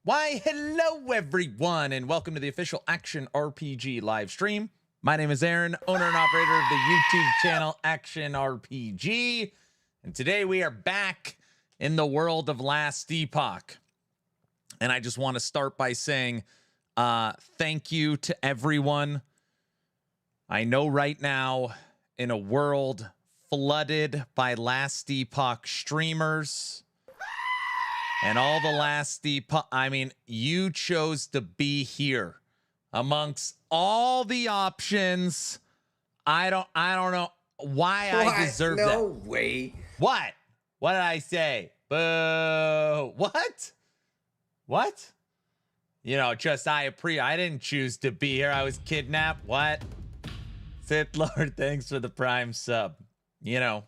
Why, hello everyone, and welcome to the official Action RPG live stream. My name is Aaron, owner and operator of the YouTube channel Action RPG, and today we are back in the world of Last Epoch. And I just want to start by saying thank you to everyone. I know right now, in a world flooded by Last Epoch streamers, and all the Last Epoch, I mean, you chose to be here amongst all the options. I don't know why I deserve that. No way. What? What did I say? Boo. What? You know, just I didn't choose to be here. I was kidnapped. What? Sith Lord, thanks for the Prime sub. You know.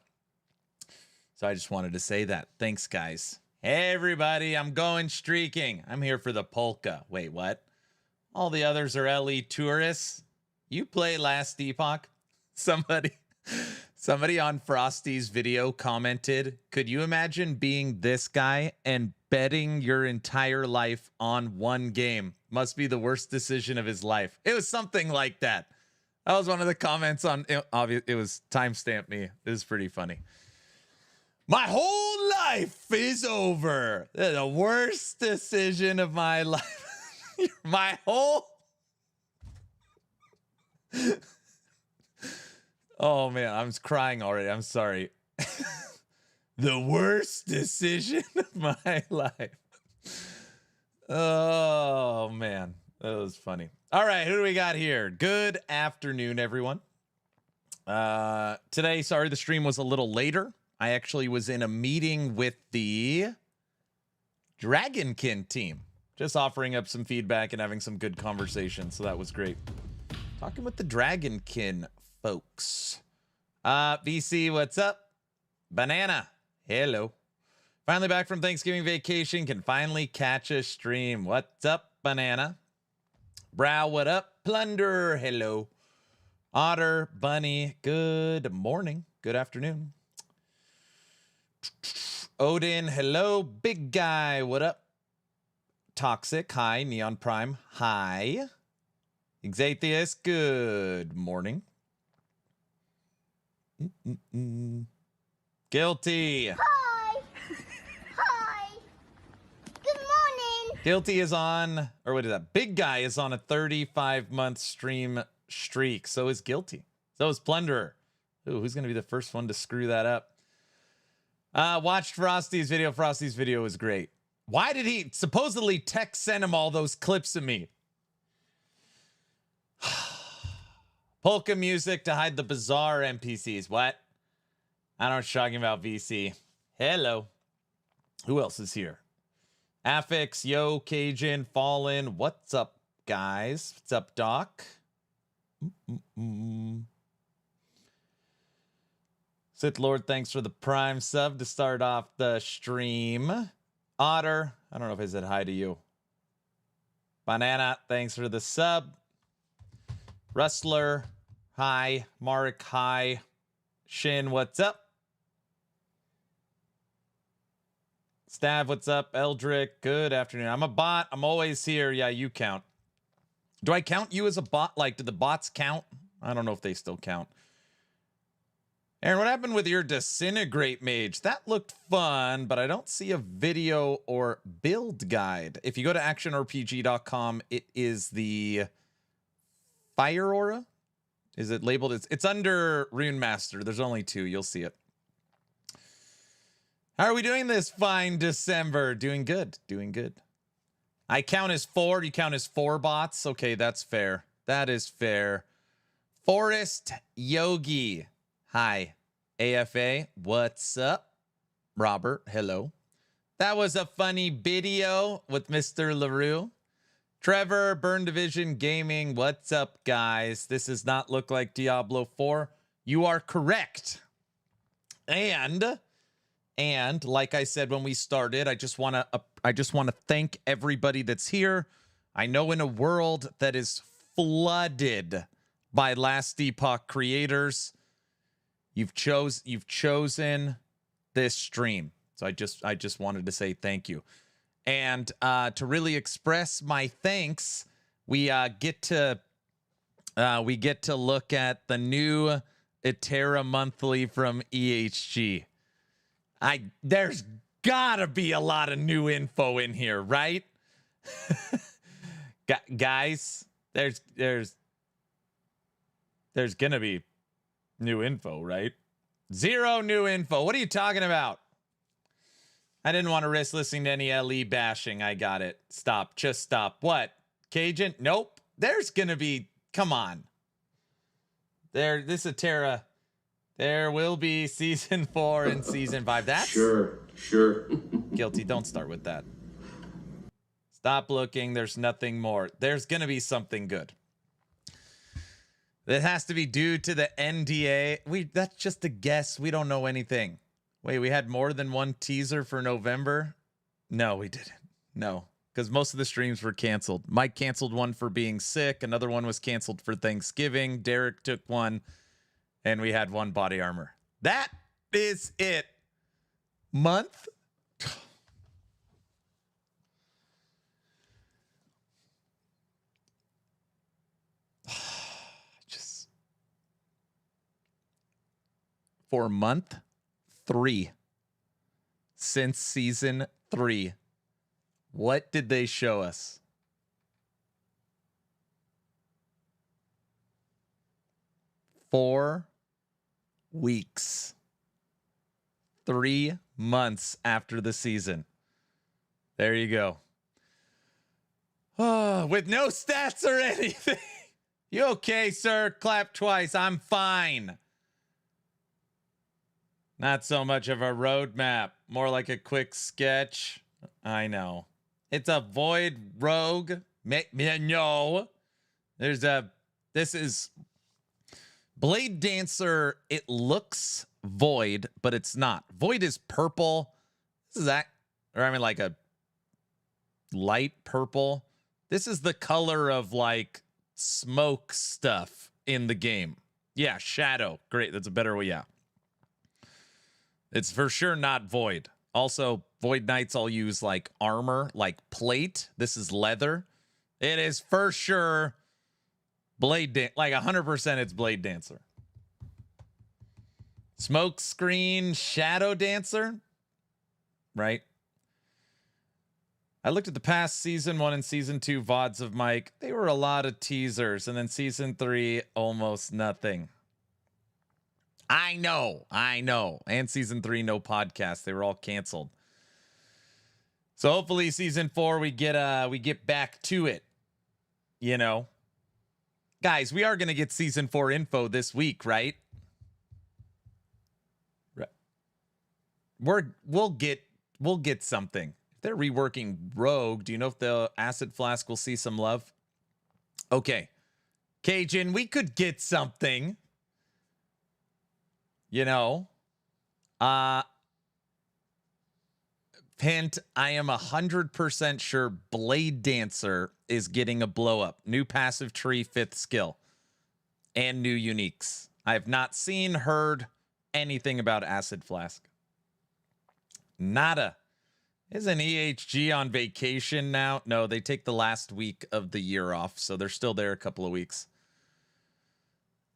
So I just wanted to say that. Thanks, guys. Hey, everybody, I'm going streaking. I'm here for the polka. Wait, what? All the others are LE tourists. You play Last Epoch? Somebody on Frosty's video commented, could you imagine being this guy and betting your entire life on one game? Must be the worst decision of his life. It was something like that. That was one of the comments on, it was timestamped me. It was pretty funny. My whole life is over. The worst decision of my life. My whole... Oh, man, I'm crying already. I'm sorry. The worst decision of my life. Oh, man. That was funny. All right, who do we got here? Good afternoon, everyone. Today, sorry, the stream was a little later. I actually was in a meeting with the Dragonkin team, just offering up some feedback and having some good conversation. So that was great. Talking with the Dragonkin folks. VC, what's up? Banana, hello. Finally back from Thanksgiving vacation. Can finally catch a stream. What's up, Banana? Brow, what up? Plunder, hello. Otter, Bunny, good morning. Good afternoon. Odin, hello. Big guy, what up? Toxic, hi. Neon Prime, hi. Exatheus, good morning. Guilty. Hi. Hi. Good morning. Guilty is on, or what is that? Big guy is on a 35-month stream streak. So is Guilty. So is Plunderer. Ooh, who's going to be the first one to screw that up? Watched Frosty's video. Frosty's video was great. Why did he supposedly text send him all those clips of me? Polka music to hide the bizarre NPCs. What? I don't know what you're talking about, VC. Hello. Who else is here? Affix, Yo, Cajun, Fallen. What's up, guys? What's up, Doc? Sith Lord, thanks for the Prime sub to start off the stream. Otter, I don't know if I said hi to you. Banana, thanks for the sub. Rustler, hi. Mark, hi. Shin, what's up? Stav, what's up? Eldrick, good afternoon. I'm a bot. I'm always here. Yeah, you count. Do I count you as a bot? Like, do the bots count? I don't know if they still count. Aaron, what happened with your Disintegrate Mage? That looked fun, but I don't see a video or build guide. If you go to actionrpg.com, it is the Fire Aura. Is it labeled? It's under Rune Master. There's only two. You'll see it. How are we doing this fine December? Doing good. Doing good. I count as 4. You count as 4 bots? Okay, that's fair. That is fair. Forest Yogi. Hi. AFA, what's up? Robert, hello. That was a funny video with Mr. LaRue. Trevor, Burn Division Gaming, what's up, guys? This does not look like Diablo 4. You are correct. And like I said when we started, I just want to thank everybody that's here. I know in a world that is flooded by Last Epoch creators, you've chosen this stream. So I just wanted to say thank you. And to really express my thanks, we get to look at the new Itera monthly from EHG. There's gotta be a lot of new info in here, right? Guys, there's gonna be new info, right? Zero new info. What are you talking about? I didn't want to risk listening to any LE bashing. I got it. Stop. Just stop. What? Cajun? Nope. There's gonna be. Come on. This is Terra. There will be season 4 and season 5. That's sure. Guilty. Don't start with that. Stop looking. There's nothing more. There's gonna be something good. That has to be due to the NDA. That's just a guess. We don't know anything. Wait, we had more than one teaser for November? No, we didn't. No, because most of the streams were canceled. Mike canceled one for being sick. Another one was canceled for Thanksgiving. Derek took one, and we had one body armor. That is it. Month? Just for month 3 since season 3. What did they show us? Four weeks. 3 months after the season. There you go. Oh, with no stats or anything. You okay, sir? Clap twice. I'm fine. Not so much of a roadmap, more like a quick sketch. I know. It's a void rogue. No. This is Blade Dancer. It looks void, but it's not. Void is purple. This is that, or I mean like a light purple. This is the color of like smoke stuff in the game. Yeah, shadow. Great. That's a better way. Yeah. It's for sure not void. Also, void knights all use like armor, like plate. This is leather. It is for sure Blade like 100% it's Blade Dancer. Smoke screen Shadow Dancer. Right? I looked at the past season 1 and season 2 VODs of Mike. They were a lot of teasers, and then season 3 almost nothing. I know. And season 3, no podcast. They were all canceled. So hopefully season 4 we get back to it. You know. Guys, we are gonna get season 4 info this week, right? We'll get something. If they're reworking Rogue, do you know if the Acid Flask will see some love? Okay. Cajun, we could get something. You know, hint, I am 100% sure Blade Dancer is getting a blow up. New passive tree, 5th skill, and new uniques. I have not seen, heard anything about Acid Flask. Nada. Isn't EHG on vacation now? No, they take the last week of the year off, so they're still there a couple of weeks.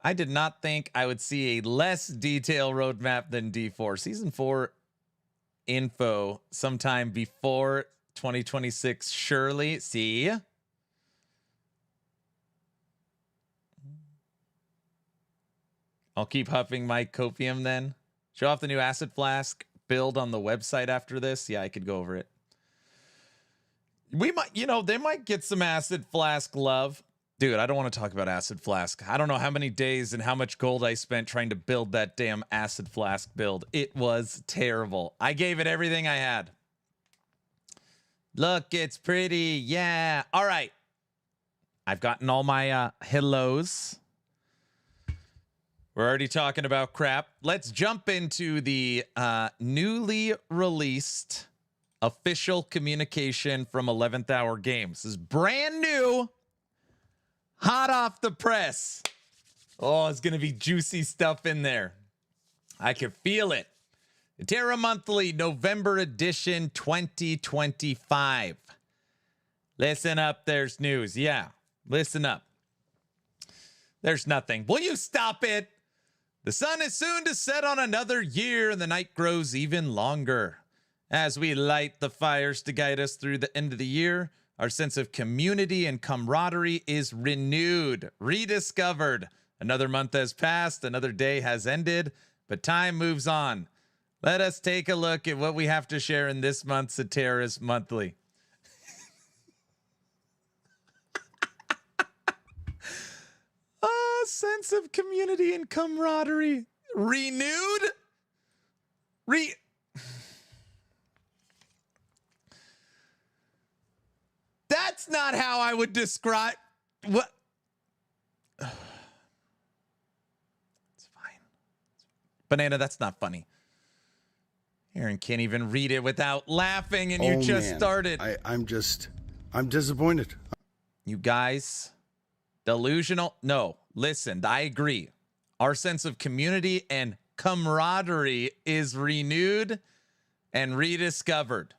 I did not think I would see a less detailed roadmap than D4. Season 4 info sometime before 2026, surely. See? I'll keep huffing my copium then. Show off the new Acid Flask build on the website after this. Yeah, I could go over it. We might, they might get some Acid Flask love. Dude, I don't want to talk about Acid Flask. I don't know how many days and how much gold I spent trying to build that damn Acid Flask build. It was terrible. I gave it everything I had. Look, it's pretty. Yeah. All right. I've gotten all my hellos. We're already talking about crap. Let's jump into the newly released official communication from 11th Hour Games. This is brand new. Hot off the press. Oh, it's going to be juicy stuff in there. I can feel it. Terra Monthly, November edition 2025. Listen up, there's news. Yeah, listen up. There's nothing. Will you stop it? The sun is soon to set on another year, and the night grows even longer. As we light the fires to guide us through the end of the year, our sense of community and camaraderie is renewed, rediscovered. Another month has passed, another day has ended, but time moves on. Let us take a look at what we have to share in this month's Terra's Monthly. Oh, sense of community and camaraderie. Renewed? That's not how I would describe what. It's fine. Banana, that's not funny. Aaron can't even read it without laughing, and you just started. I'm disappointed. You guys, delusional. No, listen, I agree. Our sense of community and camaraderie is renewed and rediscovered.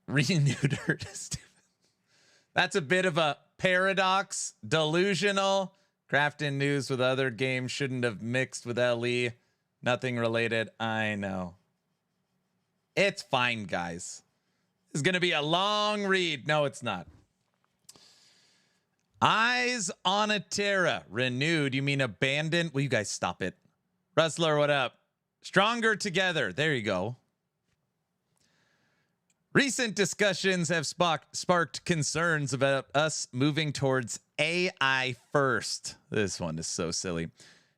Renewed. That's a bit of a paradox. Delusional. Crafting news with other games shouldn't have mixed with LE. Nothing related. I know. It's fine, guys. It's going to be a long read. No, it's not. Eyes on a Terra. Renewed. You mean abandoned? Will you guys stop it? Rustler, what up? Stronger together. There you go. Recent discussions have sparked concerns about us moving towards AI first. This one is so silly.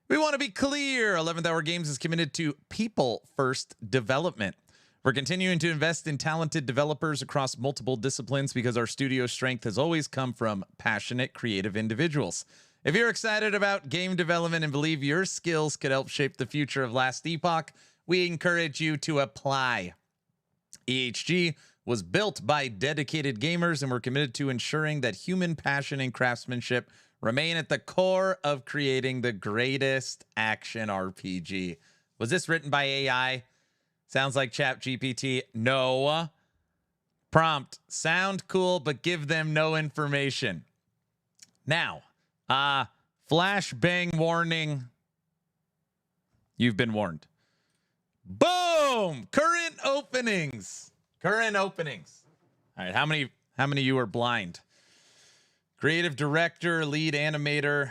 We want to be clear. 11th Hour Games is committed to people first development. We're continuing to invest in talented developers across multiple disciplines because our studio strength has always come from passionate, creative individuals. If you're excited about game development and believe your skills could help shape the future of Last Epoch, we encourage you to apply. EHG was built by dedicated gamers, and we're committed to ensuring that human passion and craftsmanship remain at the core of creating the greatest action RPG. Was this written by AI? Sounds like ChatGPT. No. Prompt. Sound cool, but give them no information. Now, flashbang warning. You've been warned. Boom! Current openings. Current openings. All right, how many of you are blind? Creative director, lead animator,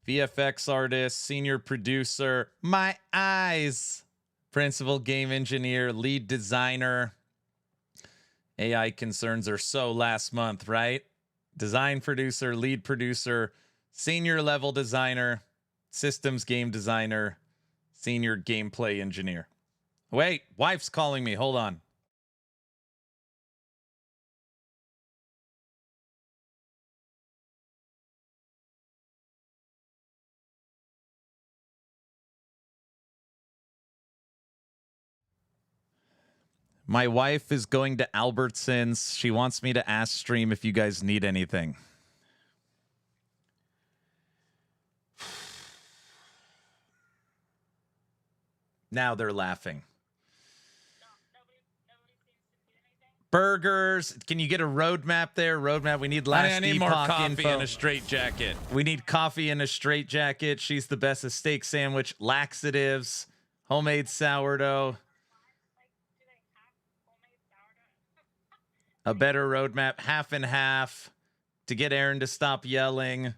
VFX artist, senior producer, my eyes, principal game engineer, lead designer. AI concerns are so last month, right? Design producer, lead producer, senior level designer, systems game designer, senior gameplay engineer. Wait, wife's calling me. Hold on. My wife is going to Albertsons. She wants me to ask stream if you guys need anything. Now they're laughing. Burgers. Can you get a roadmap there? Roadmap. We need last. I need more coffee info. And a straight jacket. We need coffee and a straight jacket. She's the best. A steak sandwich. Laxatives. Homemade sourdough. A better roadmap. Half and half. To get Aaron to stop yelling. Do you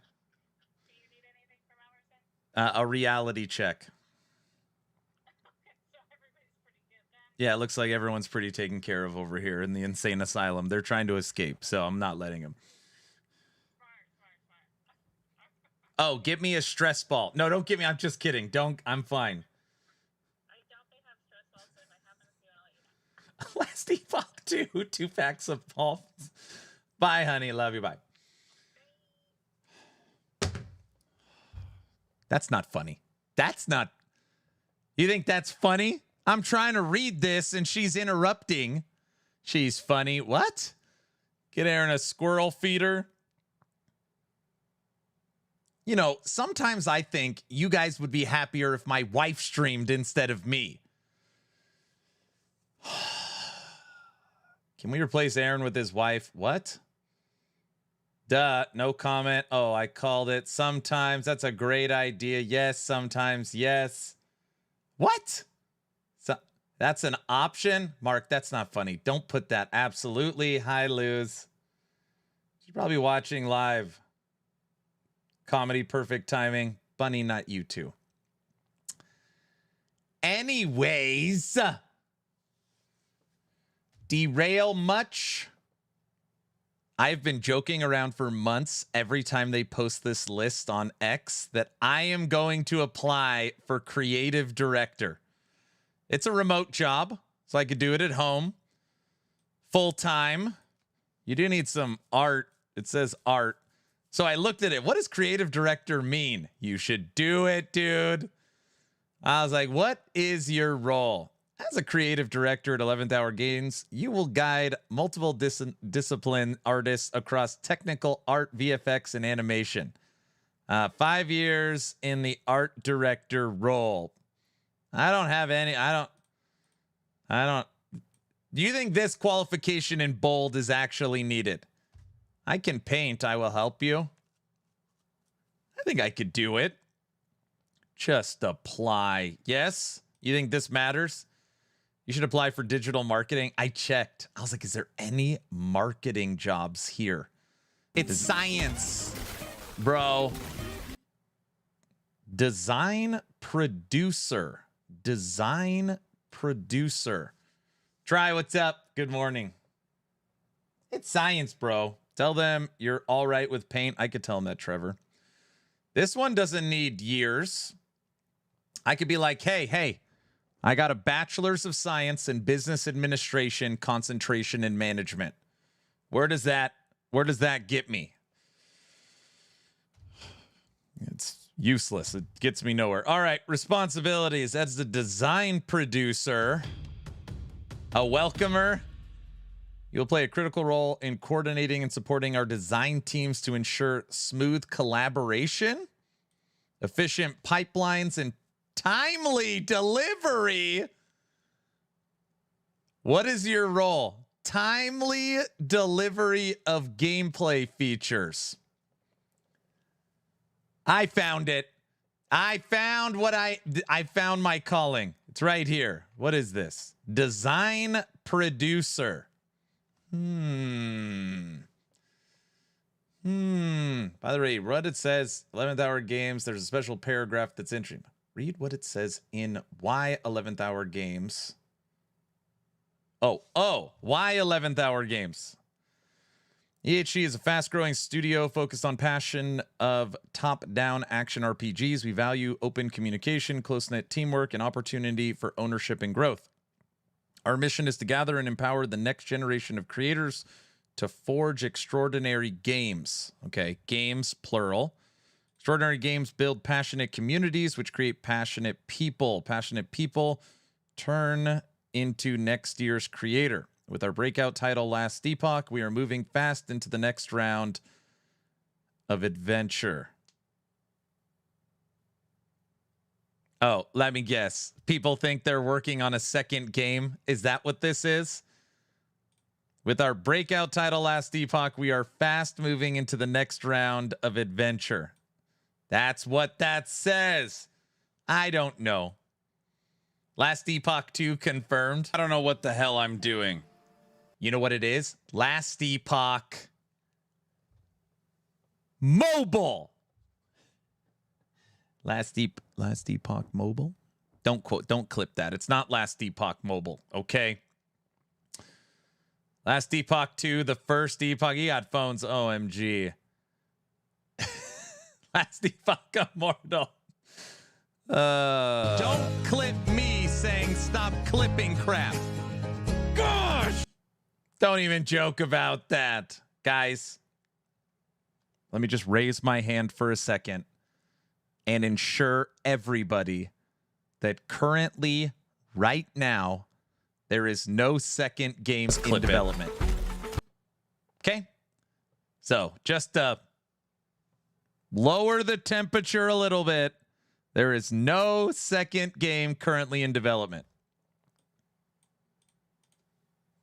need anything from Albertsons? A reality check. Yeah, it looks like everyone's pretty taken care of over here in the insane asylum. They're trying to escape, so I'm not letting them. Oh, give me a stress ball. No, don't give me. I'm just kidding. Don't. I'm fine. I doubt they have stress balls, so if I happen to see one, I'll let you know. Last Epoch 2 packs of balls. Bye, honey. Love you. Bye. That's not funny. That's not. You think that's funny? I'm trying to read this and she's interrupting. She's funny. What? Get Aaron a squirrel feeder. you know, sometimes I think you guys would be happier if my wife streamed instead of me. Can we replace Aaron with his wife? What? Duh, no comment. Oh, I called it. Sometimes that's a great idea. Yes, sometimes yes. What? So that's an option? Mark, that's not funny. Don't put that. Absolutely. Hi, Luz. She's probably watching live. Comedy, perfect timing. Bunny, not you two. Anyways, derail much? I've been joking around for months every time they post this list on X that I am going to apply for creative director. It's a remote job, so I could do it at home. Full time. You do need some art. It says art. So I looked at it. What does creative director mean? You should do it, dude. I was like, what is your role? As a creative director at 11th Hour Games, you will guide multiple discipline artists across technical art, VFX, and animation. 5 years in the art director role. I don't have any. I don't. Do you think this qualification in bold is actually needed? I can paint. I will help you. I think I could do it. Just apply. Yes? You think this matters? You should apply for digital marketing. I checked. I was like, is there any marketing jobs here? It's science, bro. Design producer. Design producer. Try, what's up? Good morning. It's science, bro. Tell them you're all right with paint. I could tell them that, Trevor. This one doesn't need years. I could be like, hey, I got a bachelor's of science in business administration, concentration in management. Where does that get me? It's useless. It gets me nowhere. All right, responsibilities. As the design producer, a welcomer. You'll play a critical role in coordinating and supporting our design teams to ensure smooth collaboration, efficient pipelines, and timely delivery. What is your role? Timely delivery of gameplay features. I found it. I found my calling. It's right here. What is this? Design producer. By the way, what it says, 11th Hour Games, there's a special paragraph that's interesting. Read what it says in why 11th Hour Games. Why 11th Hour Games? EHG is a fast-growing studio focused on passion of top-down action RPGs. We value open communication, close-knit teamwork, and opportunity for ownership and growth. Our mission is to gather and empower the next generation of creators to forge extraordinary games. Okay, games, plural. Extraordinary games build passionate communities, which create passionate people. Passionate people turn into next year's creator. With our breakout title, Last Epoch, we are moving fast into the next round of adventure. Oh, let me guess. People think they're working on a second game. Is that what this is? With our breakout title, Last Epoch, we are fast moving into the next round of adventure. That's what that says. I don't know. Last Epoch 2 confirmed. I don't know what the hell I'm doing. You know what it is? Last Epoch Mobile. Last Epoch Mobile. Don't clip that. It's not Last Epoch Mobile, okay? Last Epoch 2, the first Epoch. You got phones, OMG. Last Epoch Immortal. Don't clip me saying stop clipping crap. Gosh! Don't even joke about that. Guys, let me just raise my hand for a second and ensure everybody that currently, right now, there is no second game in development. Okay? So, just Lower the temperature a little bit. There is no second game currently in development.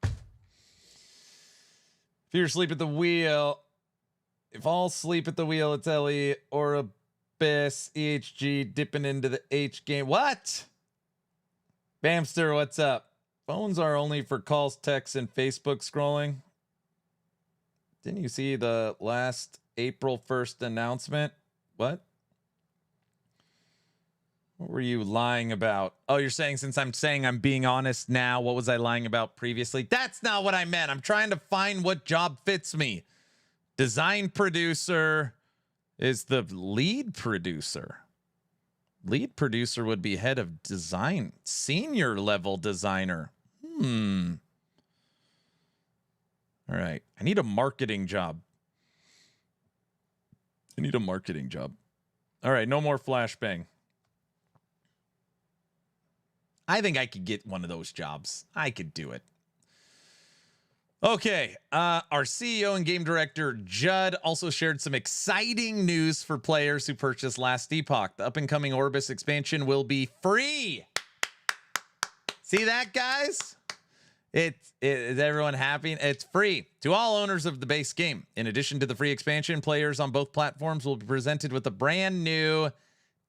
If you're asleep at the wheel, if all sleep at the wheel, it's Ellie or Abyss, EHG dipping into the H game. What? Bamster, what's up? Phones are only for calls, texts, and Facebook scrolling. Didn't you see the last April 1st announcement? What? What were you lying about? Oh, you're saying since I'm saying I'm being honest now, what was I lying about previously? That's not what I meant. I'm trying to find what job fits me. Design producer is the lead producer. Lead producer would be head of design. Senior level designer. All right. I need a marketing job. All right. No more flashbang. I think I could get one of those jobs. I could do it. Okay. Our CEO and game director, Judd, also shared some exciting news for players who purchased last Epoch. The up-and-coming Orbis expansion will be free. See that, guys? Is everyone happy? It's free to all owners of the base game. In addition to the free expansion, players on both platforms will be presented with a brand new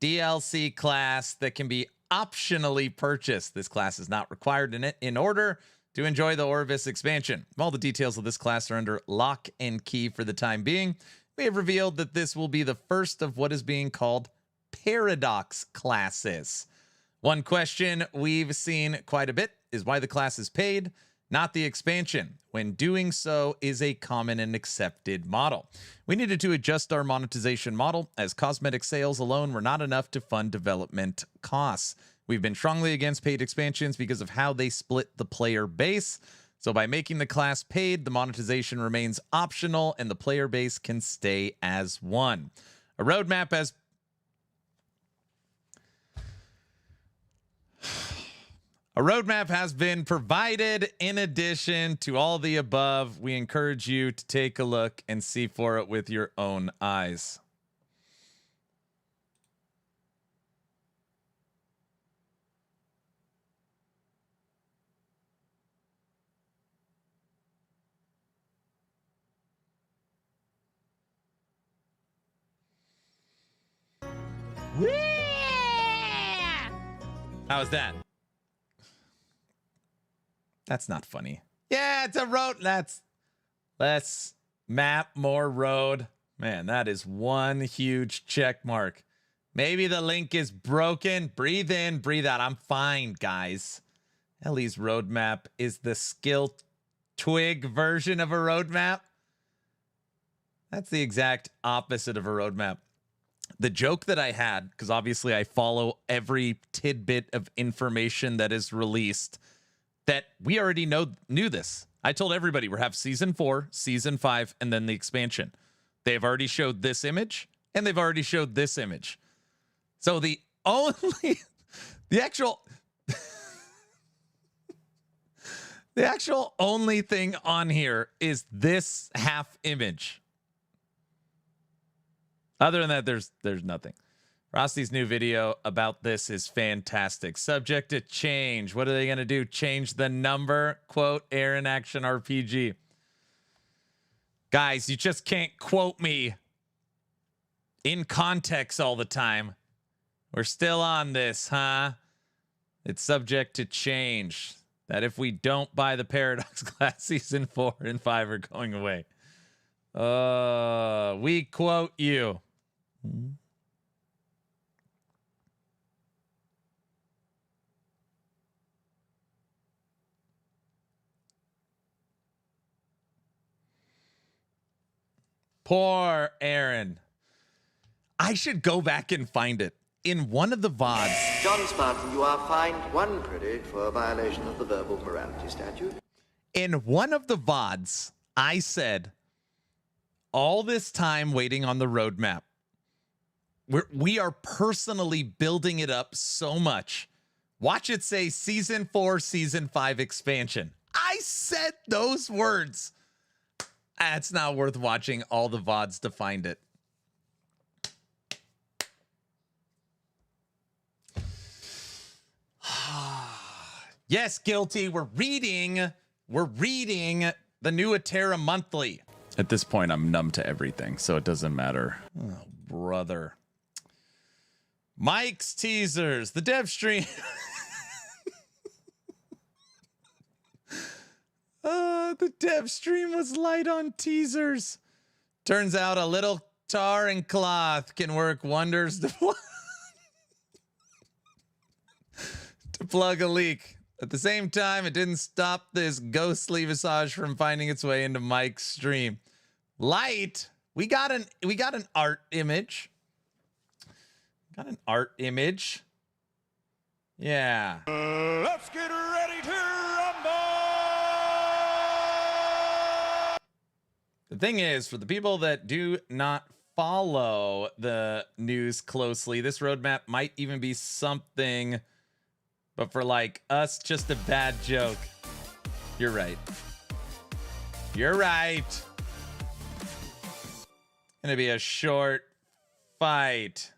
DLC class that can be optionally purchased. This class is not required in order to enjoy the Orbis expansion. All the details of this class are under lock and key for the time being. We have revealed that this will be the first of what is being called Paradox classes. One question we've seen quite a bit is why the class is paid, not the expansion, when doing so is a common and accepted model. We needed to adjust our monetization model, as cosmetic sales alone were not enough to fund development costs. We've been strongly against paid expansions because of how they split the player base. So by making the class paid, the monetization remains optional and the player base can stay as one. A roadmap has been provided in addition to all the above. We encourage you to take a look and see for it with your own eyes. How was that? That's not funny. Yeah, it's a road. Let's map more road. Man, that is one huge check mark. Maybe the link is broken. Breathe in, breathe out. I'm fine, guys. Ellie's roadmap is the skill twig version of a roadmap. That's the exact opposite of a roadmap. The joke that I had, because obviously I follow every tidbit of information that is released, that we already knew this. I told everybody we have season 4, season 5, and then the expansion. They've already showed this image, and they've already showed this image. So the actual only thing on here is this half image. Other than that, there's nothing. Rosty's new video about this is fantastic. Subject to change. What are they going to do? Change the number? Quote, Aaron Action RPG. Guys, you just can't quote me in context all the time. We're still on this, huh? It's subject to change. That if we don't buy the Paradox class, season 4 and 5 are going away. We quote you. Poor Aaron. I should go back and find it. In one of the VODs. John Spartan, you are fined 1 credit for a violation of the verbal morality statute. In one of the VODs, I said, all this time waiting on the roadmap, we are personally building it up so much. Watch it say season 4, season 5 expansion. I said those words. It's not worth watching all the VODs to find it. Yes, guilty. We're reading the new Atera Monthly. At this point, I'm numb to everything, so it doesn't matter. Oh, brother. Mike's teasers, the dev stream. The dev stream was light on teasers. Turns out a little tar and cloth can work wonders to plug a leak. At the same time, it didn't stop this ghostly visage from finding its way into Mike's stream. Light. We got an art image. Got an art image. Yeah. Let's get ready to rumble! The thing is, for the people that do not follow the news closely, this roadmap might even be something, but for like us, just a bad joke. You're right. You're right. Gonna be a short fight.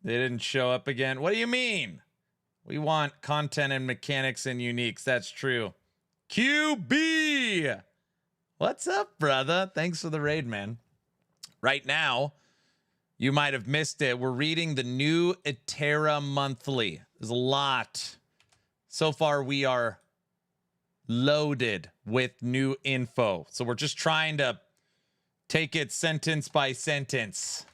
They didn't show up again. What do you mean? We want content and mechanics and uniques. That's true. QB! What's up, brother? Thanks for the raid, man. Right now, you might have missed it. We're reading the new Atera Monthly. There's a lot. So far, we are loaded with new info. So we're just trying to take it sentence by sentence.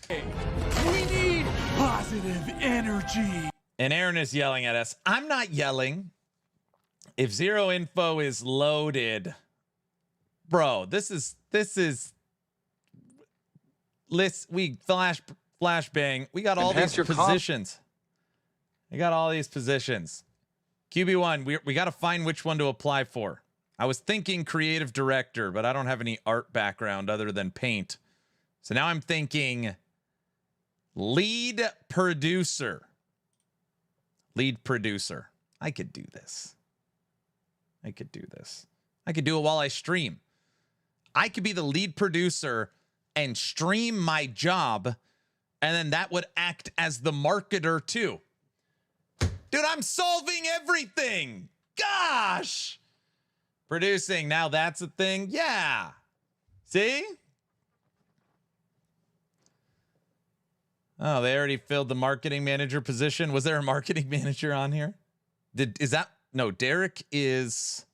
We need positive energy. And Aaron is yelling at us. I'm not yelling. If zero info is loaded, bro, this is list. We flashbang. We got all these positions. We got all these positions. QB1, we got to find which one to apply for. I was thinking creative director, but I don't have any art background other than paint. So now I'm thinking lead producer. Lead producer. I could do this. I could do this. I could do it while I stream. I could be the lead producer and stream my job, and then that would act as the marketer too. Dude, I'm solving everything. Gosh. Producing, now that's a thing. Yeah. See? Oh, they already filled the marketing manager position. Was there a marketing manager on here? No, Derek is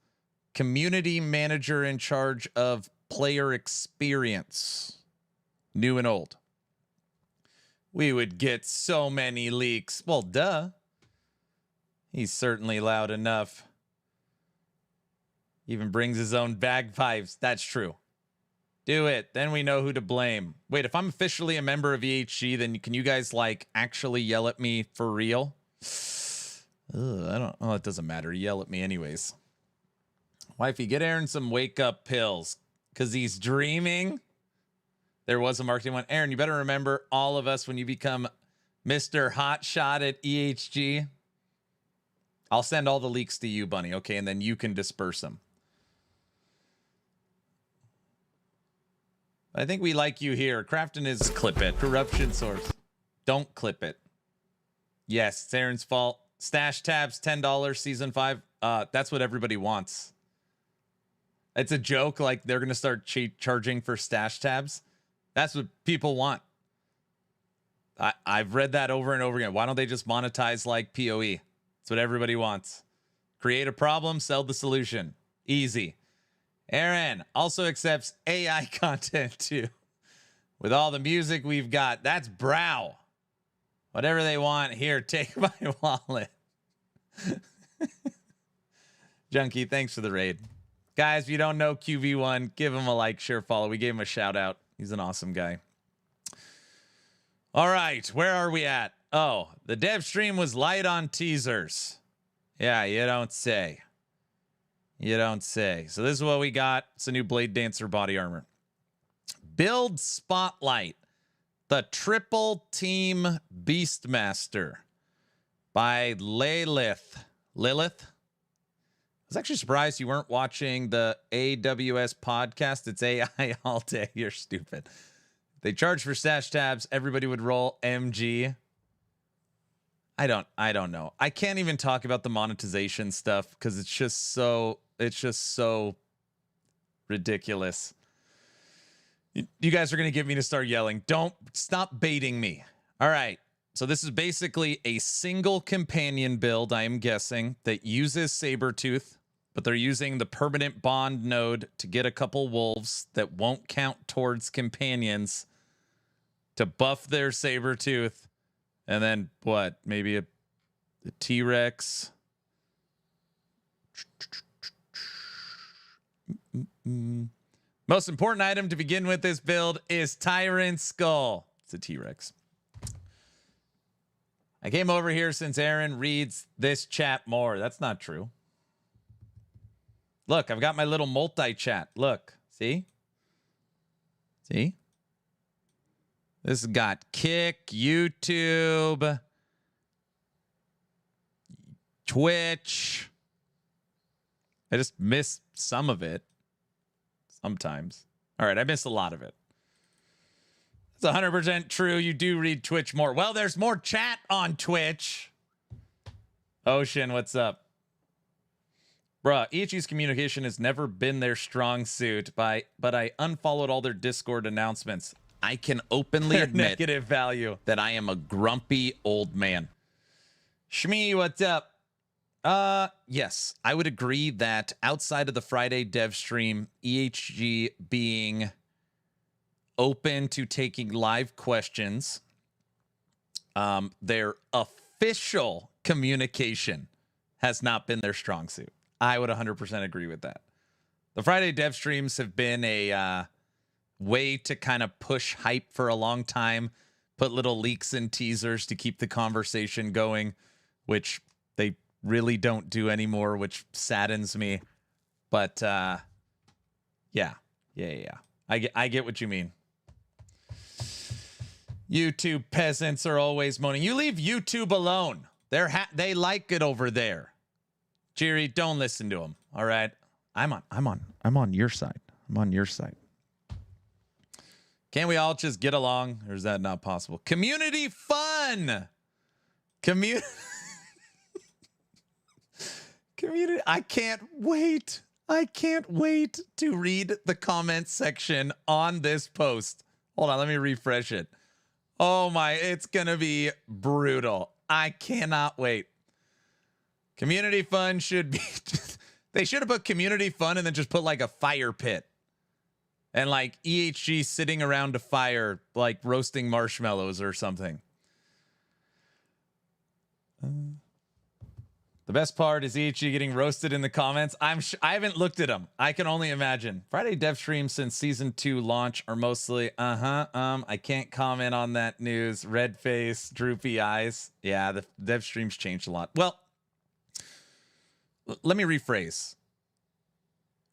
community manager in charge of player experience. New and old. We would get so many leaks. Well, duh. He's certainly loud enough. Even brings his own bagpipes. That's true. Do it. Then we know who to blame. Wait, if I'm officially a member of EHG, then can you guys like actually yell at me for real? I don't. Oh, it doesn't matter. Yell at me anyways. Wifey, get Aaron some wake up pills because he's dreaming. There was a marketing one. Aaron, you better remember all of us when you become Mr. Hotshot at EHG. I'll send all the leaks to you, Bunny. Okay, and then you can disperse them. I think we like you here. Crafton is clip it. Corruption source. Don't clip it. Yes, it's Aaron's fault. Stash tabs, $10, season 5. That's what everybody wants. It's a joke, like they're going to start charging for stash tabs. That's what people want. I've read that over and over again. Why don't they just monetize like PoE? That's what everybody wants. Create a problem, sell the solution. Easy. Aaron also accepts AI content too. With all the music we've got, that's brow. Whatever they want, here, take my wallet. Junkie, thanks for the raid. Guys, if you don't know QV1, give him a like, share, follow. We gave him a shout out. He's an awesome guy. All right, where are we at? Oh, the dev stream was light on teasers. Yeah, you don't say. You don't say. So this is what we got. It's a new Blade Dancer body armor. Build Spotlight. The Triple Team Beastmaster by Lilith. Lilith? I was actually surprised you weren't watching the AWS podcast. It's AI all day. You're stupid. They charge for stash tabs. Everybody would roll MG. I don't know. I can't even talk about the monetization stuff because it's just so ridiculous. You guys are going to get me to start yelling. Don't stop baiting me. All right. So this is basically a single companion build, I am guessing, that uses Sabretooth, but they're using the permanent bond node to get a couple wolves that won't count towards companions to buff their Sabretooth. And then what? Maybe a T-Rex. Most important item to begin with this build is Tyrant Skull. It's a T-Rex. I came over here since Aaron reads this chat more. That's not true. Look, I've got my little multi-chat. Look, see? See? This has got Kick, YouTube, Twitch. I just miss some of it. Sometimes. All right, I missed a lot of it. It's 100% true. You do read Twitch more. Well, there's more chat on Twitch. Ocean, what's up? Bruh, EHG's communication has never been their strong suit, but I unfollowed all their Discord announcements. I can openly admit Negative value. that I am a grumpy old man. Shmee, what's up? Yes, I would agree that outside of the Friday dev stream, EHG being open to taking live questions, their official communication has not been their strong suit. I would 100% agree with that. The Friday dev streams have been a way to kind of push hype for a long time, put little leaks and teasers to keep the conversation going, which they really don't do anymore, which saddens me. But yeah. I get what you mean. YouTube peasants are always moaning. You leave YouTube alone. They like it over there. Jerry, don't listen to them. All right. I'm on your side. I'm on your side. Can't we all just get along? Or is that not possible? Community fun. Community. I can't wait. I can't wait to read the comments section on this post. Hold on, let me refresh it. Oh my, it's gonna be brutal. I cannot wait. Community fun should be they should have put community fun and then just put like a fire pit. And like EHG sitting around a fire, like roasting marshmallows or something. The best part is EHG getting roasted in the comments. I haven't looked at them. I can only imagine. Friday dev streams since season 2 launch are mostly I can't comment on that news. Red face, droopy eyes. Yeah, the dev streams changed a lot. Well, let me rephrase.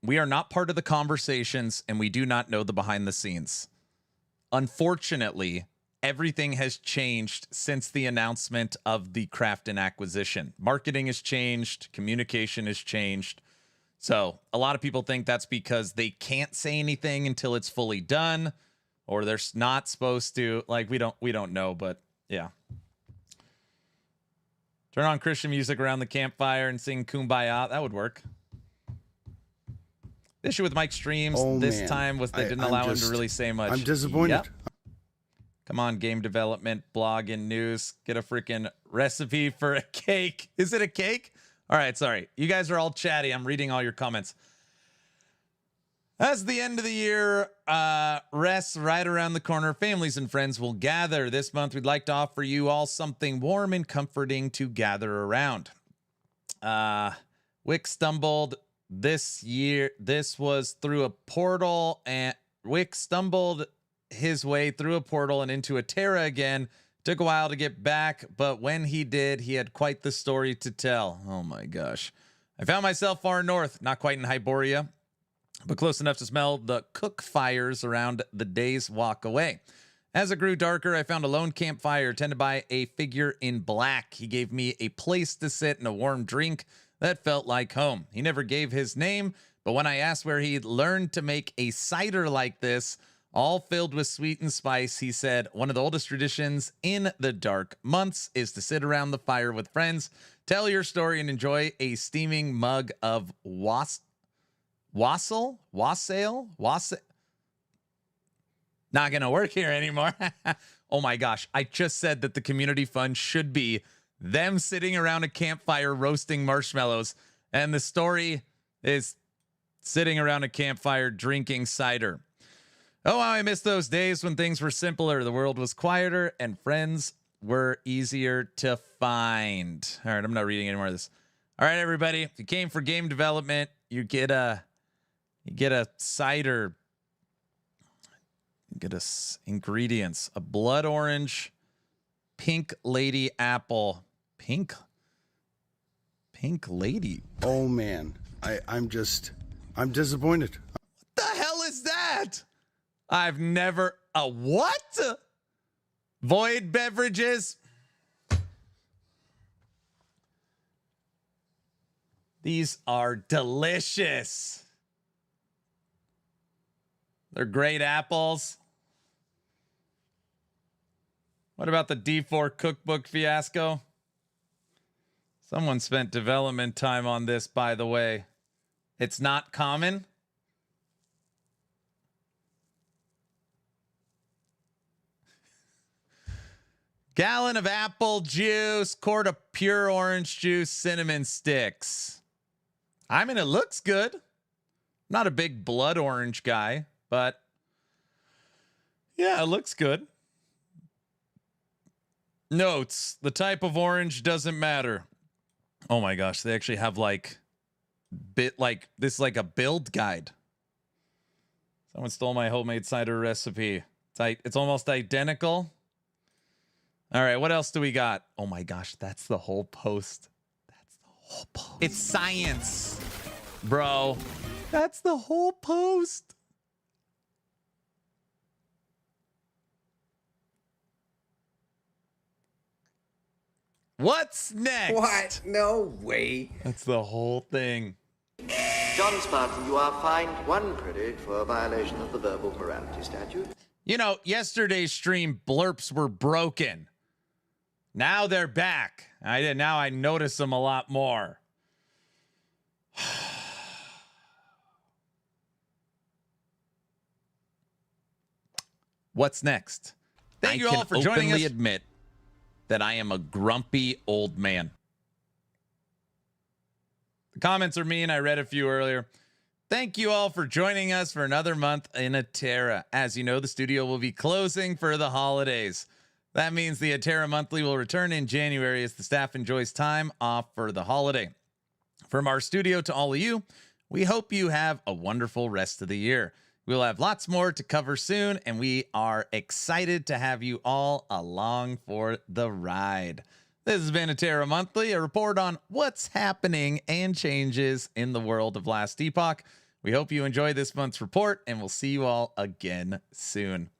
We are not part of the conversations and we do not know the behind the scenes. Unfortunately, everything has changed since the announcement of the Crafton acquisition. Marketing has changed. Communication has changed. So a lot of people think that's because they can't say anything until it's fully done, or they're not supposed to. Like, we don't know, but yeah. Turn on Christian music around the campfire and sing Kumbaya. That would work. The issue with Mike's streams this time was they didn't allow him to really say much. I'm disappointed. Yep. Come on, game development, blog, and news. Get a freaking recipe for a cake. Is it a cake? All right, sorry. You guys are all chatty. I'm reading all your comments. As the end of the year rests right around the corner, families and friends will gather. This month, we'd like to offer you all something warm and comforting to gather around. Wick stumbled this year. This was through a portal, and Wick stumbled his way through a portal and into a Terra again. Took a while to get back, but when he did, he had quite the story to tell. Oh my gosh. I found myself far north, not quite in Hyboria, but close enough to smell the cook fires around the day's walk away. As it grew darker, I found a lone campfire tended by a figure in black. He gave me a place to sit and a warm drink that felt like home. He never gave his name, but when I asked where he'd learned to make a cider like this, all filled with sweet and spice. He said, one of the oldest traditions in the dark months is to sit around the fire with friends, tell your story, and enjoy a steaming mug of wassail. Not going to work here anymore. Oh my gosh. I just said that the community fund should be them sitting around a campfire roasting marshmallows. And the story is sitting around a campfire drinking cider. Oh, how I miss those days when things were simpler. The world was quieter and friends were easier to find. All right, I'm not reading any more of this. All right, everybody. If you came for game development, you get a cider. You get ingredients. A blood orange, pink lady apple. Pink lady. Oh man, I'm disappointed. What the hell is that? I've never what? Void beverages. These are delicious. They're great apples. What about the D4 cookbook fiasco? Someone spent development time on this, by the way. It's not common. Gallon of apple juice, quart of pure orange juice, cinnamon sticks. I mean, it looks good. Not a big blood orange guy, but yeah, it looks good. Notes, the type of orange doesn't matter. Oh my gosh, they actually have like this is like a build guide. Someone stole my homemade cider recipe. It's almost identical. All right, what else do we got? Oh my gosh, that's the whole post. That's the whole post. It's science, bro. That's the whole post. What's next? What? No way. That's the whole thing. John Spartan, you are fined 1 credit for a violation of the verbal morality statute. You know, yesterday's stream blurps were broken. Now they're back. Now I notice them a lot more. What's next? Thank you all for joining us. I admit that I am a grumpy old man. The comments are mean. I read a few earlier. Thank you all for joining us for another month in Atera. As you know, the studio will be closing for the holidays. That means the Atera Monthly will return in January as the staff enjoys time off for the holiday. From our studio to all of you, we hope you have a wonderful rest of the year. We'll have lots more to cover soon, and we are excited to have you all along for the ride. This has been Atera Monthly, a report on what's happening and changes in the world of Last Epoch. We hope you enjoy this month's report, and we'll see you all again soon.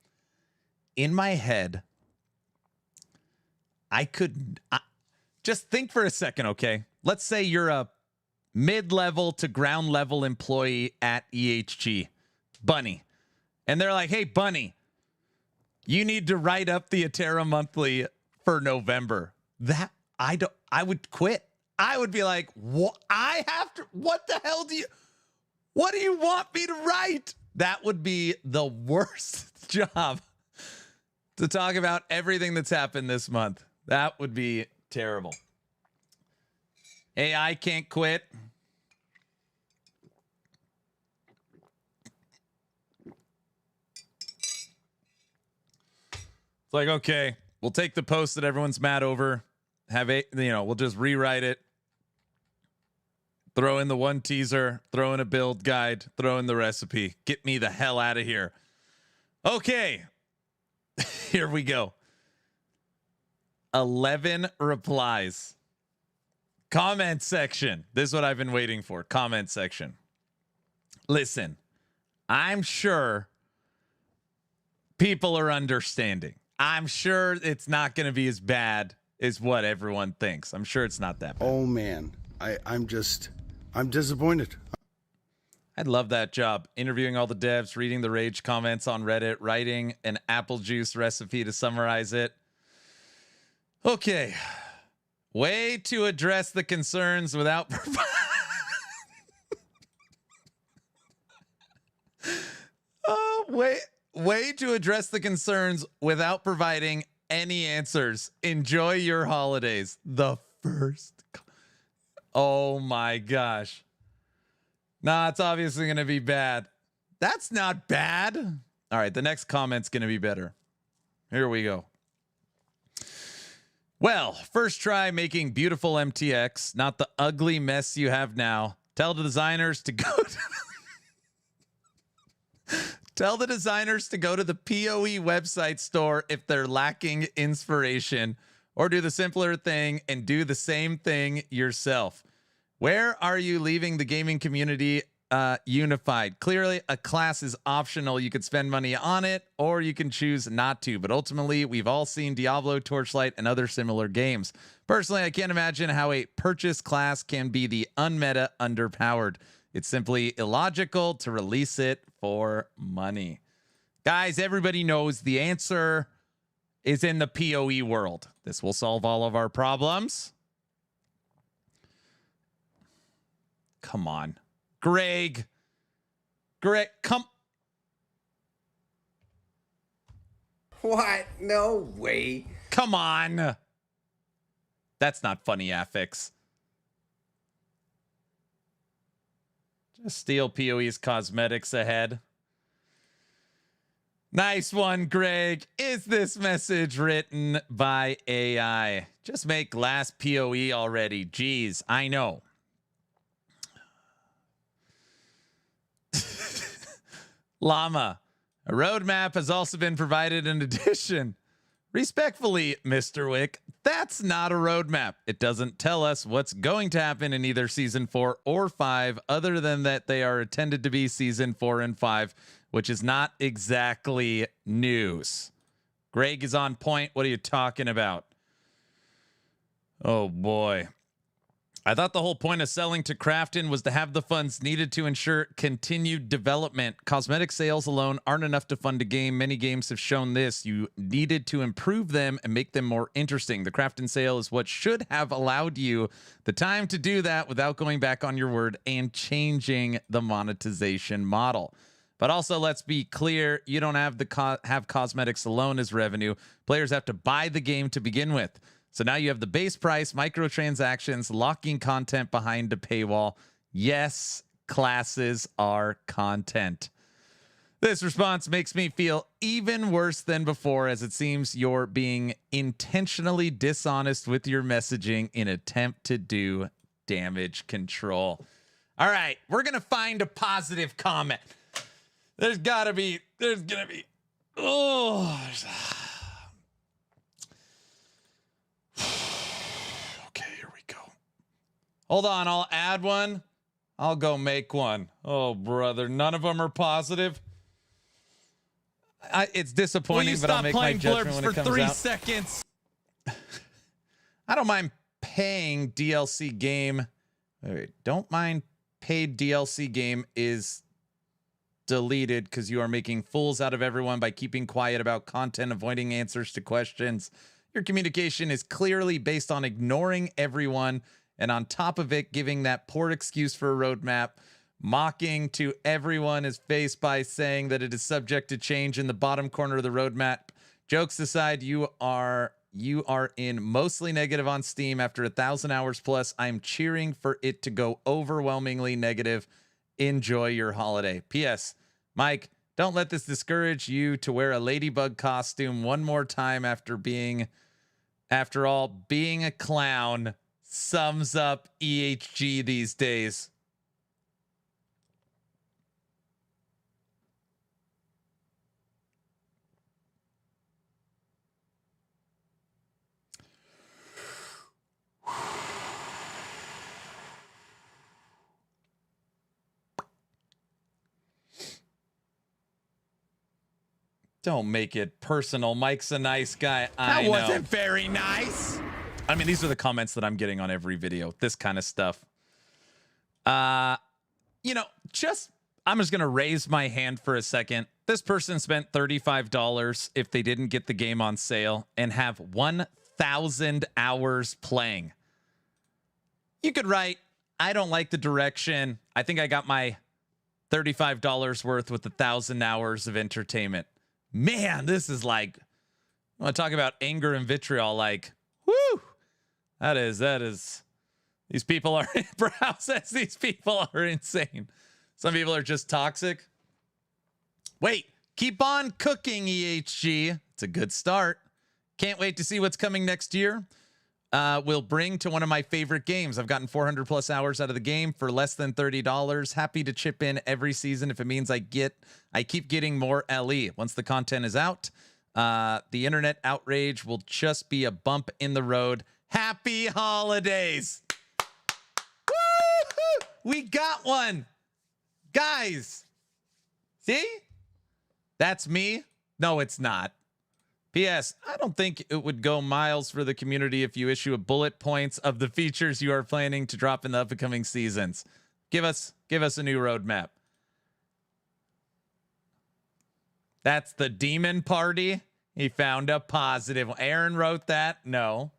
In my head, just think for a second, okay? Let's say you're a mid-level to ground-level employee at EHG, Bunny. And they're like, hey, Bunny, you need to write up the Atera Monthly for November. I would quit. I would be like, what? What the hell what do you want me to write? That would be the worst job to talk about everything that's happened this month. That would be terrible. AI can't quit. It's like, okay, we'll take the post that everyone's mad over, we'll just rewrite it, throw in the one teaser, throw in a build guide, throw in the recipe. Get me the hell out of here. Okay, here we go. 11 replies. Comment section. This is what I've been waiting for. Comment section. Listen, I'm sure people are understanding. I'm sure it's not going to be as bad as what everyone thinks. I'm sure it's not that bad. Oh man, I'm disappointed. I'd love that job. Interviewing all the devs, reading the rage comments on Reddit, writing an apple juice recipe to summarize it. Okay. Way to address the concerns without way to address the concerns without providing any answers. Enjoy your holidays. The first. Oh my gosh. Nah, it's obviously going to be bad. That's not bad. All right, the next comment's going to be better. Here we go. Well, first try making beautiful MTX, not the ugly mess you have now. Tell the designers to go Tell the designers to go to the PoE website store if they're lacking inspiration, or do the simpler thing and do the same thing yourself. Where are you leaving the gaming community unified? Clearly, a class is optional. You could spend money on it, or you can choose not to. But ultimately, we've all seen Diablo, Torchlight, and other similar games. Personally, I can't imagine how a purchase class can be the unmeta underpowered. It's simply illogical to release it for money. Guys, everybody knows the answer is in the PoE world. This will solve all of our problems. Come on. Greg, come. What? No way. Come on. That's not funny, affix. Just steal PoE's cosmetics ahead. Nice one, Greg. Is this message written by AI? Just make last PoE already. Jeez, I know. Llama, a roadmap has also been provided in addition. Respectfully, Mr. Wick, that's not a roadmap. It doesn't tell us what's going to happen in either season 4 or 5, other than that they are intended to be season 4 and 5, which is not exactly news. Greg is on point. What are you talking about? Oh boy. I thought the whole point of selling to Crafton was to have the funds needed to ensure continued development. Cosmetic sales alone aren't enough to fund a game. Many games have shown this. You needed to improve them and make them more interesting. The Crafton sale is what should have allowed you the time to do that without going back on your word and changing the monetization model. But also, let's be clear, you don't have have cosmetics alone as revenue. Players have to buy the game to begin with. So now you have the base price, microtransactions, locking content behind a paywall. Yes, classes are content. This response makes me feel even worse than before, as it seems you're being intentionally dishonest with your messaging in attempt to do damage control. All right, we're going to find a positive comment. There's gonna be, oh. Okay, here we go. Hold on, I'll add one. I'll go make one. Oh, brother, none of them are positive. It's disappointing, but I'll make my judgment when it comes out. For 3 seconds. I don't mind paying DLC game. Wait, don't mind paid DLC game is deleted because you are making fools out of everyone by keeping quiet about content, avoiding answers to questions. Your communication is clearly based on ignoring everyone, and on top of it, giving that poor excuse for a roadmap. Mocking to everyone is faced by saying that it is subject to change in the bottom corner of the roadmap. Jokes aside, you are in mostly negative on Steam after 1,000 hours plus. I'm cheering for it to go overwhelmingly negative. Enjoy your holiday. P.S. Mike, don't let this discourage you to wear a ladybug costume one more time after all, being a clown sums up EHG these days. Don't make it personal. Mike's a nice guy. I know. That wasn't very nice. I mean, these are the comments that I'm getting on every video. This kind of stuff. You know, just I'm just going to raise my hand for a second. This person spent $35 if they didn't get the game on sale and have 1,000 hours playing. You could write, I don't like the direction. I think I got my $35 worth with 1,000 hours of entertainment. Man, this is like, I want to talk about anger and vitriol. Like, whoo, that is, these people are, Browse says these people are insane. Some people are just toxic. Wait, keep on cooking, EHG. It's a good start. Can't wait to see what's coming next year. Will bring to one of my favorite games. I've gotten 400 plus hours out of the game for less than $30. Happy to chip in every season if it means I keep getting more LE. Once the content is out, the internet outrage will just be a bump in the road. Happy holidays. Woo-hoo! We got one. Guys, see? That's me. No, it's not. P.S. I don't think it would go miles for the community if you issue a bullet points of the features you are planning to drop in the upcoming seasons. Give us a new roadmap. That's the demon party. He found a positive. Aaron wrote that. No.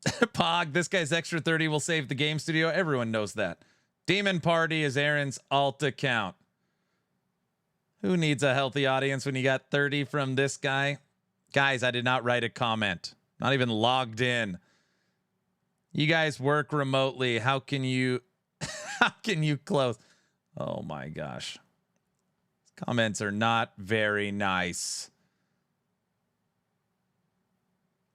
Pog, this guy's extra 30 will save the game studio. Everyone knows that. Demon party is Aaron's alt account. Who needs a healthy audience when you got 30 from this guy? Guys, I did not write a comment. Not even logged in. You guys work remotely. How can you close? Oh my gosh. Comments are not very nice.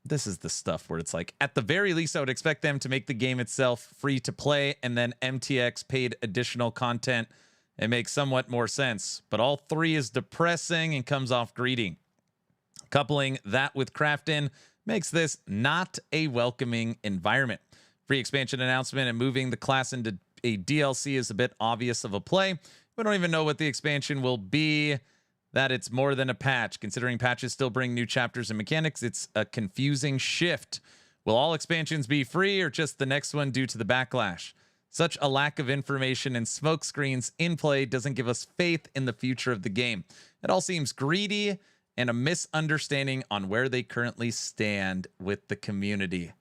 This is the stuff where it's like, at the very least, I would expect them to make the game itself free to play and then MTX paid additional content. It makes somewhat more sense, but all three is depressing and comes off greedy. Coupling that with crafting makes this not a welcoming environment. Free expansion announcement and moving the class into a DLC is a bit obvious of a play. We don't even know what the expansion will be, that it's more than a patch. Considering patches still bring new chapters and mechanics, it's a confusing shift. Will all expansions be free or just the next one due to the backlash? Such a lack of information and smoke screens in play doesn't give us faith in the future of the game. It all seems greedy and a misunderstanding on where they currently stand with the community.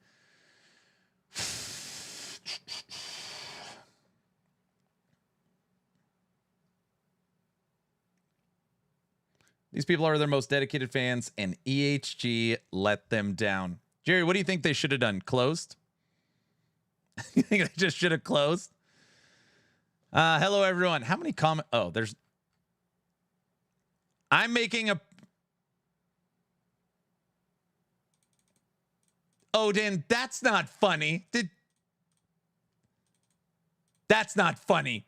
These people are their most dedicated fans, and EHG let them down. Jerry, what do you think they should have done? Closed? You think they just should have closed? Hello, everyone. How many comments? Oh, there's... I'm making a... Odin, that's not funny. That's not funny.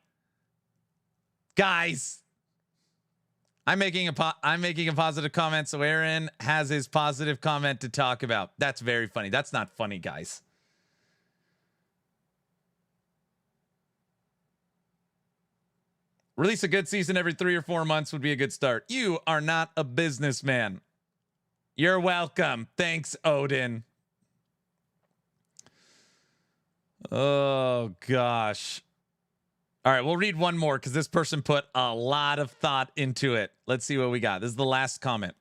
Guys... I'm making a positive comment, so Aaron has his positive comment to talk about. That's very funny. That's not funny, guys. Release a good season every 3 or 4 months would be a good start. You are not a businessman. You're welcome. Thanks, Odin. Oh, gosh. All right, we'll read one more because this person put a lot of thought into it. Let's see what we got. This is the last comment.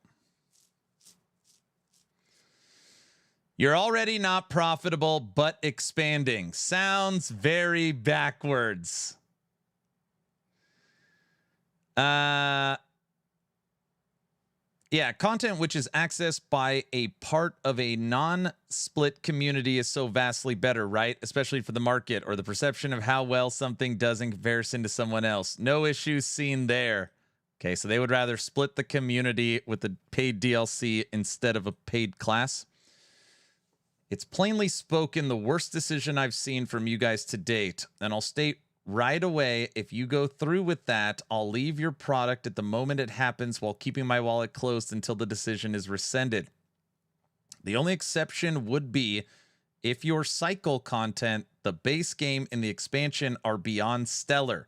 You're already not profitable, but expanding. Sounds very backwards. Yeah, content which is accessed by a part of a non-split community is so vastly better, right? Especially for the market or the perception of how well something does in comparison to someone else. No issues seen there. Okay, so they would rather split the community with the paid DLC instead of a paid class. It's plainly spoken the worst decision I've seen from you guys to date, and I'll state right away, if you go through with that, I'll leave your product at the moment it happens while keeping my wallet closed until the decision is rescinded. The only exception would be if your cycle content, the base game, and the expansion are beyond stellar.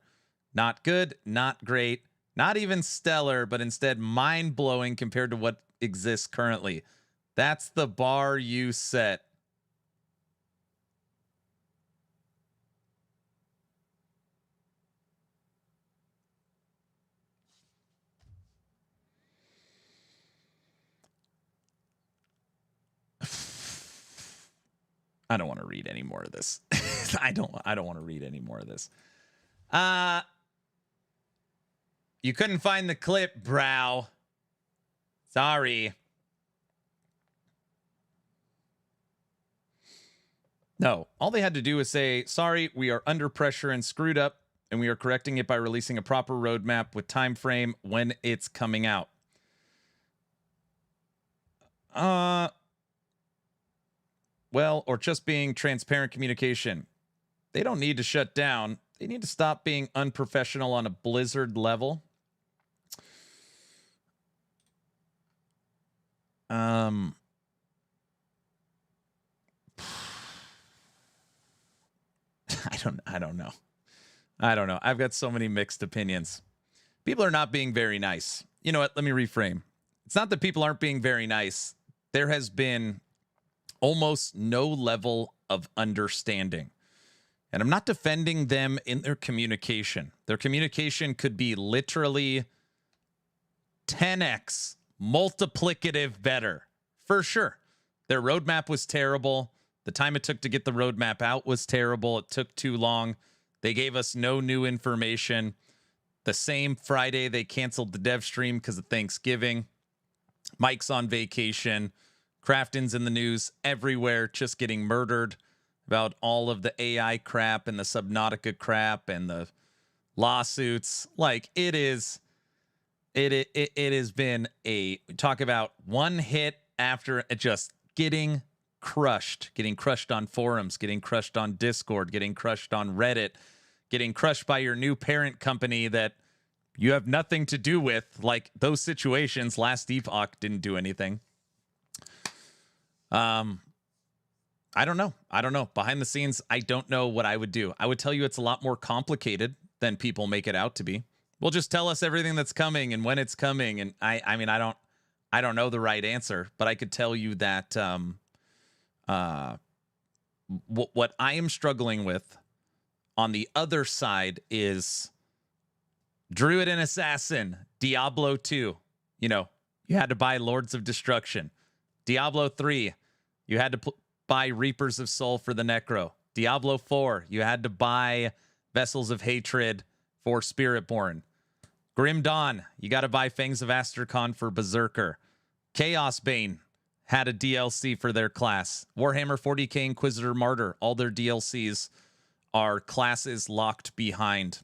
Not good, not great, not even stellar, but instead mind-blowing compared to what exists currently. That's the bar you set. I don't want to read any more of this. I don't want to read any more of this. You couldn't find the clip, brow. Sorry. No, all they had to do was say, sorry, we are under pressure and screwed up, and we are correcting it by releasing a proper roadmap with time frame when it's coming out. Well, or just being transparent communication. They don't need to shut down. They need to stop being unprofessional on a Blizzard level. I don't know. I've got so many mixed opinions. People are not being very nice. You know what? Let me reframe. It's not that people aren't being very nice. There has been almost no level of understanding. And I'm not defending them in their communication. Their communication could be literally 10x multiplicative better. For sure. Their roadmap was terrible. The time it took to get the roadmap out was terrible. It took too long. They gave us no new information. The same Friday, they canceled the dev stream because of Thanksgiving. Mike's on vacation. Crafton's in the news everywhere, just getting murdered about all of the AI crap and the Subnautica crap and the lawsuits. Like, it has been talk about one hit after just getting crushed on forums, getting crushed on Discord, getting crushed on Reddit, getting crushed by your new parent company that you have nothing to do with. Like, those situations, last Epoch didn't do anything. I don't know. Behind the scenes, I don't know what I would do. I would tell you it's a lot more complicated than people make it out to be. Well, just tell us everything that's coming and when it's coming. And I mean, I don't know the right answer, but I could tell you that what I am struggling with on the other side is Druid and Assassin, Diablo 2. You know, you had to buy Lords of Destruction. Diablo 3, you had to buy Reapers of Soul for the Necro. Diablo 4, you had to buy Vessels of Hatred for Spiritborn. Grim Dawn, you got to buy Fangs of Asterkon for Berserker. Chaos Bane had a DLC for their class. Warhammer 40k Inquisitor Martyr, all their DLCs are classes locked behind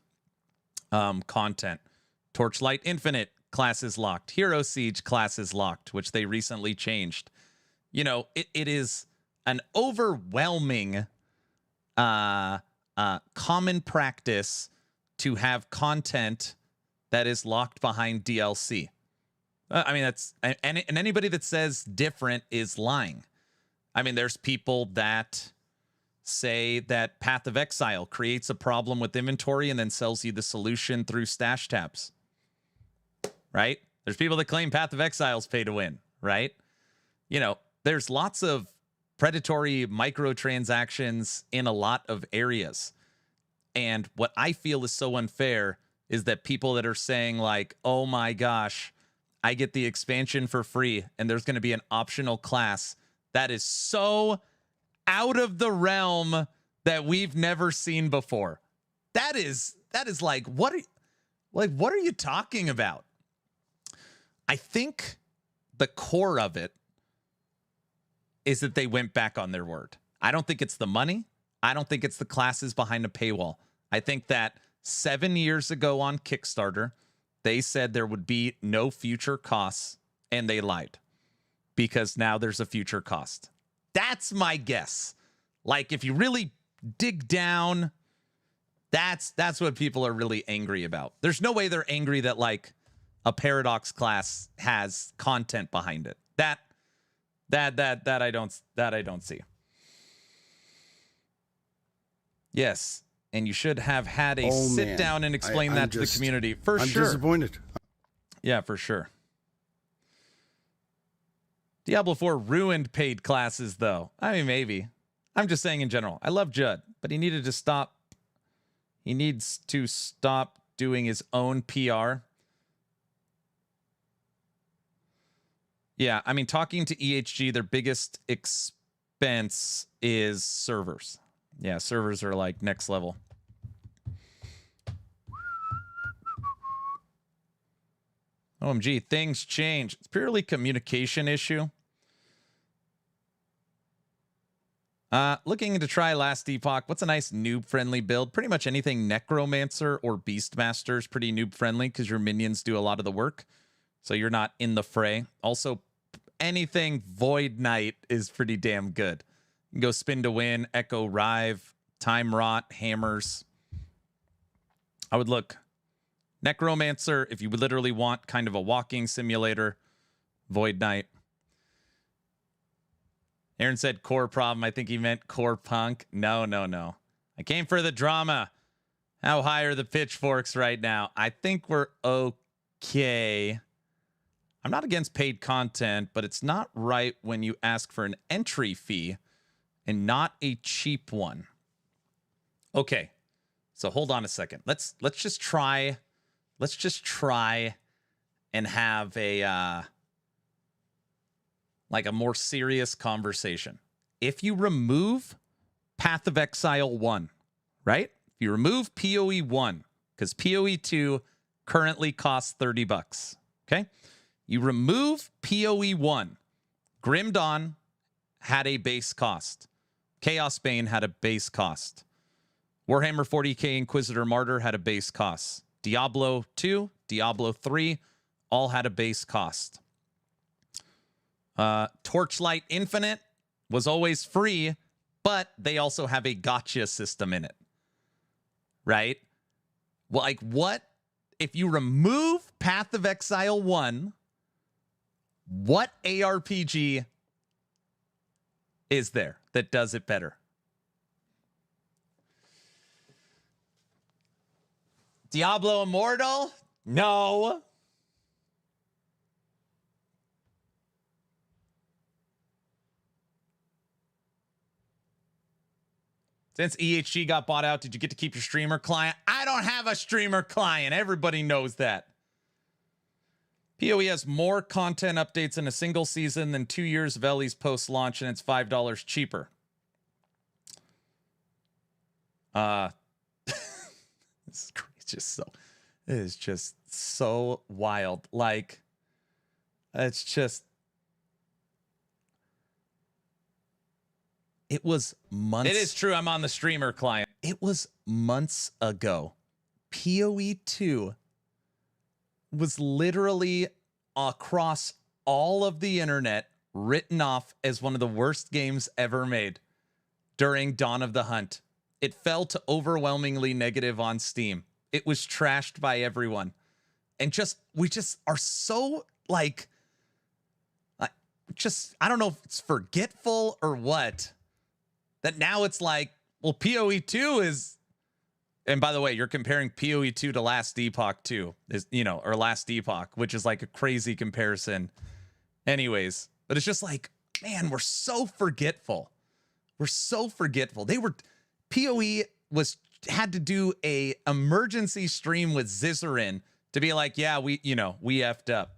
content. Torchlight Infinite, classes locked. Hero Siege, classes locked, which they recently changed. You know, it is an overwhelming common practice to have content that is locked behind DLC. I mean, that's and anybody that says different is lying. I mean, there's people that say that Path of Exile creates a problem with inventory and then sells you the solution through stash tabs. Right? There's people that claim Path of Exile's pay to win, right? You know, there's lots of predatory microtransactions in a lot of areas. And what I feel is so unfair is that people that are saying like, oh my gosh, I get the expansion for free and there's going to be an optional class that is so out of the realm that we've never seen before. That is like, what are you talking about? I think the core of it is that they went back on their word. I don't think it's the money. I don't think it's the classes behind a paywall. I think that 7 years ago on Kickstarter, they said there would be no future costs, and they lied because now there's a future cost. That's my guess. Like, if you really dig down, that's what people are really angry about. There's no way they're angry that like a Paradox class has content behind it. That I don't see. Yes, and you should have had a sit down and explain that to the community. For sure. I'm disappointed. Yeah, for sure. Diablo 4 ruined paid classes, though. I mean, maybe. I'm just saying in general. I love Judd, but he needed to stop. He needs to stop doing his own PR. Yeah, I mean, talking to EHG, their biggest expense is servers. Yeah, servers are like next level. OMG, things change. It's purely communication issue. Looking to try Last Epoch. What's a nice noob-friendly build? Pretty much anything Necromancer or Beastmaster is pretty noob-friendly because your minions do a lot of the work. So you're not in the fray. Also, anything Void Knight is pretty damn good. You can go Spin to Win, Echo Rive, Time Rot, Hammers. I would look Necromancer if you literally want kind of a walking simulator. Void Knight. Aaron said core problem. I think he meant core punk. No, no, no. I came for the drama. How high are the pitchforks right now? I think we're okay. I'm not against paid content, but it's not right when you ask for an entry fee and not a cheap one. Okay. So hold on a second. Let's just try and have a like a more serious conversation. If you remove Path of Exile 1, right? If you remove PoE 1, because PoE 2 currently costs $30, okay? You remove PoE 1. Grim Dawn had a base cost. Chaos Bane had a base cost. Warhammer 40k Inquisitor Martyr had a base cost. Diablo 2, Diablo 3 all had a base cost. Torchlight Infinite was always free, but they also have a gotcha system in it. Right? Well, like what? If you remove Path of Exile 1, what ARPG is there that does it better? Diablo Immortal? No. Since EHG got bought out, did you get to keep your streamer client? I don't have a streamer client. Everybody knows that. PoE has more content updates in a single season than 2 years of Ellie's post-launch, and it's $5 cheaper. This is just so wild. Like, it's just, it was months. It is true. I'm on the streamer client. It was months ago. PoE 2 was literally across all of the internet written off as one of the worst games ever made during Dawn of the Hunt. It fell to overwhelmingly negative on Steam. It was trashed by everyone. And we just are so like, I don't know if it's forgetful or what, that now it's like, well, PoE 2 is, and by the way, you're comparing PoE 2 to Last Epoch 2, or Last Epoch, which is like a crazy comparison. Anyways, but it's just like, man, we're so forgetful. We're so forgetful. PoE had to do a emergency stream with Zizarin to be like, yeah, we effed up.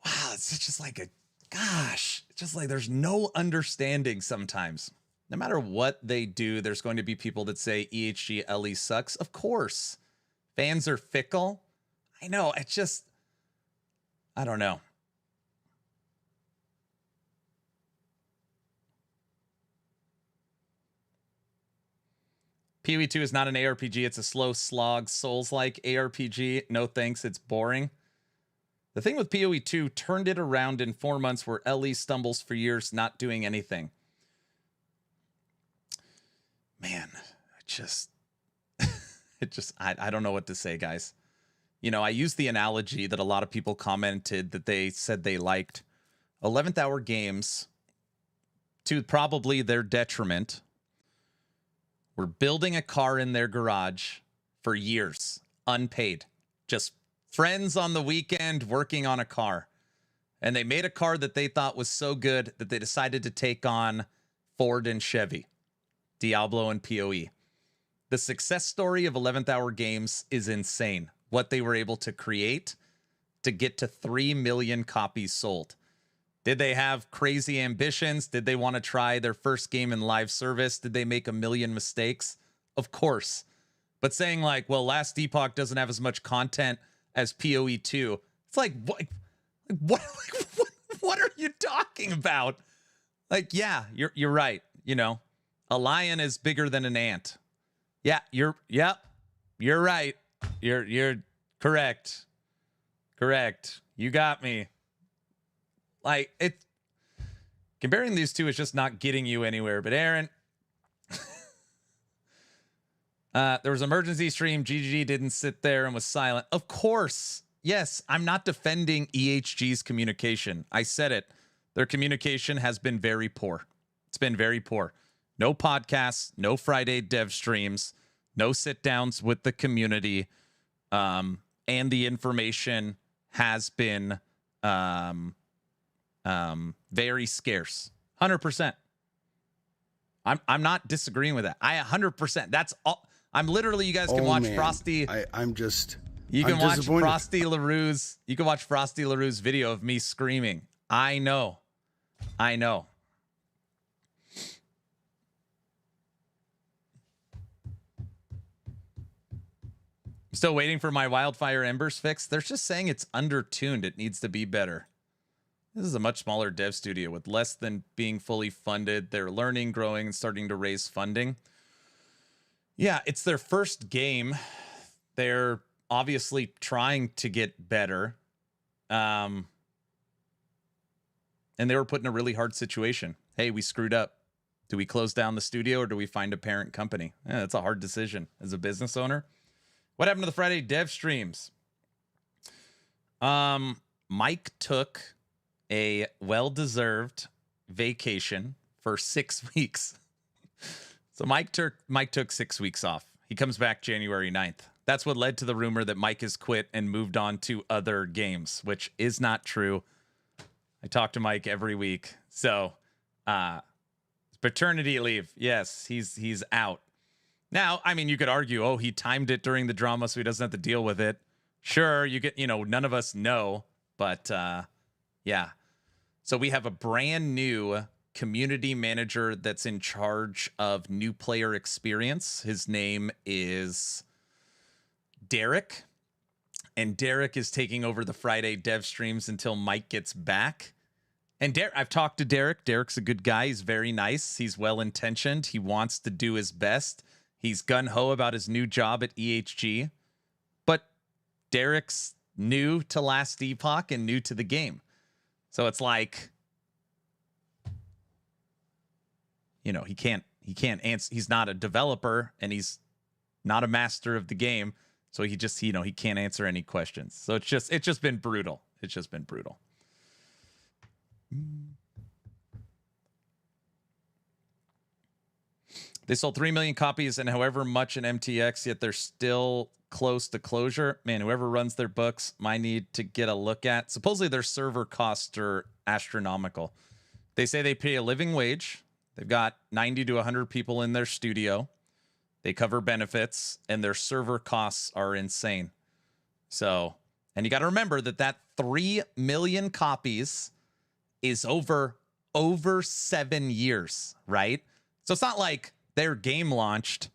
Wow, it's just like it's just like there's no understanding sometimes. No matter what they do, there's going to be people that say EHG LE sucks. Of course. Fans are fickle. I know. I don't know. PoE 2 is not an ARPG. It's a slow slog, Souls-like ARPG. No thanks. It's boring. The thing with PoE 2 turned it around in 4 months where LE stumbles for years not doing anything. Man, I don't know what to say, guys. I use the analogy that a lot of people commented that they said they liked. 11th Hour Games, to probably their detriment, were building a car in their garage for years, unpaid. Just friends on the weekend working on a car. And they made a car that they thought was so good that they decided to take on Ford and Chevy, Diablo and PoE. The success story of 11th Hour Games is insane. What they were able to create to get to 3 million copies sold. Did they have crazy ambitions? Did they want to try their first game in live service? Did they make a million mistakes? Of course. But saying like, well, Last Epoch doesn't have as much content as PoE 2. It's like, what are you talking about? Like, yeah, you're right. You know, a lion is bigger than an ant. Yeah, you're right. You're correct. Correct. You got me. Like, comparing these two is just not getting you anywhere. But Aaron, there was an emergency stream. GGG didn't sit there and was silent. Of course. Yes, I'm not defending EHG's communication. I said it. Their communication has been very poor. It's been very poor. No podcasts, no Friday dev streams, no sit downs with the community. And the information has been very scarce. 100%. I'm not disagreeing with that. I 100%. That's all. I'm literally, you guys can watch man. Frosty. I'm just. You can I'm watch disappointed. Frosty LaRue's. You can watch Frosty LaRue's video of me screaming. I know. I'm still waiting for my Wildfire Embers fix. They're just saying it's undertuned. It needs to be better. This is a much smaller dev studio with less than being fully funded. They're learning, growing, and starting to raise funding. Yeah, it's their first game. They're obviously trying to get better. And they were put in a really hard situation. Hey, we screwed up. Do we close down the studio or do we find a parent company? Yeah, that's a hard decision as a business owner. What happened to the Friday dev streams? Mike took a well-deserved vacation for 6 weeks. So Mike took 6 weeks off. He comes back January 9th. That's what led to the rumor that Mike has quit and moved on to other games, which is not true. I talk to Mike every week. So paternity leave. Yes, he's out. Now, I mean, you could argue, oh, he timed it during the drama so he doesn't have to deal with it. Sure, none of us know, but yeah. So we have a brand new community manager that's in charge of new player experience. His name is Derek. And Derek is taking over the Friday dev streams until Mike gets back. And I've talked to Derek. Derek's a good guy. He's very nice. He's well-intentioned. He wants to do his best. He's gung-ho about his new job at EHG. But Derek's new to Last Epoch and new to the game. So it's like, he can't answer. He's not a developer and he's not a master of the game. So he just, he can't answer any questions. So it's just been brutal. It's just been brutal. They sold 3 million copies and however much in MTX, yet they're still close to closure. Man, whoever runs their books might need to get a look at. Supposedly their server costs are astronomical. They say they pay a living wage. They've got 90 to 100 people in their studio. They cover benefits and their server costs are insane. So, and you got to remember that 3 million copies is over 7 years, right? So it's not like their game launched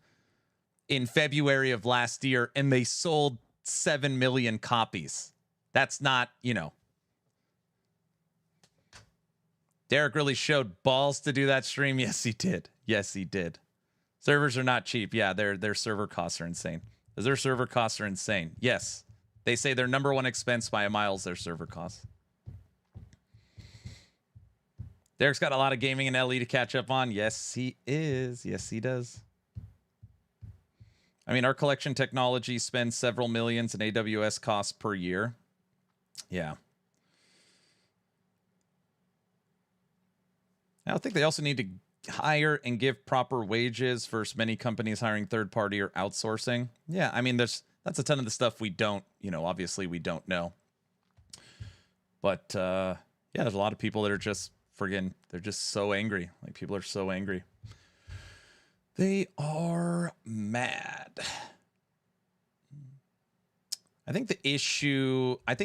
in February of last year and they sold 7 million copies. That's not, Derek really showed balls to do that stream. Yes, he did. Yes, he did. Servers are not cheap. Yeah, their server costs are insane. Their server costs are insane. Yes. They say their number one expense by a mile is their server costs. Derek's got a lot of gaming and LE to catch up on. Yes, he is. Yes, he does. I mean, our collection technology spends several millions in AWS costs per year. Yeah. I think they also need to hire and give proper wages versus many companies hiring third party or outsourcing. Yeah, I mean, that's a ton of the stuff we don't, obviously we don't know. But yeah, there's a lot of people that are just they're just so angry. Like, people are so angry. They are mad. I think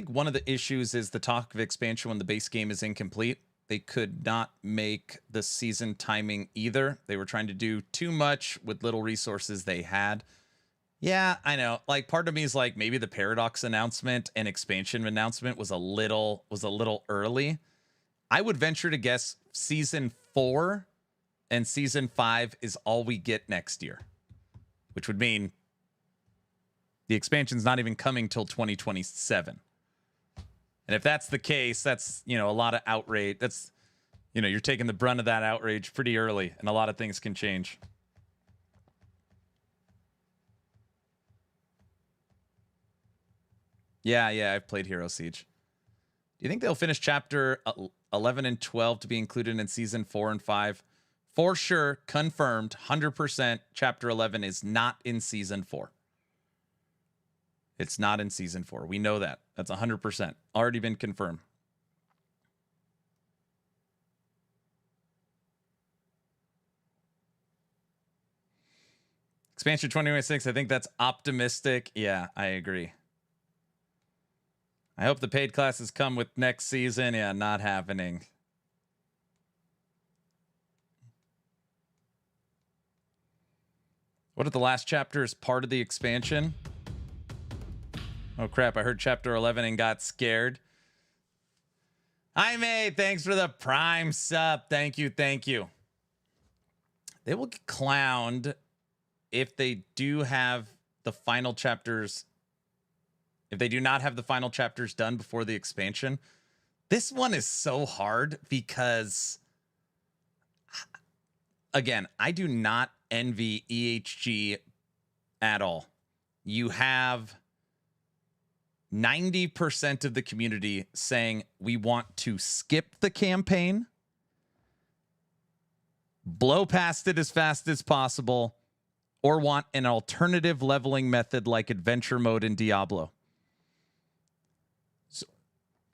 one of the issues is the talk of expansion when the base game is incomplete. they could not make the season timing either. They were trying to do too much with little resources they had. Yeah, I know. Like, part of me is like, maybe the Paradox announcement and expansion announcement was a little early. I would venture to guess season 4 and season 5 is all we get next year, which would mean the expansion's not even coming till 2027. And if that's the case, that's, you know, a lot of outrage. That's, you know, you're taking the brunt of that outrage pretty early, and a lot of things can change. Yeah, I've played Hero Siege. Do you think they'll finish chapter 11 and 12 to be included in season 4 and 5? For sure, confirmed, 100%, chapter 11 is not in season 4. It's not in season 4. We know that. That's 100%. Already been confirmed. Expansion 2026, I think that's optimistic. Yeah, I agree. I hope the paid classes come with next season. Yeah, not happening. What if the last chapter is part of the expansion? Oh, crap. I heard chapter 11 and got scared. Hi, May. Thanks for the Prime sub. Thank you. Thank you. They will get clowned if they do have the final chapters. If they do not have the final chapters done before the expansion. This one is so hard because, again, I do not envy EHG at all. You have 90% of the community saying we want to skip the campaign, blow past it as fast as possible, or want an alternative leveling method like adventure mode in Diablo. So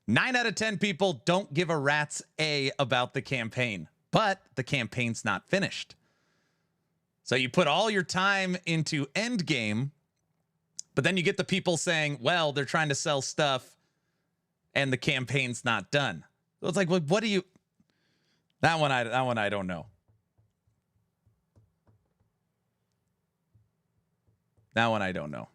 9 out of 10 people don't give a rat's A about the campaign, but the campaign's not finished. So you put all your time into endgame, but then you get the people saying, well, they're trying to sell stuff and the campaign's not done. So it's like, well, what do you... That one I don't know. That one I don't know.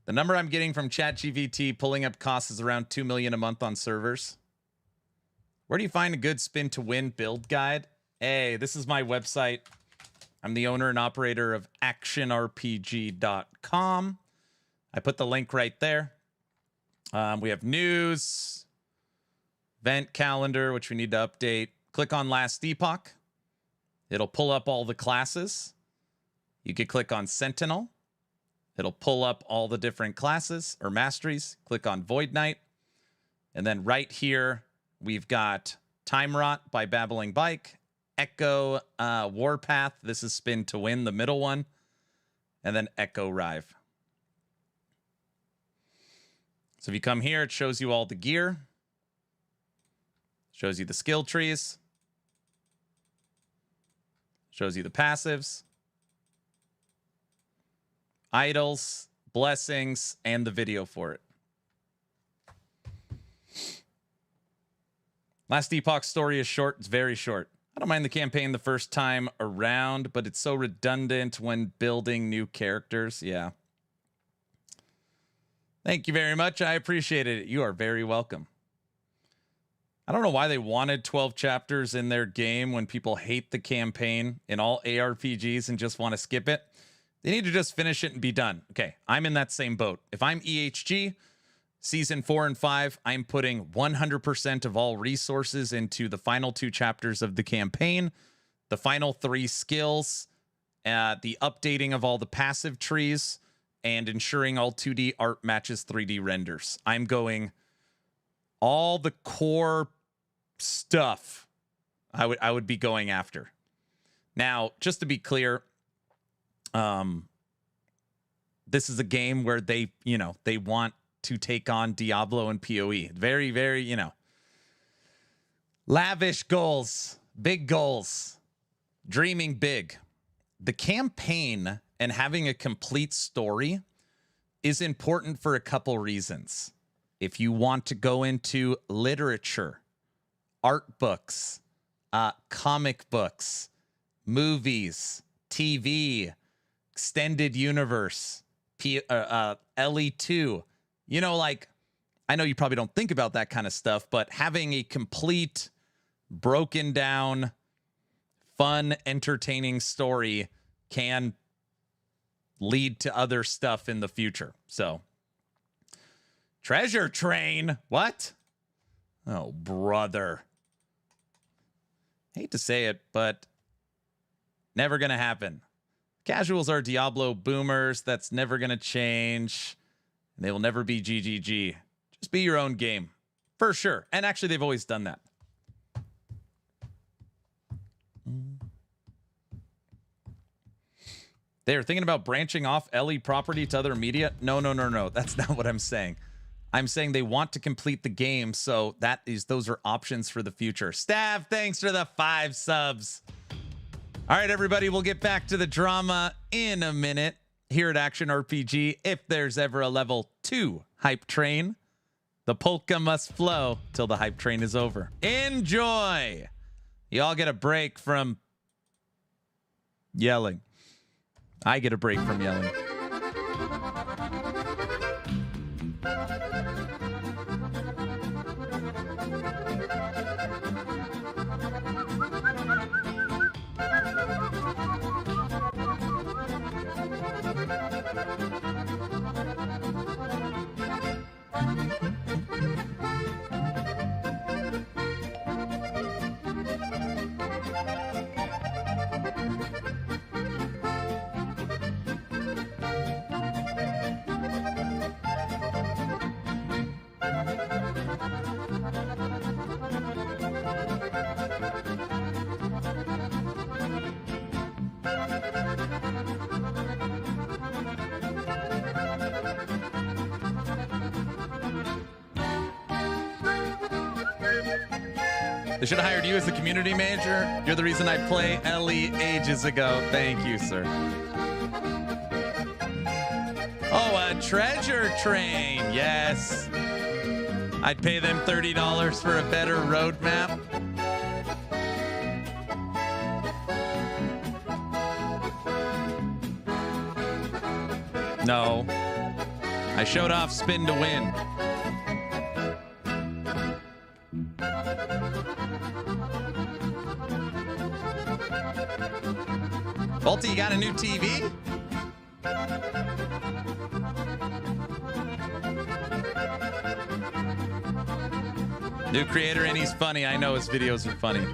The number I'm getting from ChatGPT pulling up costs is around 2 million a month on servers. Where do you find a good spin to win build guide? Hey, this is my website. I'm the owner and operator of actionrpg.com. I put the link right there. We have news, event calendar, which we need to update. Click on last Epoch. It'll pull up all the classes. You could click on Sentinel. It'll pull up all the different classes or masteries. Click on Void Knight. And then right here, we've got Time Rot by Babbling Bike. Echo Warpath. This is Spin to Win, the middle one. And then Echo Rive. So if you come here, it shows you all the gear. Shows you the skill trees. Shows you the passives. Idols, blessings, and the video for it. Last Epoch story is short. It's very short. I don't mind the campaign the first time around, but it's so redundant when building new characters. Yeah. Thank you very much. I appreciate it. You are very welcome. I don't know why they wanted 12 chapters in their game when people hate the campaign in all ARPGs and just want to skip it. They need to just finish it and be done. Okay, I'm in that same boat. If I'm EHG, season 4 and 5, I'm putting 100% of all resources into the final 2 chapters of the campaign, the final 3 skills, the updating of all the passive trees, and ensuring all 2D art matches 3D renders. I'm going all the core stuff I would be going after. Now, just to be clear, this is a game where they want to take on Diablo and PoE. Very, very, lavish goals, big goals, dreaming big. The campaign and having a complete story is important for a couple reasons. If you want to go into literature, art books, comic books, movies, TV, extended universe, LE2, you know, like, I know you probably don't think about that kind of stuff, but having a complete, broken down, fun, entertaining story can lead to other stuff in the future. So, Treasure Train, what? Oh, brother. Hate to say it, but never gonna happen. Casuals are Diablo boomers. That's never gonna change. They will never be GGG. Just be your own game, for sure. And actually, they've always done that. They're thinking about branching off LE property to other media. No. That's not what I'm saying. I'm saying they want to complete the game, so those are options for the future. Stav, thanks for the 5 subs. All right, everybody, we'll get back to the drama in a minute here at Action RPG. If there's ever a level 2 hype train, the polka must flow till the hype train is over. Enjoy. Y'all get a break from yelling. I get a break from yelling. They should have hired you as the community manager. You're the reason I play LE ages ago. Thank you, sir. Oh, a treasure train. Yes. I'd pay them $30 for a better roadmap. No. I showed off spin to win. Bolty, you got a new TV? New creator, and he's funny. I know his videos are funny.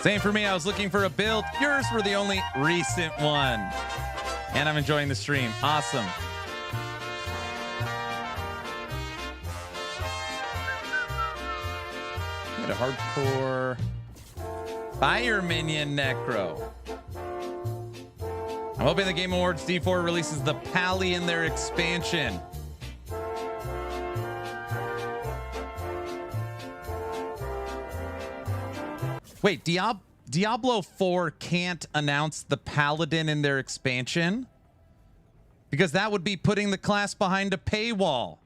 Same for me. I was looking for a build. Yours were the only recent one. And I'm enjoying the stream. Awesome. Get a hardcore Fire Minion Necro. I'm hoping the Game Awards D4 releases the Pally in their expansion. Wait, Diablo 4 can't announce the Paladin in their expansion? Because that would be putting the class behind a paywall.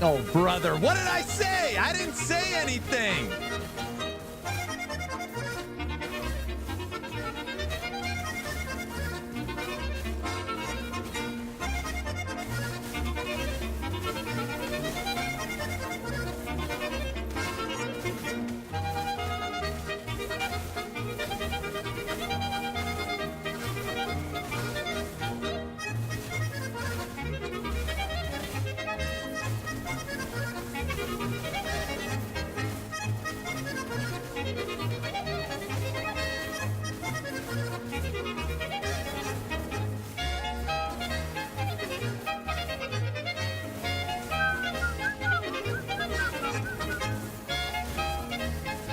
Oh, brother, what did I say? I didn't say anything.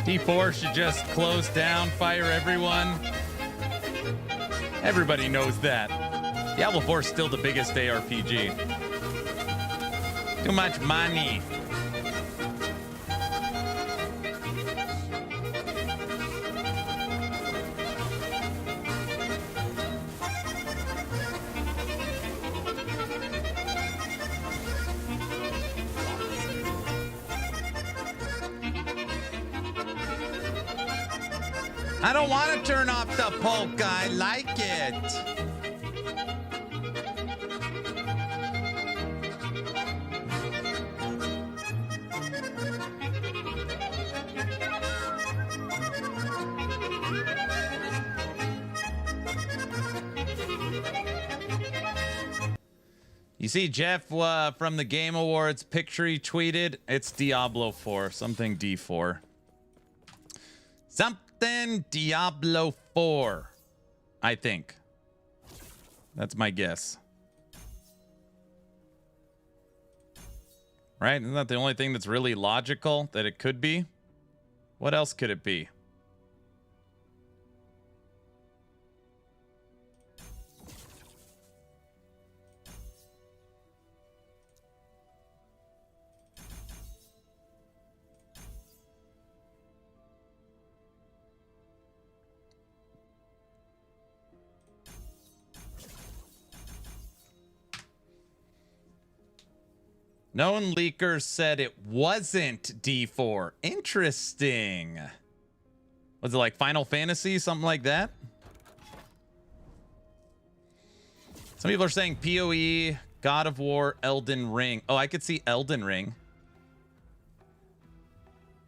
D4 should just close down, fire everyone. Everybody knows that. Diablo 4 is still the biggest ARPG. Too much money. I don't want to turn off the polka. I like it. You see Jeff from the Game Awards picture he tweeted? It's Diablo 4, something D4. Something Diablo 4, I think. That's my guess. Right? Isn't that the only thing that's really logical that it could be? What else could it be? Known leakers said it wasn't D4. Interesting. Was it like Final Fantasy, something like that? Some people are saying PoE, God of War, Elden Ring. Oh, I could see Elden Ring.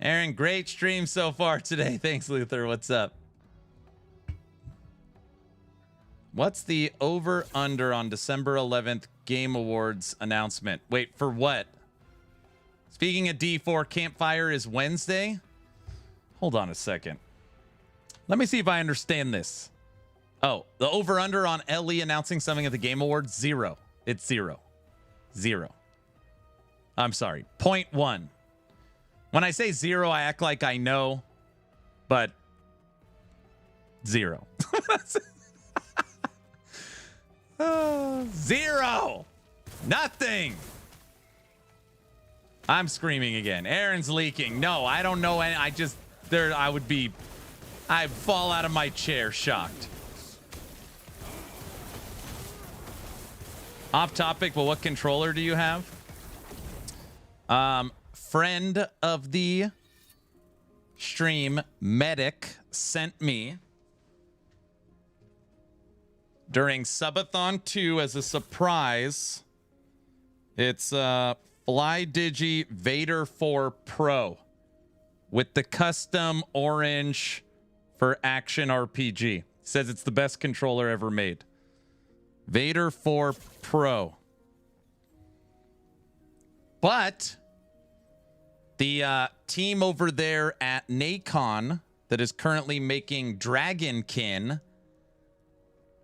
Aaron, great stream so far today. Thanks, Luther. What's up? What's the over-under on December 11th Game Awards announcement? Wait, for what? Speaking of D4, Campfire is Wednesday? Hold on a second. Let me see if I understand this. Oh, the over-under on LE announcing something at the Game Awards? 0. It's 0. 0. I'm sorry. 0.1. When I say 0, I act like I know, but 0. 0. Nothing. I'm screaming again. Aaron's leaking. No, I don't know any. I'd fall out of my chair shocked. Off topic, but what controller do you have? Friend of the stream, Medic, sent me during Subathon 2 as a surprise. It's FlyDigi Vader 4 Pro with the custom orange for action RPG. Says it's the best controller ever made. Vader 4 Pro. But the team over there at Nacon that is currently making Dragonkin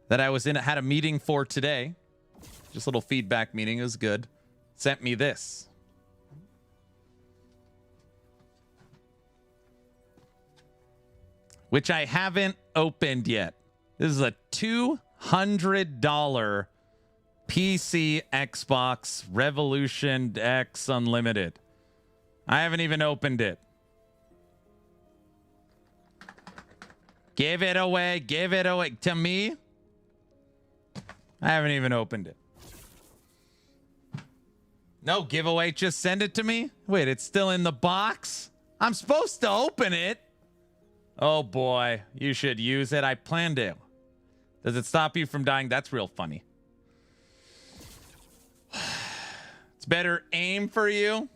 that I was in, had a meeting for today. Just a little feedback meeting. It was good. Sent me this. Which I haven't opened yet. This is a $200 PC Xbox Revolution X Unlimited. I haven't even opened it. Give it away. Give it away. To me, I haven't even opened it. No giveaway. Just send it to me. Wait, it's still in the box? I'm supposed to open it. Oh boy, you should use it. I plan to. Does it stop you from dying? That's real funny. It's better aim for you.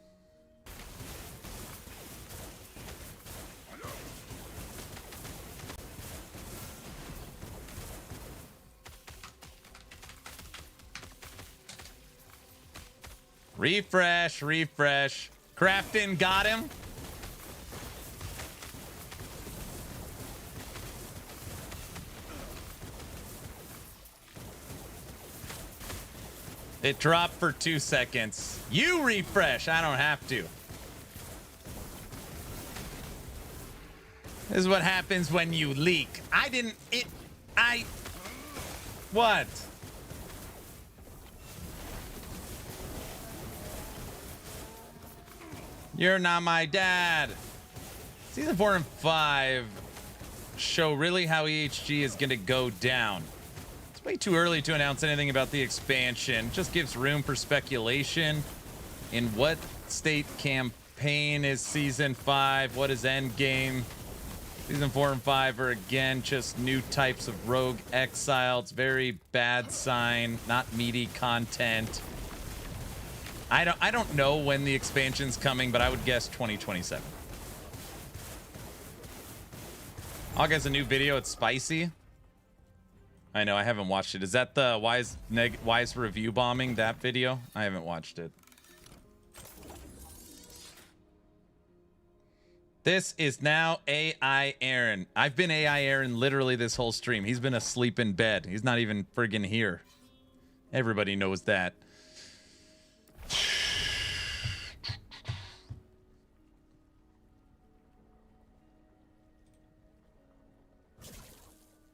Refresh, refresh. Crafton got him. It dropped for 2 seconds. You refresh. I don't have to. This is what happens when you leak. What? You're not my dad. Season 4 and 5 show really how EHG is going to go down. It's way too early to announce anything about the expansion. It just gives room for speculation. In what state campaign is Season 5? What is Endgame? Season 4 and 5 are, again, just new types of rogue exile. It's very bad sign, not meaty content. I don't know when the expansion's coming, but I would guess 2027. Hog has a new video. It's spicy. I know. I haven't watched it. Is that the wise review bombing, that video? I haven't watched it. This is now AI Aaron. I've been AI Aaron literally this whole stream. He's been asleep in bed. He's not even friggin' here. Everybody knows that.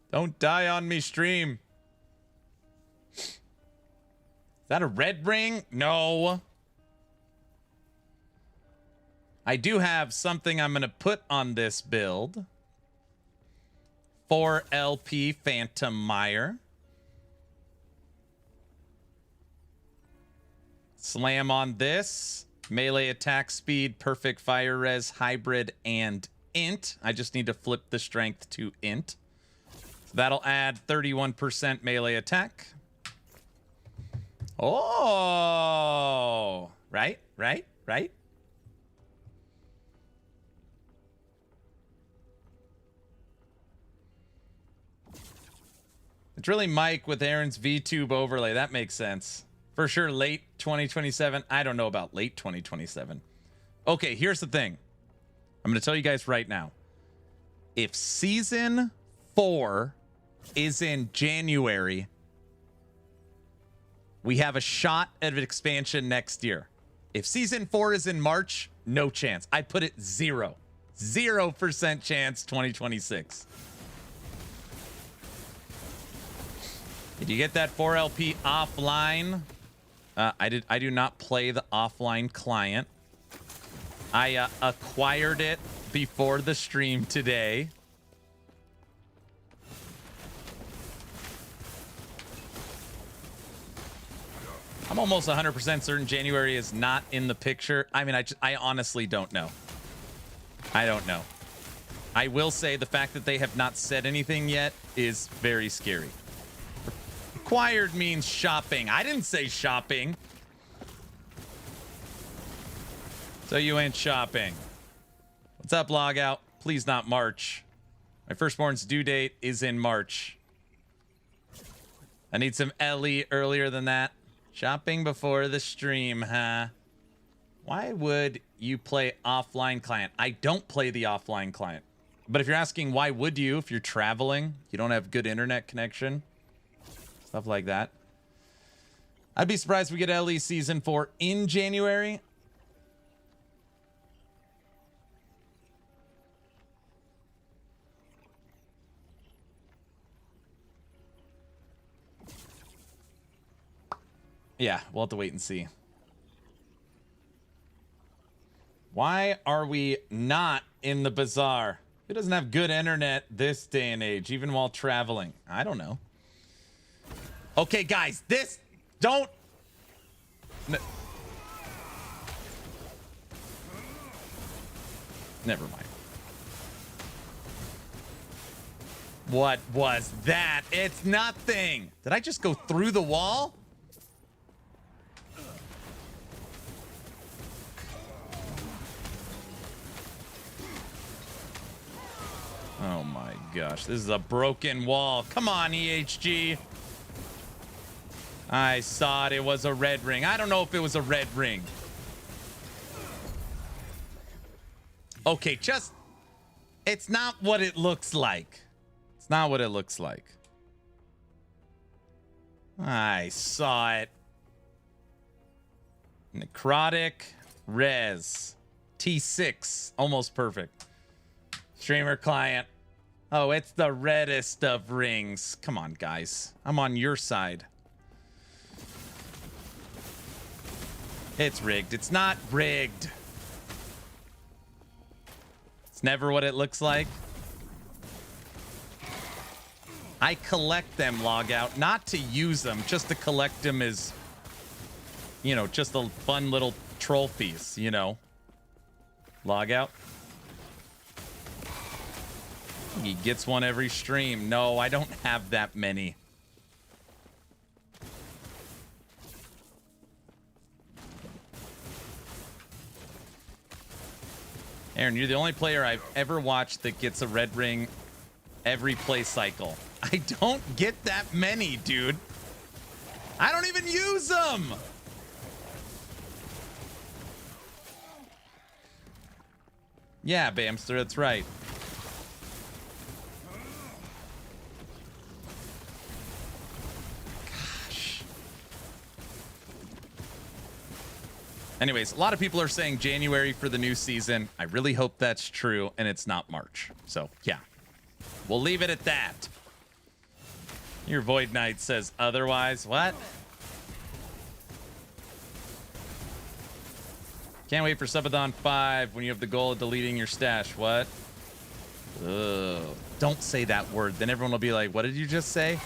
Don't die on me, stream. Is that a red ring? No. I do have something I'm going to put on this build. 4 LP Phantom Mire. Slam on this. Melee attack speed, perfect fire res, hybrid, and int. I just need to flip the strength to int. So that'll add 31% melee attack. Oh, right. It's really Mike with Aaron's VTube overlay. That makes sense. For sure, late 2027. I don't know about late 2027. Okay, here's the thing. I'm going to tell you guys right now. If Season 4 is in January, we have a shot at an expansion next year. If Season 4 is in March, no chance. I put it 0%. 0% chance 2026. Did you get that 4LP offline? I do not play the offline client. I acquired it before the stream today. I'm almost 100% certain January is not in the picture. I mean, I honestly don't know. I don't know. I will say the fact that they have not said anything yet is very scary. Acquired means shopping. I didn't say shopping. So you ain't shopping. What's up, Logout? Please not March. My firstborn's due date is in March. I need some LE earlier than that. Shopping before the stream, huh? Why would you play offline client? I don't play the offline client. But if you're asking why would you, if you're traveling, you don't have good internet connection, stuff like that. I'd be surprised if we get LE Season 4 in January. Yeah, we'll have to wait and see. Why are we not in the bazaar? Who doesn't have good internet this day and age, even while traveling? I don't know. Okay, guys, this... Don't... Never mind. What was that? It's nothing. Did I just go through the wall? Oh my gosh, this is a broken wall. Come on, EHG. I saw it. It was a red ring. I don't know if it was a red ring. Okay, just... It's not what it looks like. It's not what it looks like. I saw it. Necrotic. Res. T6. Almost perfect. Streamer client. Oh, it's the reddest of rings. Come on, guys. I'm on your side. It's rigged. It's not rigged. It's never what it looks like. I collect them, Logout, not to use them, just to collect them as, you know, just the fun little trophies, you know. Logout. He gets one every stream. No, I don't have that many. Aaron, you're the only player I've ever watched that gets a red ring every play cycle. I don't get that many, dude. I don't even use them. Yeah, Bamster, that's right. Gosh. Anyways, a lot of people are saying January for the new season. I really hope that's true, and it's not March. So, yeah. We'll leave it at that. Your Void Knight says otherwise. What? Can't wait for Subathon 5 when you have the goal of deleting your stash. What? Ugh. Don't say that word. Then everyone will be like, what did you just say?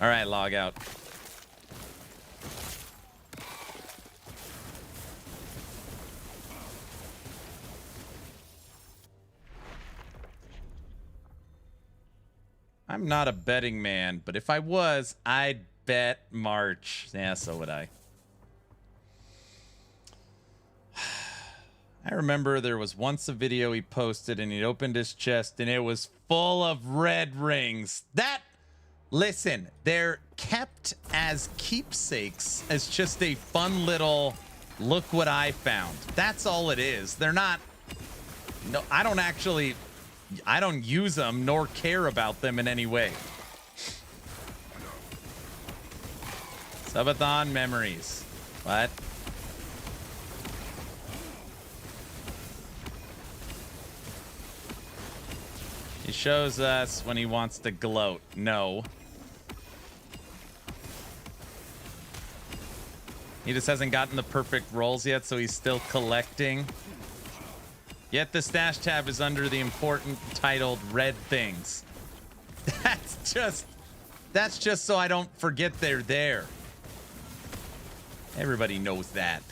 All right, log out. I'm not a betting man, but if I was, I'd bet March. Yeah, so would I. I remember there was once a video he posted and he opened his chest and it was full of red rings. Listen, they're kept as keepsakes, as just a fun little look what I found. That's all it is. They're not, no, I don't use them nor care about them in any way. Subathon memories. What? He shows us when he wants to gloat. No. He just hasn't gotten the perfect rolls yet, so he's still collecting. Yet the stash tab is under the important titled red things. That's just so I don't forget they're there. Everybody knows that.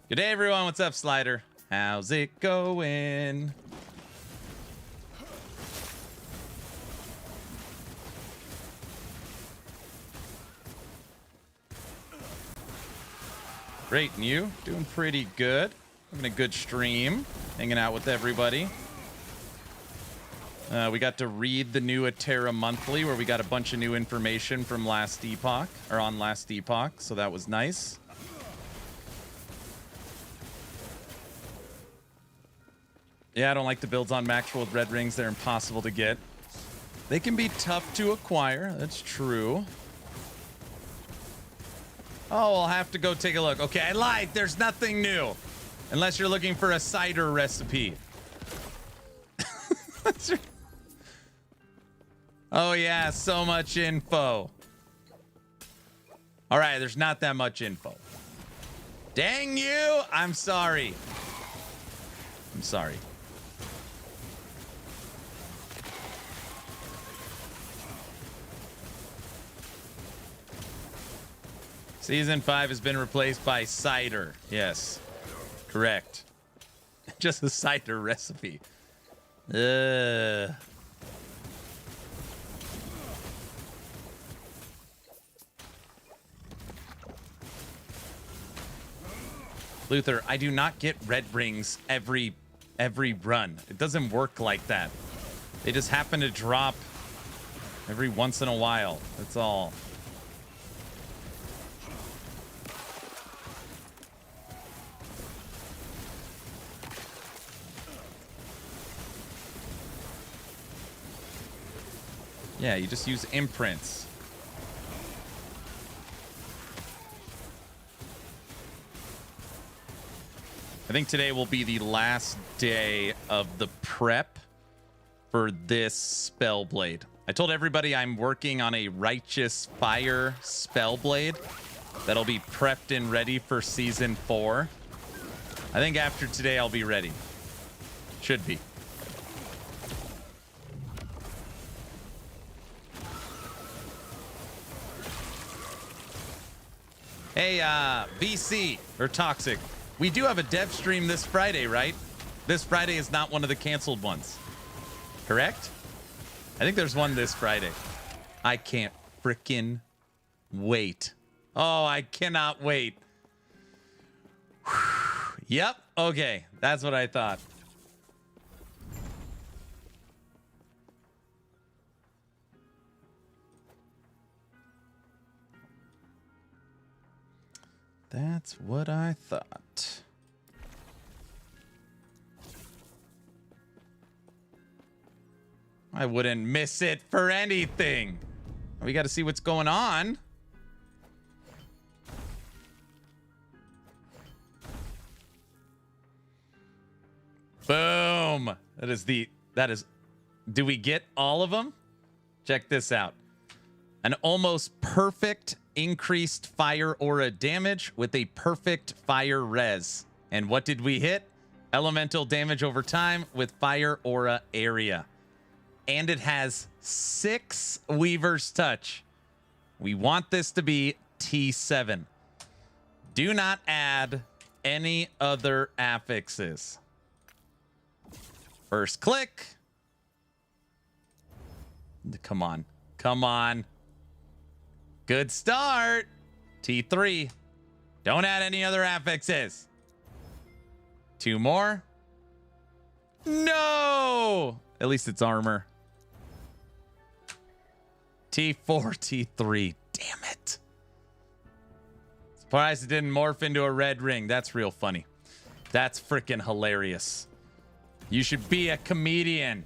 Good day, everyone. What's up, Slider? How's it going? Great, and you? Doing pretty good. Having a good stream. Hanging out with everybody. We got to read the new Atera Monthly, where we got a bunch of new information from last Epoch, or on last Epoch, so that was nice. Yeah, I don't like the builds on Maxwell with red rings. They're impossible to get. They can be tough to acquire. That's true. Oh, I'll have to go take a look. Okay, I lied. There's nothing new. Unless you're looking for a cider recipe. Oh, yeah, so much info. All right, there's not that much info. Dang you. I'm sorry. I'm sorry. Season 5 has been replaced by cider. Yes, correct. Just the cider recipe. Luther, I do not get red rings every run. It doesn't work like that. They just happen to drop every once in a while. That's all. Yeah, you just use imprints. I think today will be the last day of the prep for this Spellblade. I told everybody I'm working on a Righteous Fire Spellblade that'll be prepped and ready for Season 4. I think after today I'll be ready. Should be. Hey, VC, or Toxic. We do have a dev stream this Friday, right? This Friday is not one of the canceled ones. Correct? I think there's one this Friday. I can't frickin' wait. Oh, I cannot wait. Yep. Okay. That's what I thought. That's what I thought. I wouldn't miss it for anything. We got to see what's going on. Boom. That is, do we get all of them? Check this out. An almost perfect increased fire aura damage with a perfect fire res. And what did we hit? Elemental damage over time with fire aura area. And it has 6 Weaver's Touch. We want this to be T7. Do not add any other affixes. First click. Come on. Come on. Good start. T3. Don't add any other affixes. 2 more. No. At least it's armor. T4, T3. Damn it. Surprised it didn't morph into a red ring. That's real funny. That's freaking hilarious. You should be a comedian.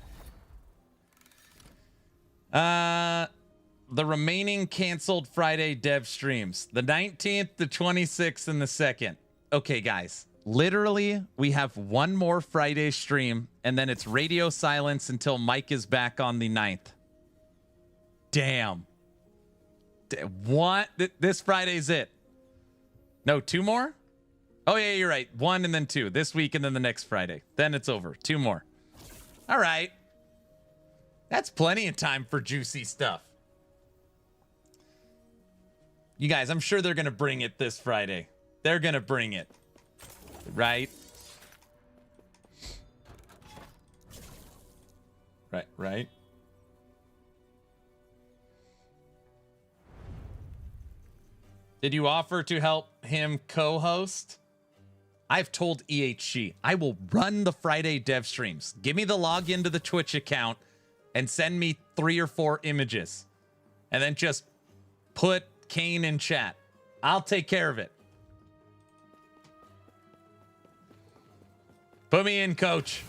The remaining canceled Friday dev streams. The 19th, the 26th, and the 2nd. Okay, guys. Literally, we have one more Friday stream, and then it's radio silence until Mike is back on the 9th. Damn. What? This Friday's it. No, 2 more? Oh, yeah, you're right. 1 and then 2. This week and then the next Friday. Then it's over. 2 more. All right. That's plenty of time for juicy stuff. You guys, I'm sure they're going to bring it this Friday. They're going to bring it. Right? Right. Did you offer to help him co-host? I've told EHG, I will run the Friday dev streams. Give me the login to the Twitch account and send me 3 or 4 images. And then just put Kane in chat. I'll take care of it. Put me in, coach.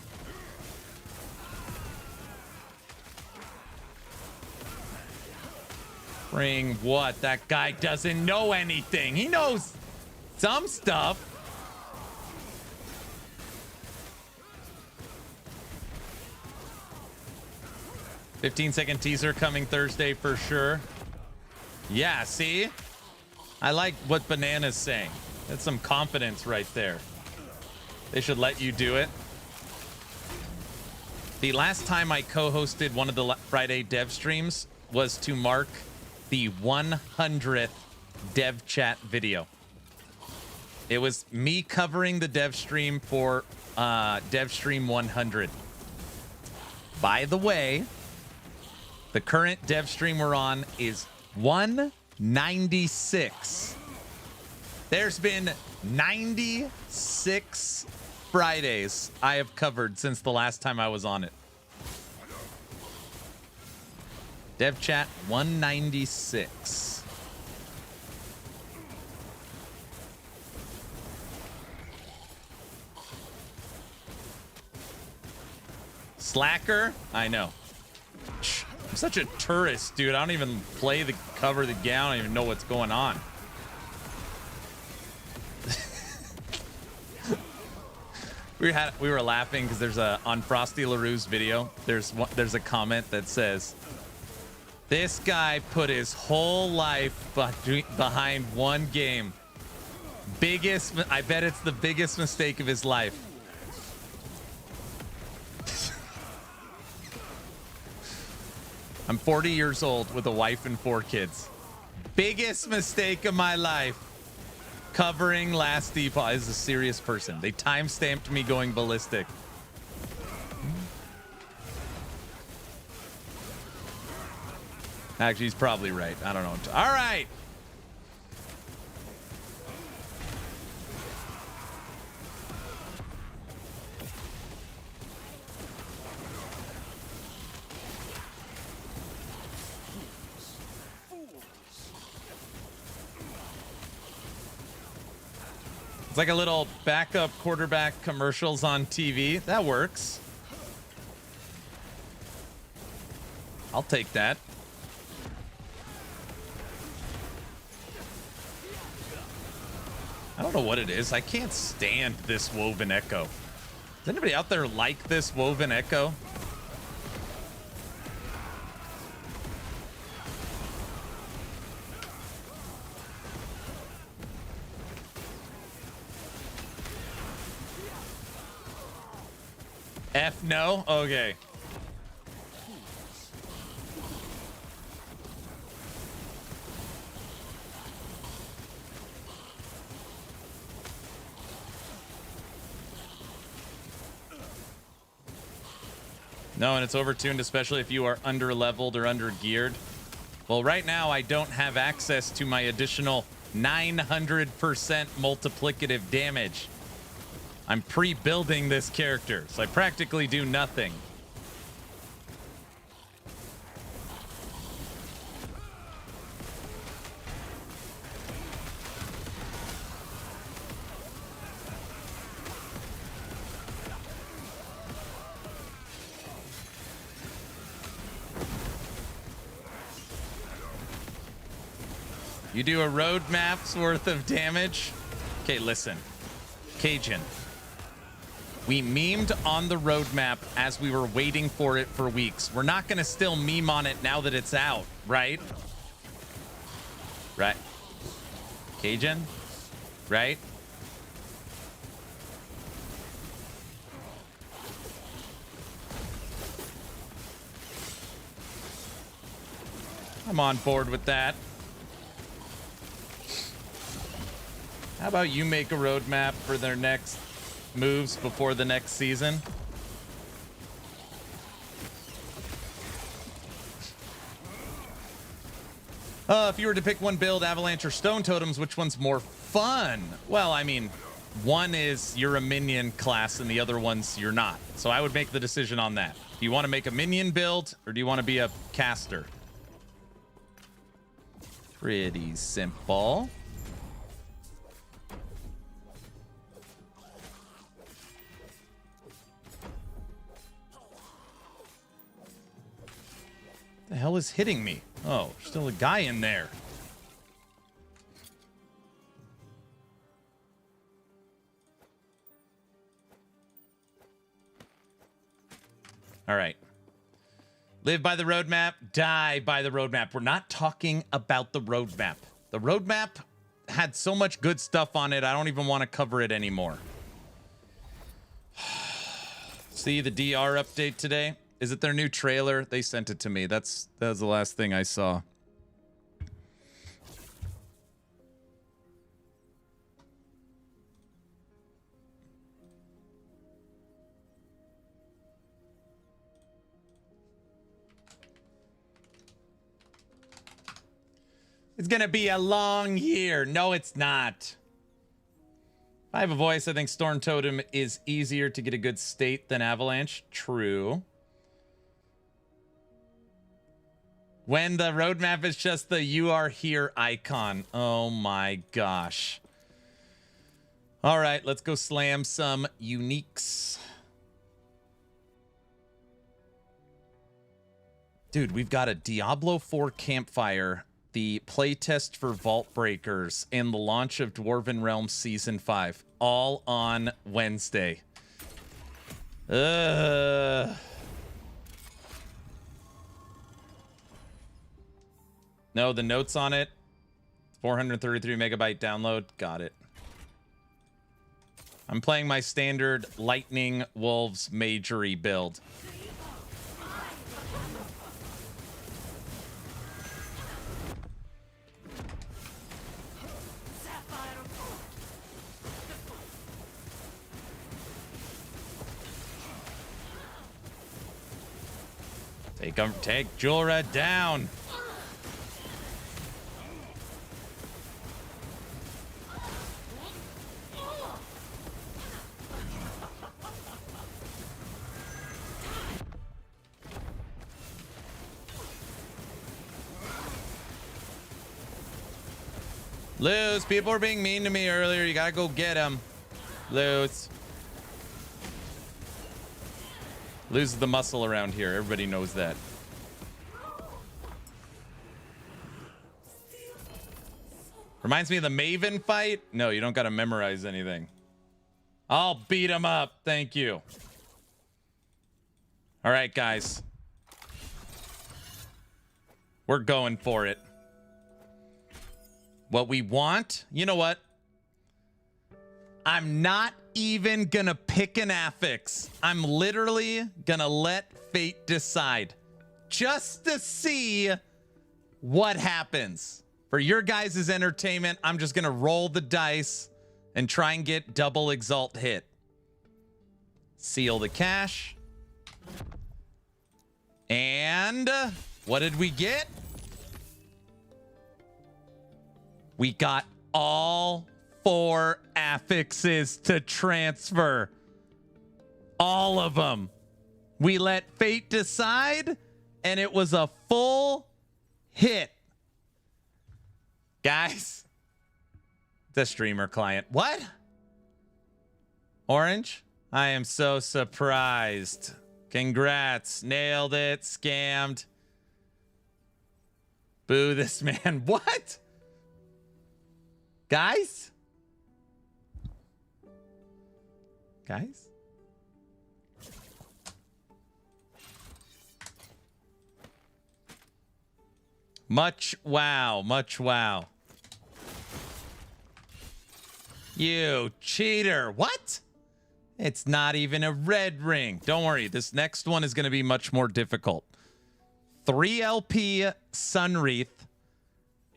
Bring what? That guy doesn't know anything. He knows some stuff. "15-second teaser coming Thursday for sure." Yeah, see? I like what Banana's saying. That's some confidence right there. They should let you do it. The last time I co-hosted one of the Friday dev streams was to mark the 100th dev chat video. It was me covering the dev stream for dev stream 100. By the way, the current dev stream we're on is 196. There's been 96 Fridays I have covered since the last time I was on it. Dev chat 196. Slacker? I know. I'm such a tourist, dude. I don't even play the cover the game. I don't even know what's going on. We were laughing because there's a on Frosty LaRue's video. There's a comment that says, "This guy put his whole life behind one game. I bet it's the biggest mistake of his life." I'm 40 years old with a wife and 4 kids. Biggest mistake of my life. Covering last Epoch. This is a serious person. They time-stamped me going ballistic. Actually, he's probably right. I don't know. All right. It's like a little backup quarterback commercials on TV. That works. I'll take that. I don't know what it is. I can't stand this woven echo. Does anybody out there like this woven echo? F no? Okay. No, and it's overtuned, especially if you are under-leveled or under-geared. Well, right now, I don't have access to my additional 900% multiplicative damage. I'm pre-building this character, so I practically do nothing. You do a roadmap's worth of damage? Okay, listen. Cajun. We memed on the roadmap as we were waiting for it for weeks. We're not going to still meme on it now that it's out, right? Right. Cajun? Right? I'm on board with that. How about you make a roadmap for their next moves before the next season? If you were to pick one build, Avalanche or Stone Totems, which one's more fun? Well, I mean, one is you're a minion class and the other one's you're not. So I would make the decision on that. Do you want to make a minion build or do you want to be a caster? Pretty simple. The hell is hitting me? Oh, there's still a guy in there. All right. Live by the roadmap, die by the roadmap. We're not talking about the roadmap. The roadmap had so much good stuff on it, I don't even want to cover it anymore. See the DR update today? Is it their new trailer? They sent it to me. That was the last thing I saw. It's gonna be a long year. No, it's not. If I have a voice, I think Storm Totem is easier to get a good state than Avalanche. True. When the roadmap is just the "you are here" icon. Oh my gosh. All right, let's go slam some uniques. Dude, we've got a Diablo 4 campfire, the playtest for Vault Breakers, and the launch of Dwarven Realms Season 5, all on Wednesday. No, the notes on it, 433 megabyte download. Got it. I'm playing my standard Lightning Wolves Magery build. Take Julra down. Lose. People were being mean to me earlier. You gotta go get them. Lose. Lose the muscle around here. Everybody knows that. Reminds me of the Maven fight. No, you don't gotta memorize anything. I'll beat him up. Thank you. All right, guys. We're going for it. What we want, you know what? I'm not even gonna pick an affix. I'm literally gonna let fate decide just to see what happens. For your guys' entertainment, I'm just gonna roll the dice and try and get double exalt hit. Seal the cash. And what did we get? We got all 4 affixes to transfer. All of them. We let fate decide, and it was a full hit. Guys, the streamer client. What? Orange? I am so surprised. Congrats. Nailed it. Scammed. Boo this man. What? Guys? Guys? Much wow. Much wow. You cheater. What? It's not even a red ring. Don't worry. This next one is going to be much more difficult. 3 LP Sunwreath.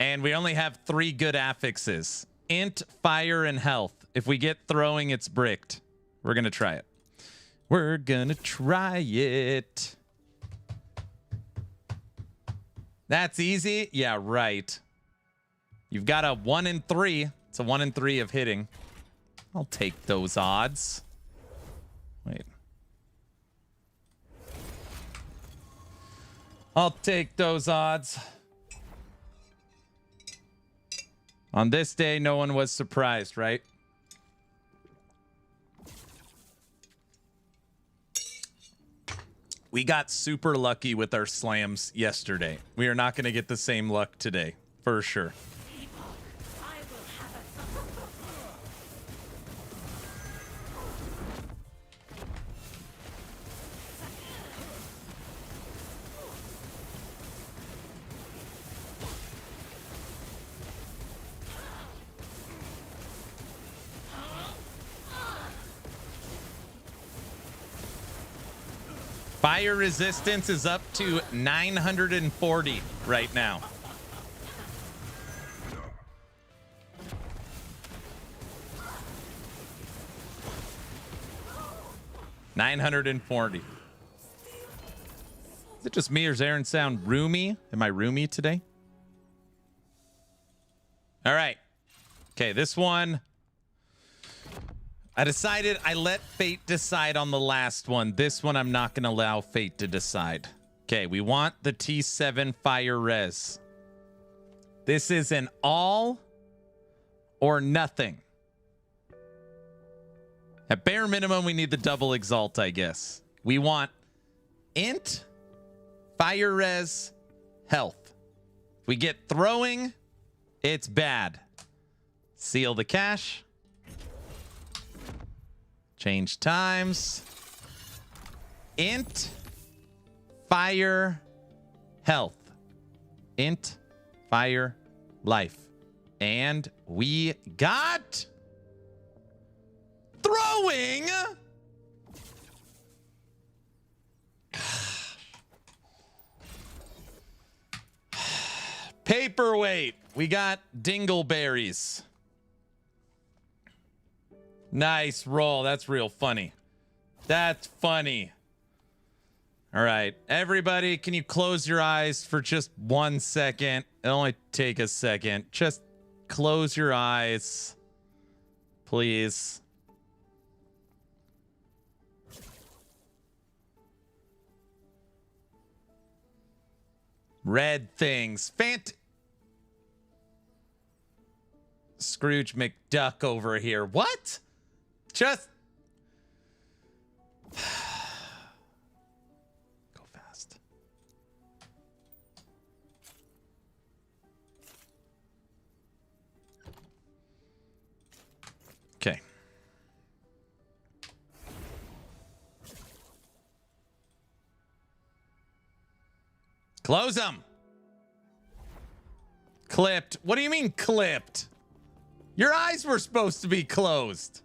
And we only have 3 good affixes. Int, fire, and health. If we get throwing, it's bricked. We're going to try it. We're going to try it. That's easy? Yeah, right. You've got a 1 in 3. It's a 1 in 3 of hitting. I'll take those odds. Wait. I'll take those odds. On this day, no one was surprised, right? We got super lucky with our slams yesterday. We are not going to get the same luck today, for sure. Fire resistance is up to 940 right now. $940. Is it just me or does Aaron sound roomy? Am I roomy today? All right. Okay, this one. I decided I let fate decide on the last one. This one I'm not going to allow fate to decide. Okay, we want the T7 fire res. This is an all or nothing. At bare minimum, we need the double exalt, I guess. We want int, fire res, health. If we get throwing, it's bad. Seal the cache. Change times. Int, fire, health. Int, fire, life. And we got throwing. Paperweight. We got dingleberries. Nice roll. That's real funny. That's funny. All right. Everybody, can you close your eyes for just 1 second? It'll only take a second. Just close your eyes, please. Red things. Scrooge McDuck over here. What? Just go fast. Okay. Close them. Clipped. What do you mean clipped? Your eyes were supposed to be closed.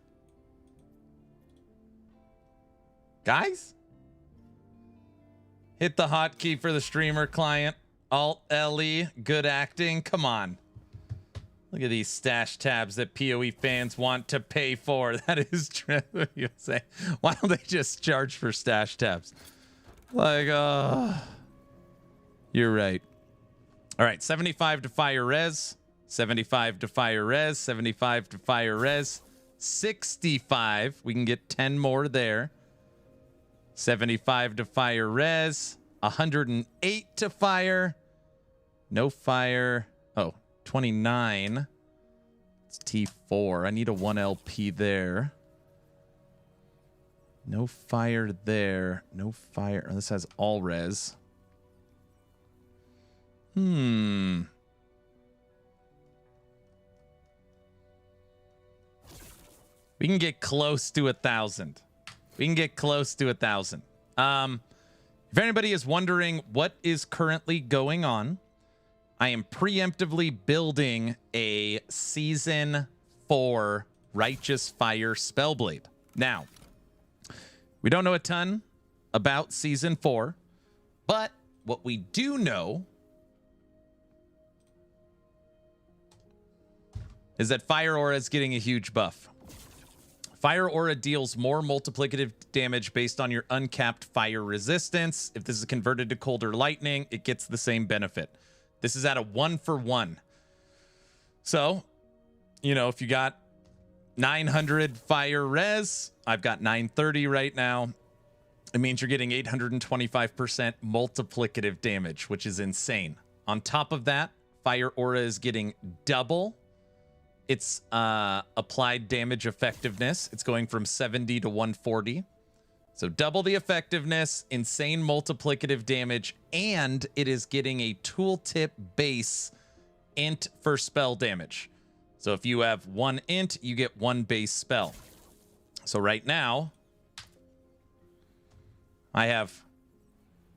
Guys? Hit the hotkey for the streamer client. Alt-LE. Good acting. Come on. Look at these stash tabs that PoE fans want to pay for. That is true. You say, why don't they just charge for stash tabs? Like, you're right. All right, 75 to fire res. 75 to fire res. 75 to fire res. 65. We can get 10 more there. 75 to fire res. 108 to fire. No fire. Oh, 29. It's T4. I need a 1 LP there. No fire there. No fire. Oh, this has all res. We can get close to 1,000. We can get close to 1,000. If anybody is wondering what is currently going on, I am preemptively building a Season 4 Righteous Fire Spellblade. Now, we don't know a ton about Season 4, but what we do know is that Fire Aura is getting a huge buff. Fire Aura deals more multiplicative damage based on your uncapped fire resistance. If this is converted to Cold or Lightning, it gets the same benefit. This is at a 1-for-1. So, you know, if you got 900 fire res, I've got 930 right now. It means you're getting 825% multiplicative damage, which is insane. On top of that, Fire Aura is getting double its applied damage effectiveness. It's going from 70 to 140. So double the effectiveness, insane multiplicative damage, and it is getting a tooltip base int for spell damage. So if you have 1 int, you get 1 base spell. So right now, I have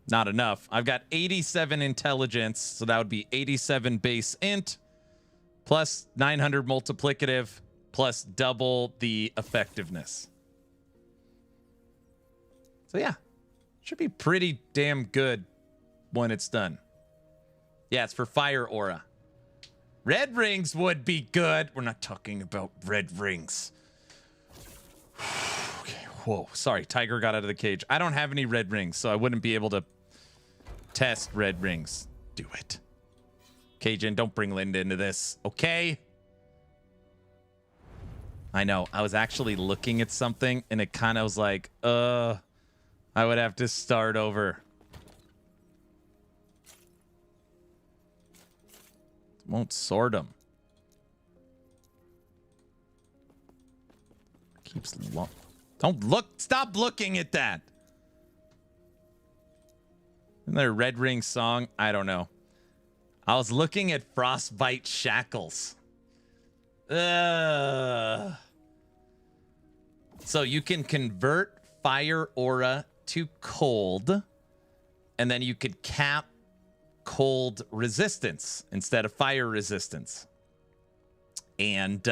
not enough. I've got 87 intelligence, so that would be 87 base int, plus 900 multiplicative, plus double the effectiveness. So yeah, should be pretty damn good when it's done. Yeah, it's for Fire Aura. Red rings would be good. We're not talking about red rings. Okay, whoa, sorry, Tiger got out of the cage. I don't have any red rings, so I wouldn't be able to test red rings. Do it. Cajun, don't bring Linda into this, okay? I know. I was actually looking at something and it kind of was like, I would have to start over. Won't sort them. Keeps don't look. Stop looking at that. Isn't there a Red Ring song? I don't know. I was looking at Frostbite Shackles. So you can convert fire aura to cold, and then you could cap cold resistance instead of fire resistance. And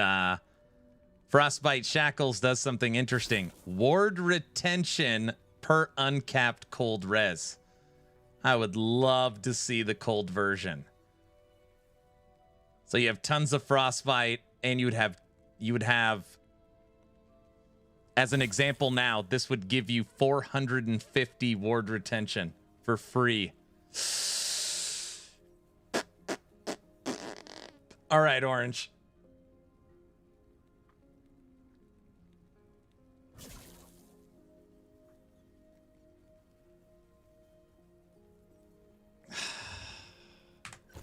Frostbite Shackles does something interesting. Ward retention per uncapped cold res. I would love to see the cold version. So you have tons of frostbite, and you would have, as an example now, this would give you 450 ward retention for free. All right, Orange.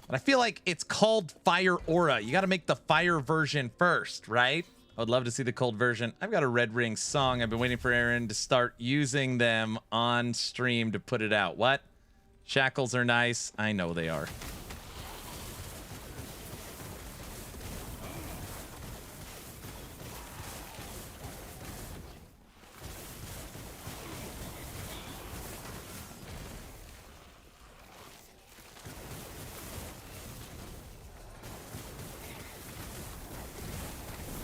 But I feel like it's called Fire Aura. You got to make the fire version first, right? I would love to see the cold version. I've got a Red Ring song. I've been waiting for Aaron to start using them on stream to put it out. What? Shackles are nice. I know they are.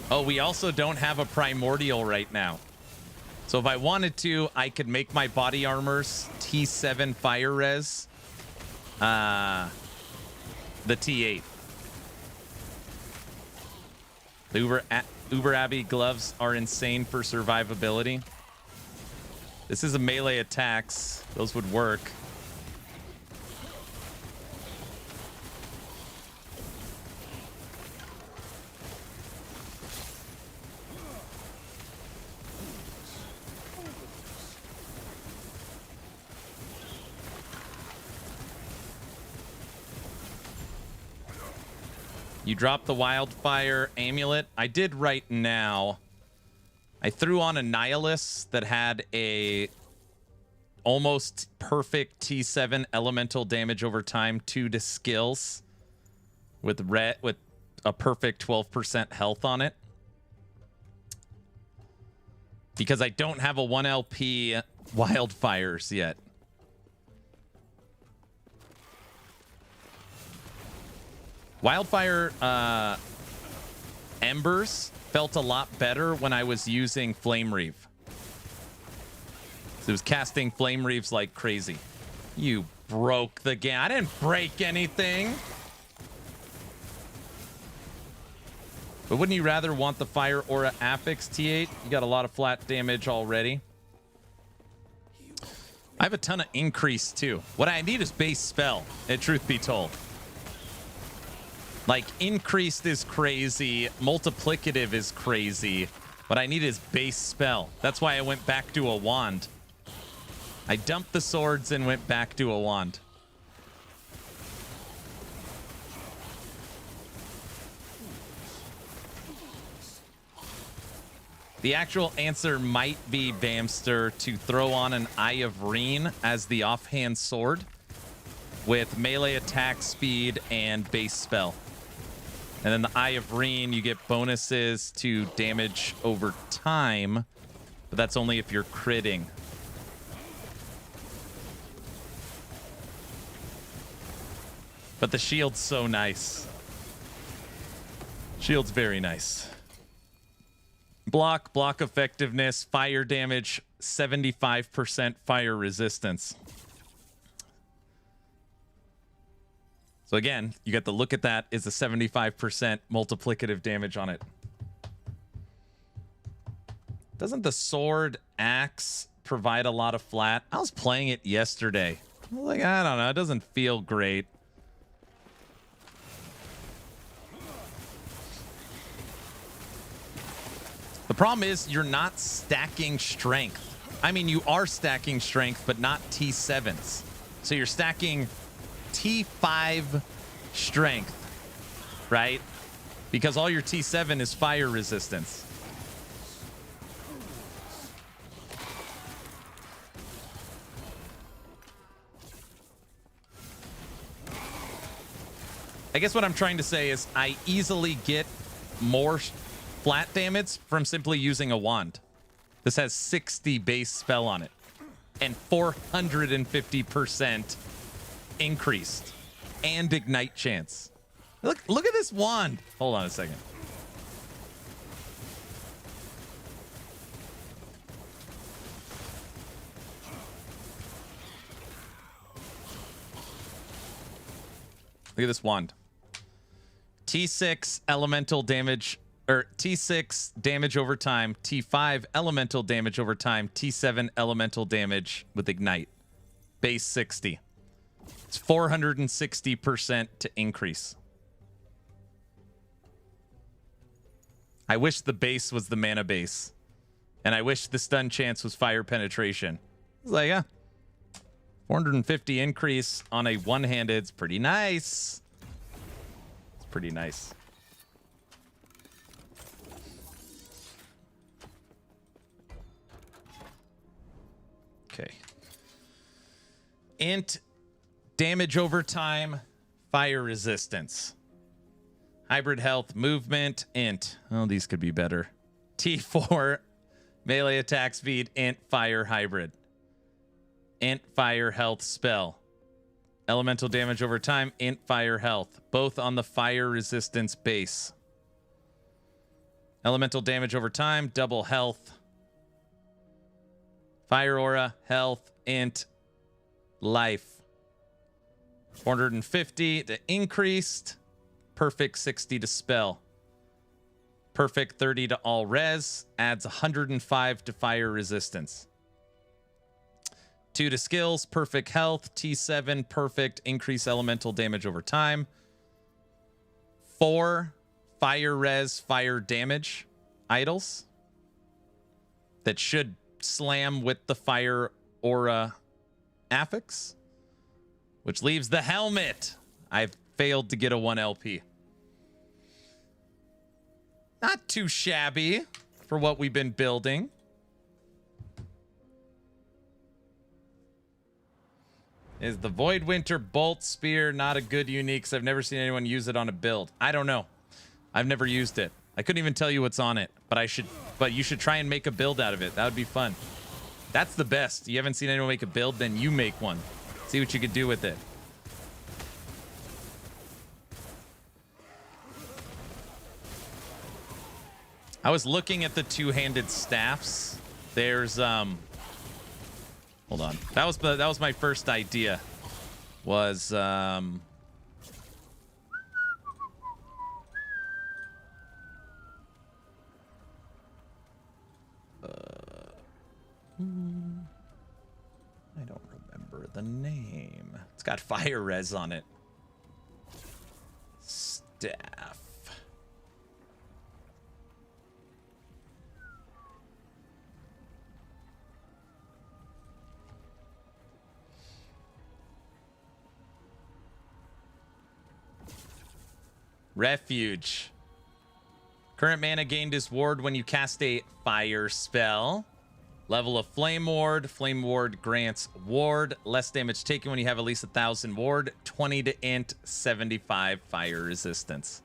Oh, we also don't have a primordial right now. So if I wanted to, I could make my body armors T7 fire res. The T8. The Uber Abbey gloves are insane for survivability. This is a melee attacks. Those would work. You dropped the wildfire amulet. I did right now. I threw on a Nihilus that had a almost perfect T7 elemental damage over time 2 to skills with a perfect 12% health on it. Because I don't have a 1 LP wildfires yet. Wildfire embers felt a lot better when I was using Flame Reeve. So it was casting Flame Reeves like crazy. You broke the game. I didn't break anything. But wouldn't you rather want the Fire Aura Affix T8? You got a lot of flat damage already. I have a ton of increase too. What I need is base spell, truth be told. Like, increased is crazy, multiplicative is crazy. What I need is base spell. That's why I went back to a wand. I dumped the swords and went back to a wand. The actual answer might be, Bamster, to throw on an Eye of Reen as the offhand sword with melee attack speed and base spell. And then the Eye of Reen, you get bonuses to damage over time, but that's only if you're critting. But the shield's so nice. Shield's very nice. Block effectiveness, fire damage, 75% fire resistance. So again, you get the look at that is a 75% multiplicative damage on it. Doesn't the sword axe provide a lot of flat? I was playing it yesterday. I was like, I don't know, it doesn't feel great. problem is you're not stacking strength. I mean, you are stacking strength, but not T7s. So you're stacking T5 strength, right? Because all your T7 is fire resistance. I guess what I'm trying to say is I easily get more flat damage from simply using a wand. This has 60 base spell on it and 450% increased and ignite chance. Look at this wand. Hold on a second. Look at this wand. T6 elemental damage, or T6 damage over time, T5 elemental damage over time, T7 elemental damage with ignite. Base 60. It's 460% to increase. I wish the base was the mana base. And I wish the stun chance was fire penetration. It's like, yeah. 450 increase on a one-handed. It's pretty nice. It's pretty nice. Okay. Int damage over time, fire resistance. Hybrid health, movement, int. Oh, these could be better. T4 melee attack speed, int fire hybrid. Int fire health spell. Elemental damage over time, int fire health. Both on the fire resistance base. Elemental damage over time, double health. Fire aura, health, int, life. 450 to increased. Perfect 60 to spell. Perfect 30 to all res. Adds 105 to fire resistance. 2 to skills. Perfect health. T7 perfect. Increase elemental damage over time. 4 fire res, fire damage idols that should slam with the fire aura affix, which leaves the helmet. I've failed to get a 1 LP. Not too shabby for what we've been building. Is the Void Winter Bolt Spear not a good unique? 'Cause I've never seen anyone use it on a build. I don't know. I've never used it. I couldn't even tell you what's on it, but you should try and make a build out of it. That would be fun. That's the best. You haven't seen anyone make a build, then you make one. See what you could do with it. I was looking at the two-handed staffs. There's hold on. That was my first idea. Was I don't remember the name. It's got fire res on it. Staff. Refuge. Current mana gained is ward when you cast a fire spell. Level of Flame Ward. Flame Ward grants ward. Less damage taken when you have at least 1,000 ward. 20 to int. 75 fire resistance.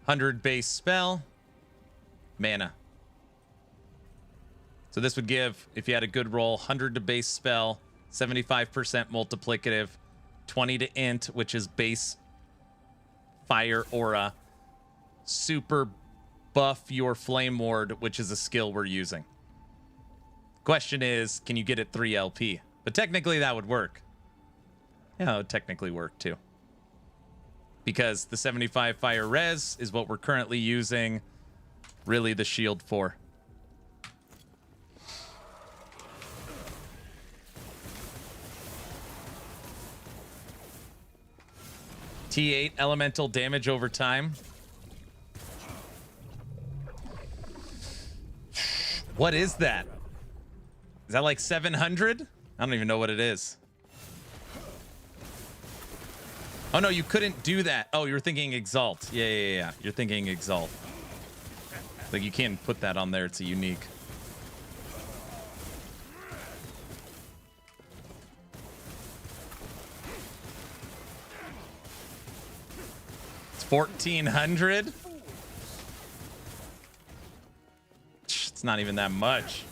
100 base spell. Mana. So this would give, if you had a good roll, 100 to base spell. 75% multiplicative. 20 to int, which is base fire aura. Super buff your Flame Ward, which is a skill we're using. Question is, can you get it 3 LP? But technically that would work. Yeah, it would technically work too. Because the 75 fire res is what we're currently using really the shield for. T8 elemental damage over time. What is that? Is that like 700? I don't even know what it is. Oh no, you couldn't do that. Oh, you're thinking Exalt. Yeah. You're thinking Exalt. Like you can't put that on there. It's a unique. It's 1,400. It's not even that much.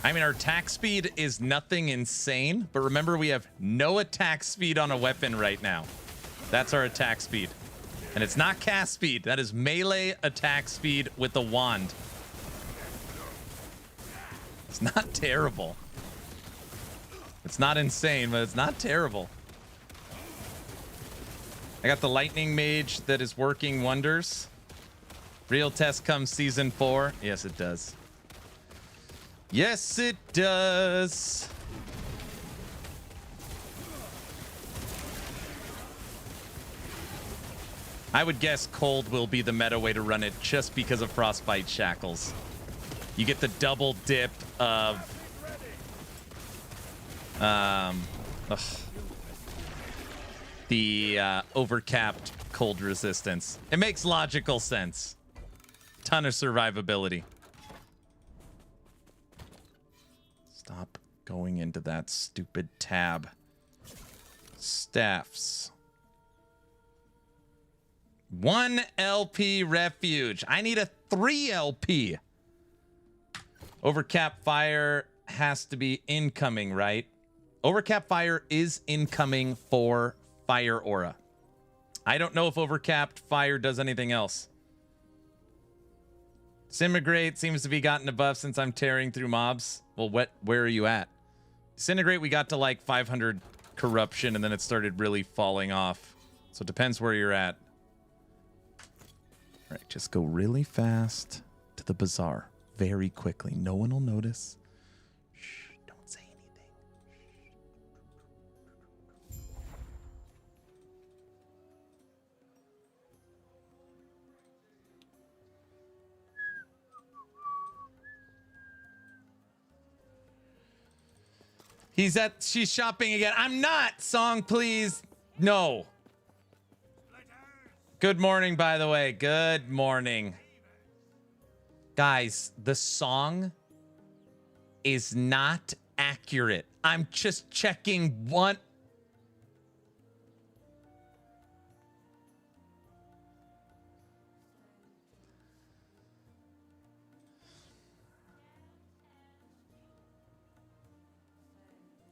I mean, our attack speed is nothing insane, but remember we have no attack speed on a weapon right now. That's our attack speed. And it's not cast speed. That is melee attack speed with the wand. It's not terrible. It's not insane, but it's not terrible. I got the lightning mage that is working wonders. Real test comes season 4. Yes, it does. Yes, it does. I would guess cold will be the meta way to run it just because of frostbite shackles. You get the double dip of the overcapped cold resistance. It makes logical sense. Ton of survivability. Stop going into that stupid tab. Staffs. 1 LP refuge. I need a 3 LP. Overcap fire has to be incoming, right? Overcap fire is incoming for fire aura. I don't know if overcapped fire does anything else. Disintegrate seems to be gotten a buff since I'm tearing through mobs. Well, where are you at? Disintegrate, we got to like 500 corruption and then it started really falling off. So it depends where you're at. All right, just go really fast to the bazaar. Very quickly. No one will notice. Shh, don't say anything. She's shopping again. I'm not. Song, please. No. Good morning, by the way. Good morning. Guys, the song is not accurate. I'm just checking one.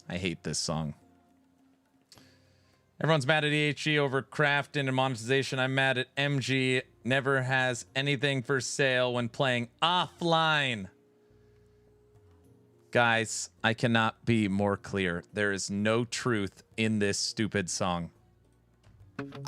I hate this song. Everyone's mad at EHG over crafting and monetization. I'm mad at MG. Never has anything for sale when playing offline. Guys, I cannot be more clear. There is no truth in this stupid song.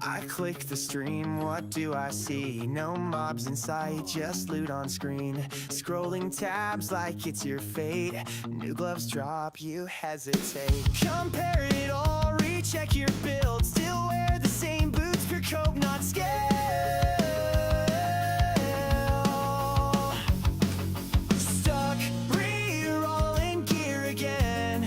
I click the stream, what do I see? No mobs in sight, just loot on screen. Scrolling tabs like it's your fate. New gloves drop, you hesitate. Compare it all, recheck your build. Still wear the same boots, pure cope, not scale. Stuck, re-rolling gear again.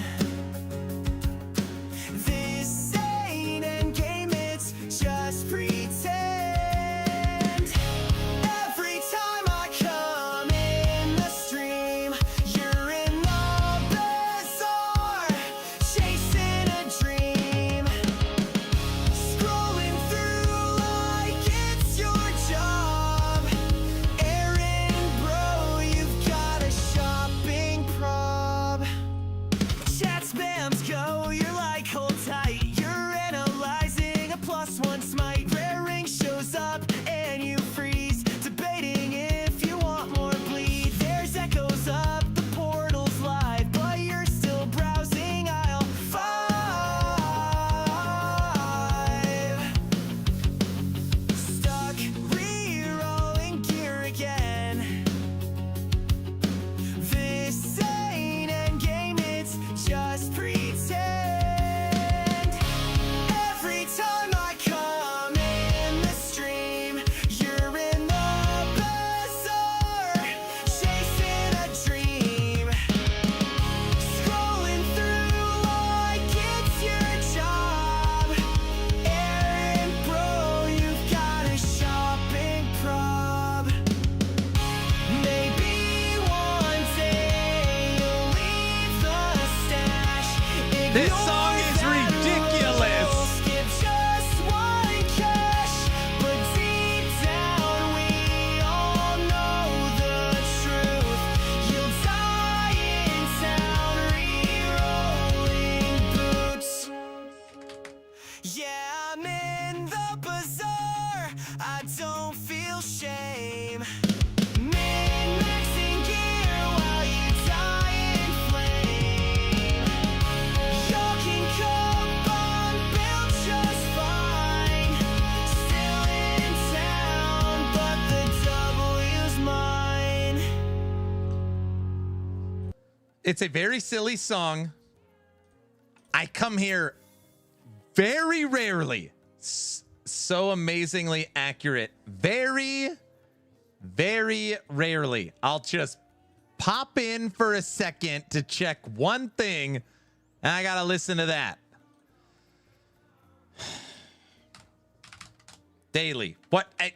This ain't endgame, it's just pretend. Every time I come in the stream, you're in the bazaar, chasing a dream. Scrolling through like This song is ridiculous. Skip just one cash, but deep down we all know the truth. You'll die in town, re-rolling boots. Yeah, I'm in the bazaar. I don't feel shame. Min-maxing gear while you die in flame. Y'all can cope, I'm built just fine. Still in town, but the W's mine. It's a very silly song. I come here very rarely. So amazingly accurate. Very, very rarely. I'll just pop in for a second to check one thing, and I gotta listen to that. Daily. What? Don't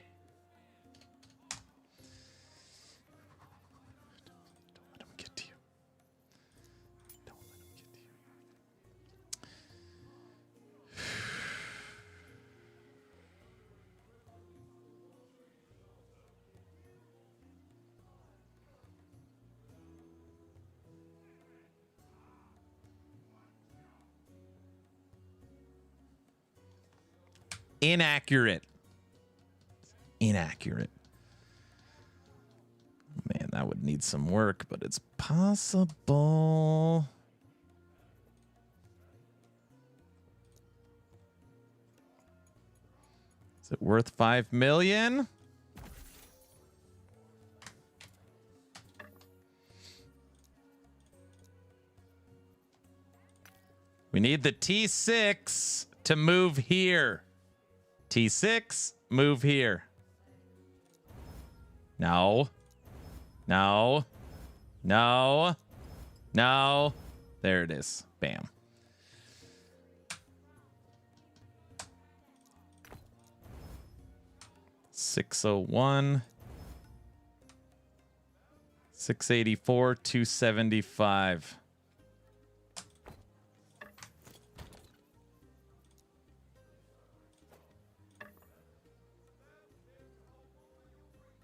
let him get to you. Don't let him get to you. Inaccurate. Inaccurate. Man, that would need some work, but it's possible. Is it worth 5 million? We need the T6 to move here. T6, move here. No. No. No. No. There it is. Bam. $601. 684, 275.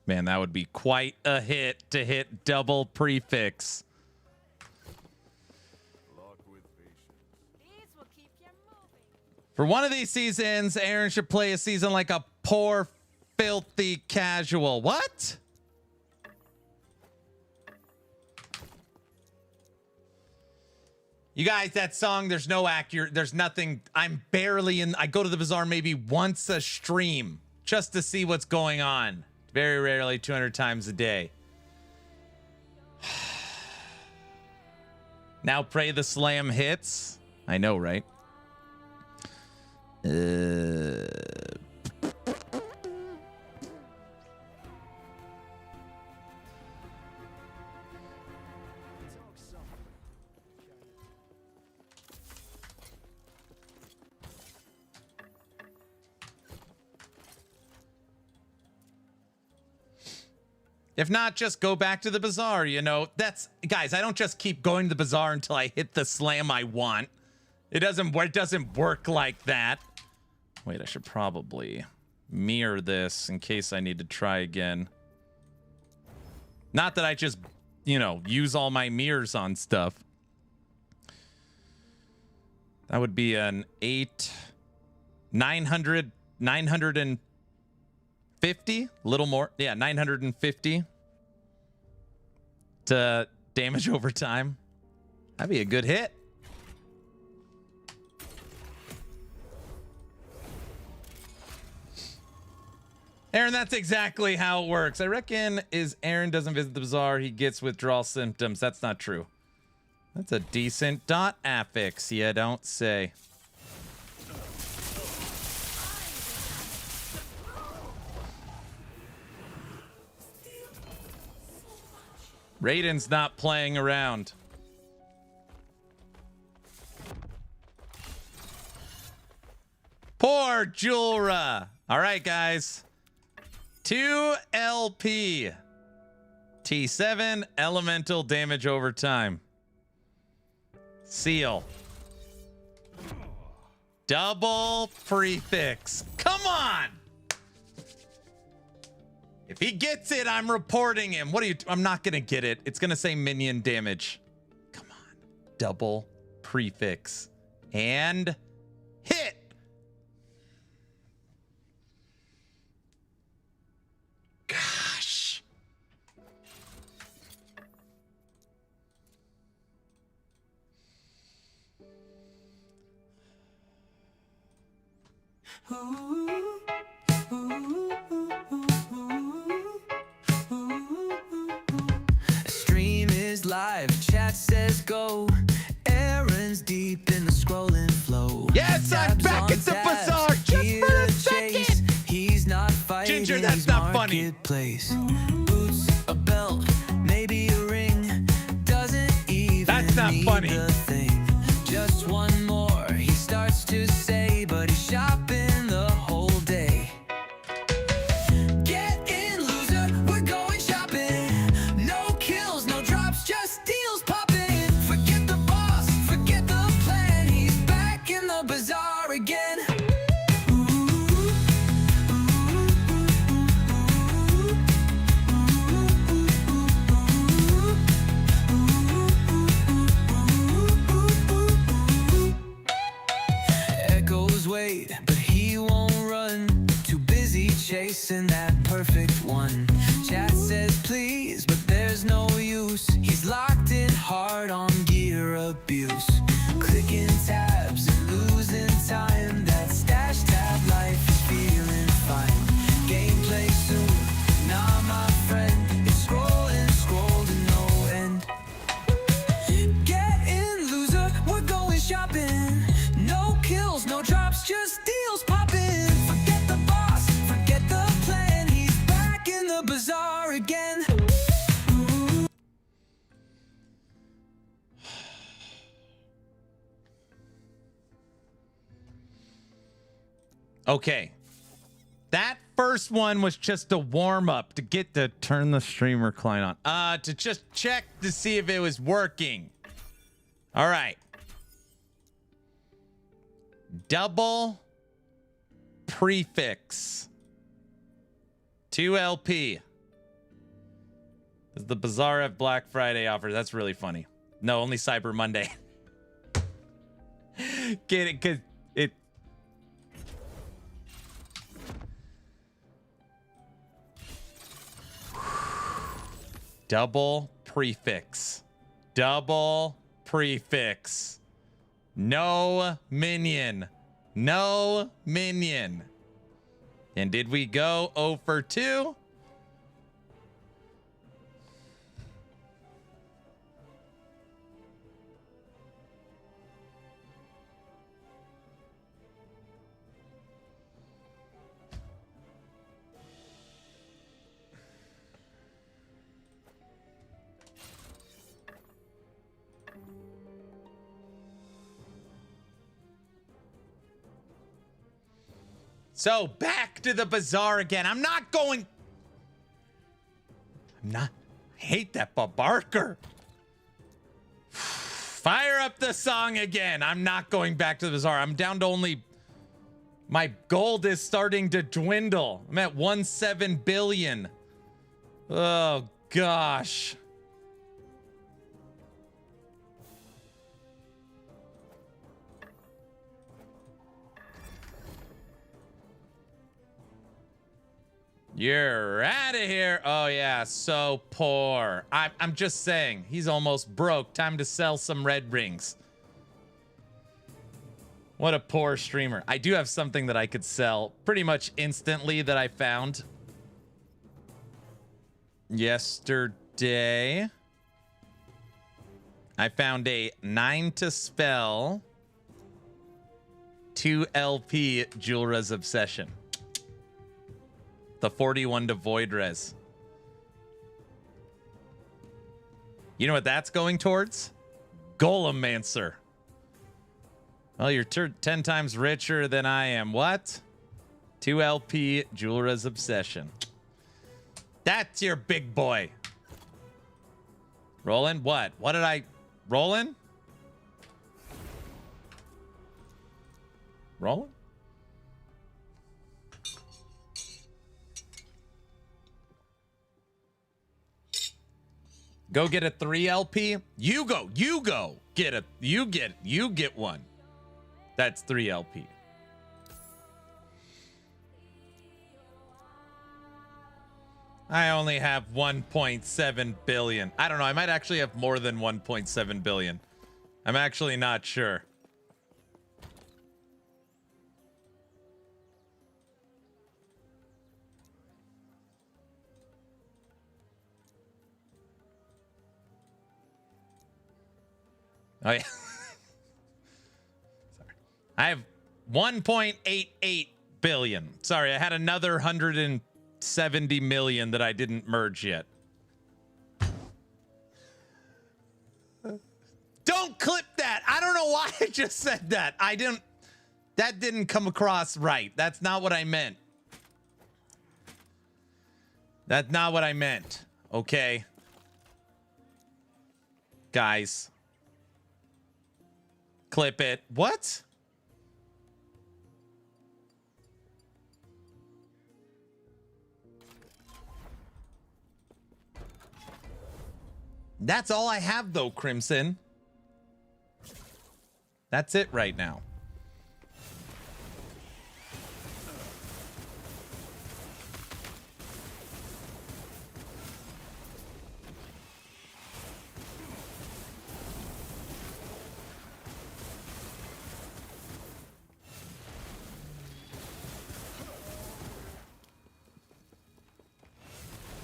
Man, that would be quite a hit to hit double prefix. For one of these seasons, Aaron should play a season like a poor, filthy casual. What? You guys, that song, there's no accurate, there's nothing. I'm barely in. I go to the bazaar maybe once a stream just to see what's going on. Very rarely, 200 times a day. Now pray the slam hits. I know, right? If not, just go back to the bazaar, you know. That's, guys, I don't just keep going to the bazaar until I hit the slam I want. It doesn't work like that. Wait, I should probably mirror this in case I need to try again. Not that I just, you know, use all my mirrors on stuff. That would be an 950, a little more. Yeah, 950 to damage over time. That'd be a good hit. Aaron, that's exactly how it works. I reckon is Aaron doesn't visit the bazaar, he gets withdrawal symptoms. That's not true. That's a decent dot affix, you don't say. Raiden's not playing around. Poor Julra. All right, guys. 2 LP. T7 elemental damage over time. Seal. Double prefix. Come on. If he gets it, I'm reporting him. What are you? I'm not going to get it. It's going to say minion damage. Come on. Double prefix. And hit. Gosh. Stream is live, chat says go. Aaron's deep in the scrolling flow. Yes, I'm back at the bazaar just for a second. He's not fighting. Ginger, that's not funny. Marketplace. Boots, a belt, maybe a ring. Doesn't even That's not need funny. a thing. Just one more, he starts to say, but he's shopping the whole day. Get in, loser, we're going shopping. No kills, no drops, just deals popping. Forget the boss, forget the plan. He's back in the bazaar again. Echoes wait, but he won't run. Too busy chasing that perfect one. Chat says please, but there's no use. He's locked in hard on gear abuse. Clicking tabs and losing time. That stash tab life is feeling fine. Gameplay soon, nah my friend. It's scrolling, scroll to no end. Get in, loser, we're going shopping. No kills, no drops, just deals popping. Forget the boss, forget the plan. He's back in the bazaar again. Okay. That first one was just a warm up to get to turn the streamer client on. To just check to see if it was working. All right. Double prefix. 2LP. Does the bazaar have Black Friday offers? That's really funny. No, only Cyber Monday. Get it? Because it. Double prefix. Double prefix. No minion. No minion. And did we go 0 for 2? So back to the bazaar again. I'm not going. I hate that barker. Fire up the song again. I'm not going back to the bazaar. I'm down to only. My gold is starting to dwindle. I'm at 1.7 billion. Oh gosh. You're out of here. Oh yeah, so poor. I'm just saying, he's almost broke. Time to sell some red rings. What a poor streamer. I do have something that I could sell pretty much instantly that I found yesterday. I found a 9 to spell 2LP Julra's Obsession. The 41 to Void Res. You know what that's going towards? Golemancer. Well, you're 10 times richer than I am. What? 2LP Julra's Obsession. That's your big boy. Rolling? What? What did I... Rolling? Rolling. Go get a 3 LP. You go. Get a you get one. That's 3 LP. I only have 1.7 billion. I don't know. I might actually have more than 1.7 billion. I'm actually not sure. Oh, yeah. Sorry. I have 1.88 billion. Sorry, I had another 170 million that I didn't merge yet. Don't clip that. I don't know why I just said that. That didn't come across right. That's not what I meant. That's not what I meant. Okay. Guys. Clip it. What? That's all I have though, Crimson. That's it right now.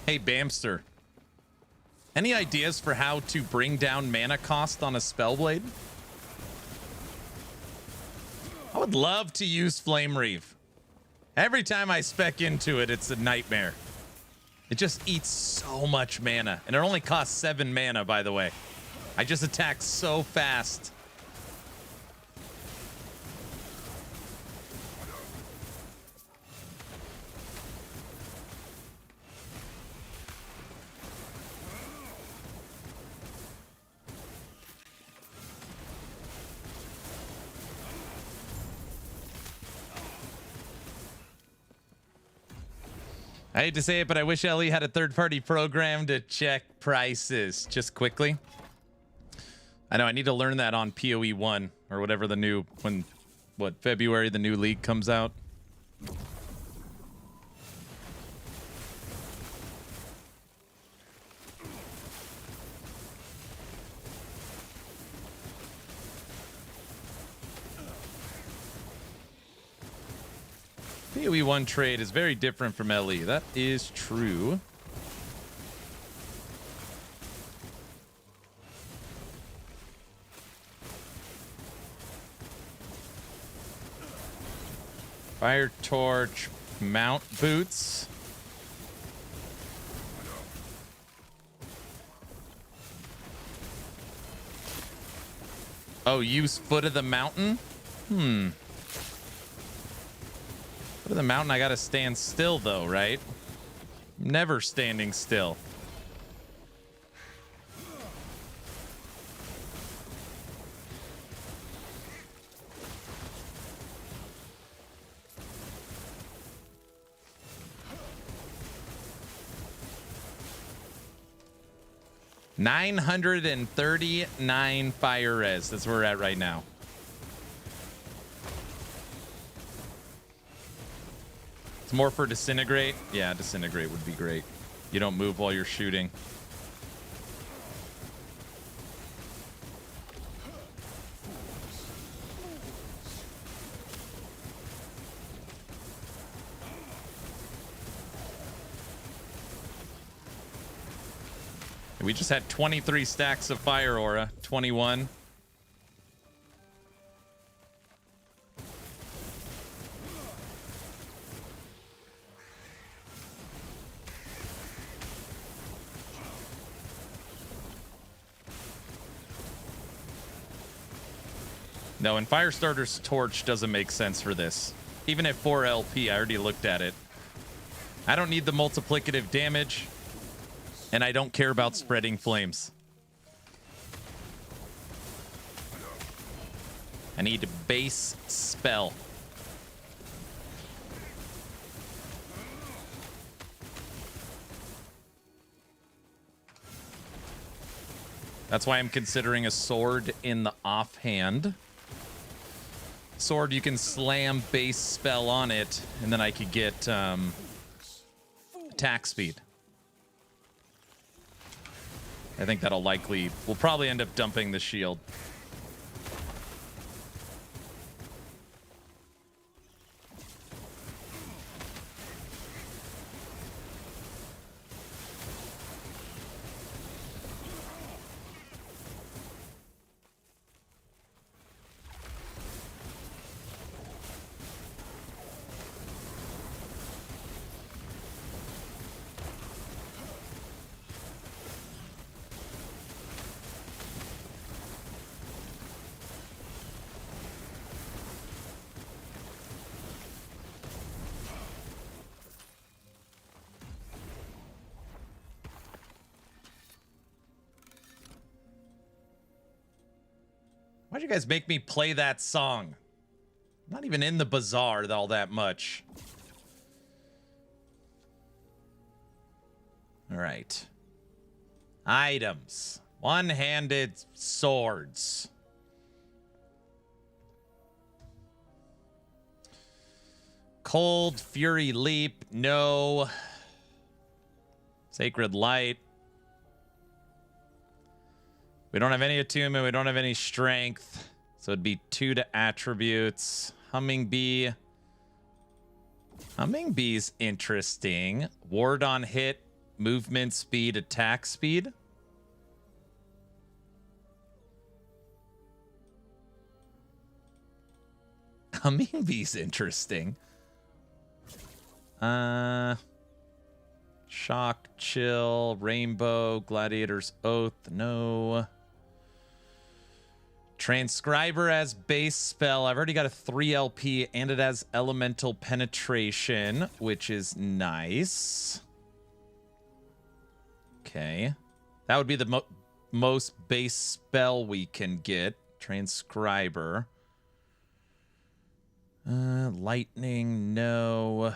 Hey, Bamster. Any ideas for how to bring down mana cost on a Spellblade? I would love to use Flame Reave. Every time I spec into it, it's a nightmare. It just eats so much mana. And it only costs 7 mana, by the way. I just attack so fast. I hate to say it, but I wish LE had a third-party program to check prices. Just quickly. I know I need to learn that on PoE 1 or whatever the new, February the new league comes out. PoE 1 trade is very different from LE. That is true. Fire Torch, Mount Boots. Oh, use Foot of the Mountain? Foot of the Mountain, I gotta stand still though, right? Never standing still. $939 fire res. That's where we're at right now. It's more for disintegrate. Yeah, disintegrate would be great. You don't move while you're shooting. We just had 23 stacks of fire aura. 21. No, and Firestarter's torch doesn't make sense for this. Even at 4 LP, I already looked at it. I don't need the multiplicative damage. And I don't care about spreading flames. I need base spell. That's why I'm considering a sword in the offhand. Sword, you can slam base spell on it, and then I could get attack speed. I think that'll we'll probably end up dumping the shield. Why'd you guys make me play that song? I'm not even in the bazaar all that much. All right. Items. One-handed swords. Cold Fury Leap. No. Sacred Light. We don't have any attunement. We don't have any strength. So it'd be 2 to attributes. Humming Bee. Humming Bee's interesting. Ward on hit. Movement speed. Attack speed. Humming Bee's interesting. Shock, Chill, Rainbow, Gladiator's Oath. No. Transcriber as base spell. I've already got a 3 LP and it has elemental penetration, which is nice. Okay. That would be the most base spell we can get. Transcriber. Lightning, no.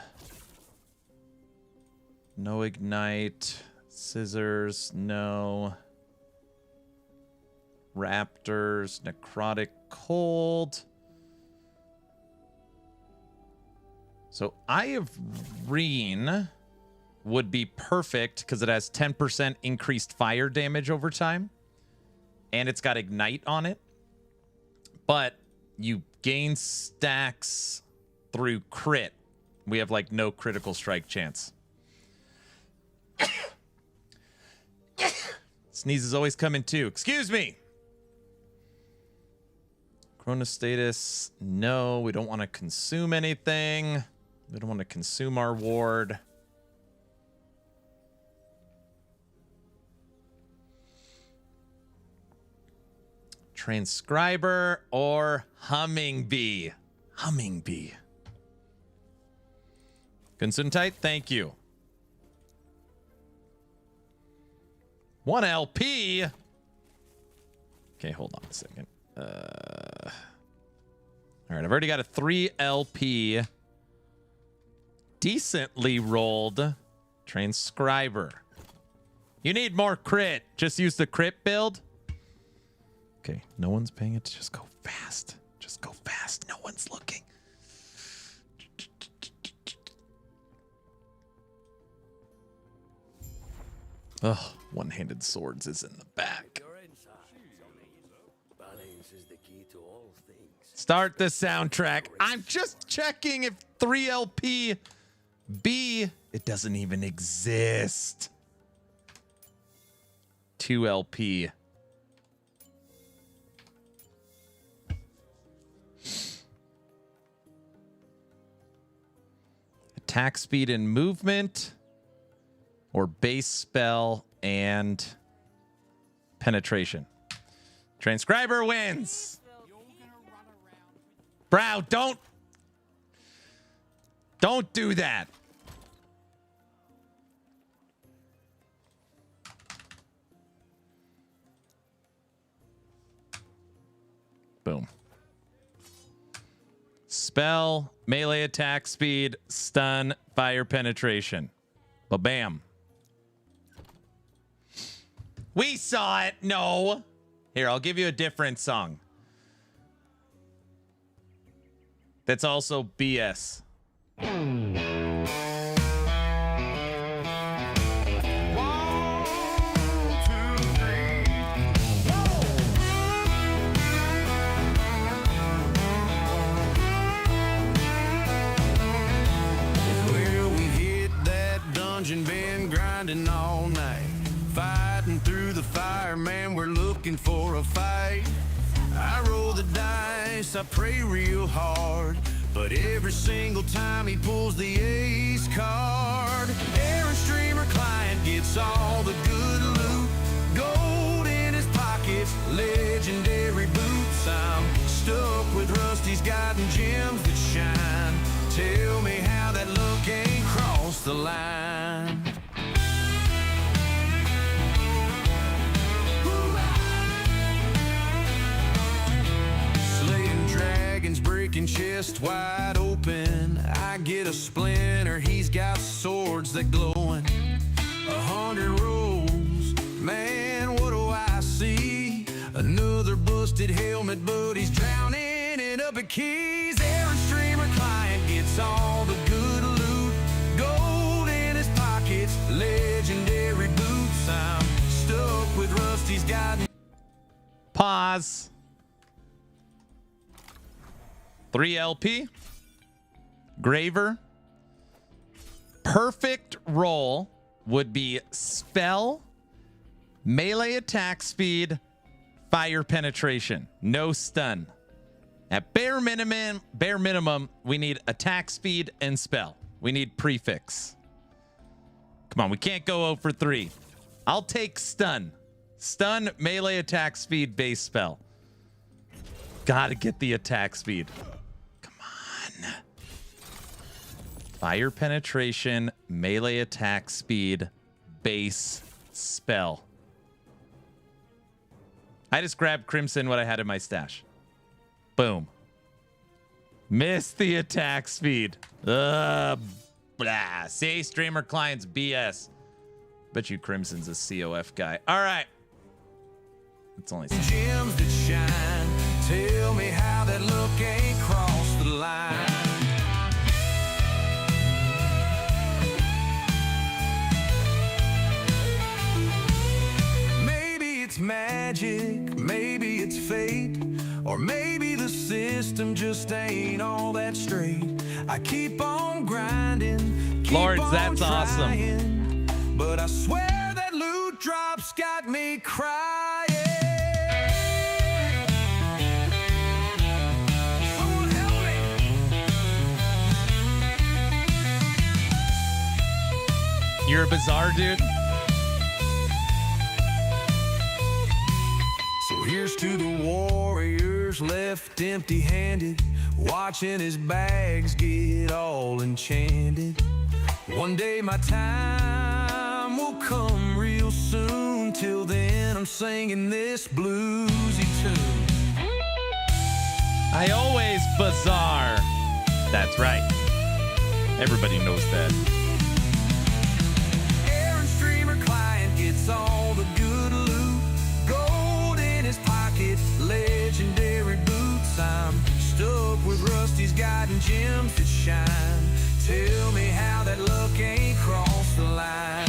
No Ignite. Scissors, no. Raptors, Necrotic Cold. So Eye of Reen would be perfect because it has 10% increased fire damage over time. And it's got Ignite on it. But you gain stacks through crit. We have like no critical strike chance. Sneeze is always coming too. Excuse me. Chronostatus, no. We don't want to consume anything. We don't want to consume our ward. Transcriber or Humming Bee? Humming Bee. Gesundheit, thank you. 1 LP. Okay, hold on a second. All right, I've already got a 3 LP. Decently rolled Transcriber. You need more crit. Just use the crit build. Okay, no one's paying it. Just go fast. Just go fast. No one's looking. Oh, one-handed swords is in the back. Start the soundtrack. I'm just checking if 3LP B, it doesn't even exist. 2LP. Attack speed and movement, or base spell and penetration. Transcriber wins. Brow, don't do that. Boom. Spell, melee attack speed, stun, fire penetration. Ba-bam. We saw it. No. Here, I'll give you a different song. That's also BS. Been grinding all night, fighting through the fire, man, we're looking for a fight. I roll the dice, I pray real hard, but every single time he pulls the ace card. Aaron Streamer client gets all the good loot, gold in his pockets, legendary boots. I'm stuck with Rusty's guiding gems that shine. Tell me how that look ain't crossed the line. Slaying dragons, breaking chests wide open. I get a splinter, he's got swords that glowing. 100 rolls, man, what do I see? Another busted helmet, but he's drowning it up at keys. Aaron Streamer client gets all the good loot, gold in his pockets, legendary boots. I'm stuck with Rusty's guiding. Pause. 3 LP. Graver. Perfect roll would be spell, melee attack speed, fire penetration, no stun. At bare minimum, we need attack speed and spell. We need prefix. Come on, we can't go 0 for 3. I'll take stun. Stun, melee attack speed, base spell. Gotta get the attack speed. Come on. Fire penetration, melee attack speed, base spell. I just grabbed Crimson, what I had in my stash. Boom. Missed the attack speed. Blah. See, streamer clients BS. Bet you Crimson's a COF guy. All right. It's only Gems that shine. Tell me how that look ain't crossed the line. Maybe it's magic, maybe it's fate, or maybe the system just ain't all that straight. I keep on grinding, keep Lords, on that's trying, but I swear that loot drops got me crying. Someone help me. You're a bizarre dude. So here's to the warriors left empty-handed, watching his bags get all enchanted. One day my time will come real soon. Till then I'm singing this bluesy tune. I always bizarre. That's right. Everybody knows that. Aaron Streamer client gets all the good loot, gold in his pocket, legendary boots. I'm stuck with Rusty's guiding gems that shine. Tell me how that luck ain't crossed the line.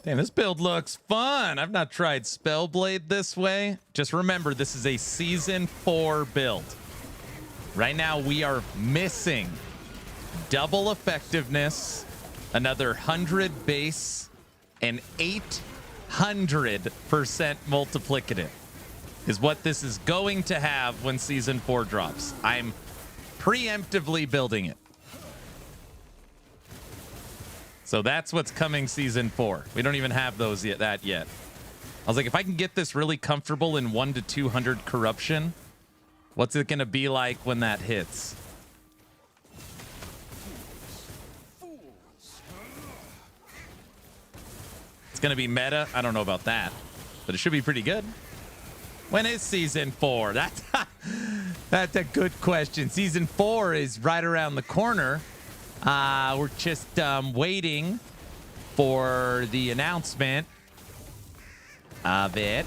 Damn, this build looks fun. I've not tried Spellblade this way. Just remember, this is a Season 4 build. Right now, we are missing double effectiveness, another 100 base, and 8 100% multiplicative is what this is going to have when season 4 drops. I'm preemptively building it. So that's what's coming season 4. We don't even have those yet. I was like, if I can get this really comfortable in 1 to 200 corruption, what's it going to be like when that hits? It's going to be meta. I don't know about that, but it should be pretty good. When is season 4? That's a good question. Season 4 is right around the corner. We're just waiting for the announcement of it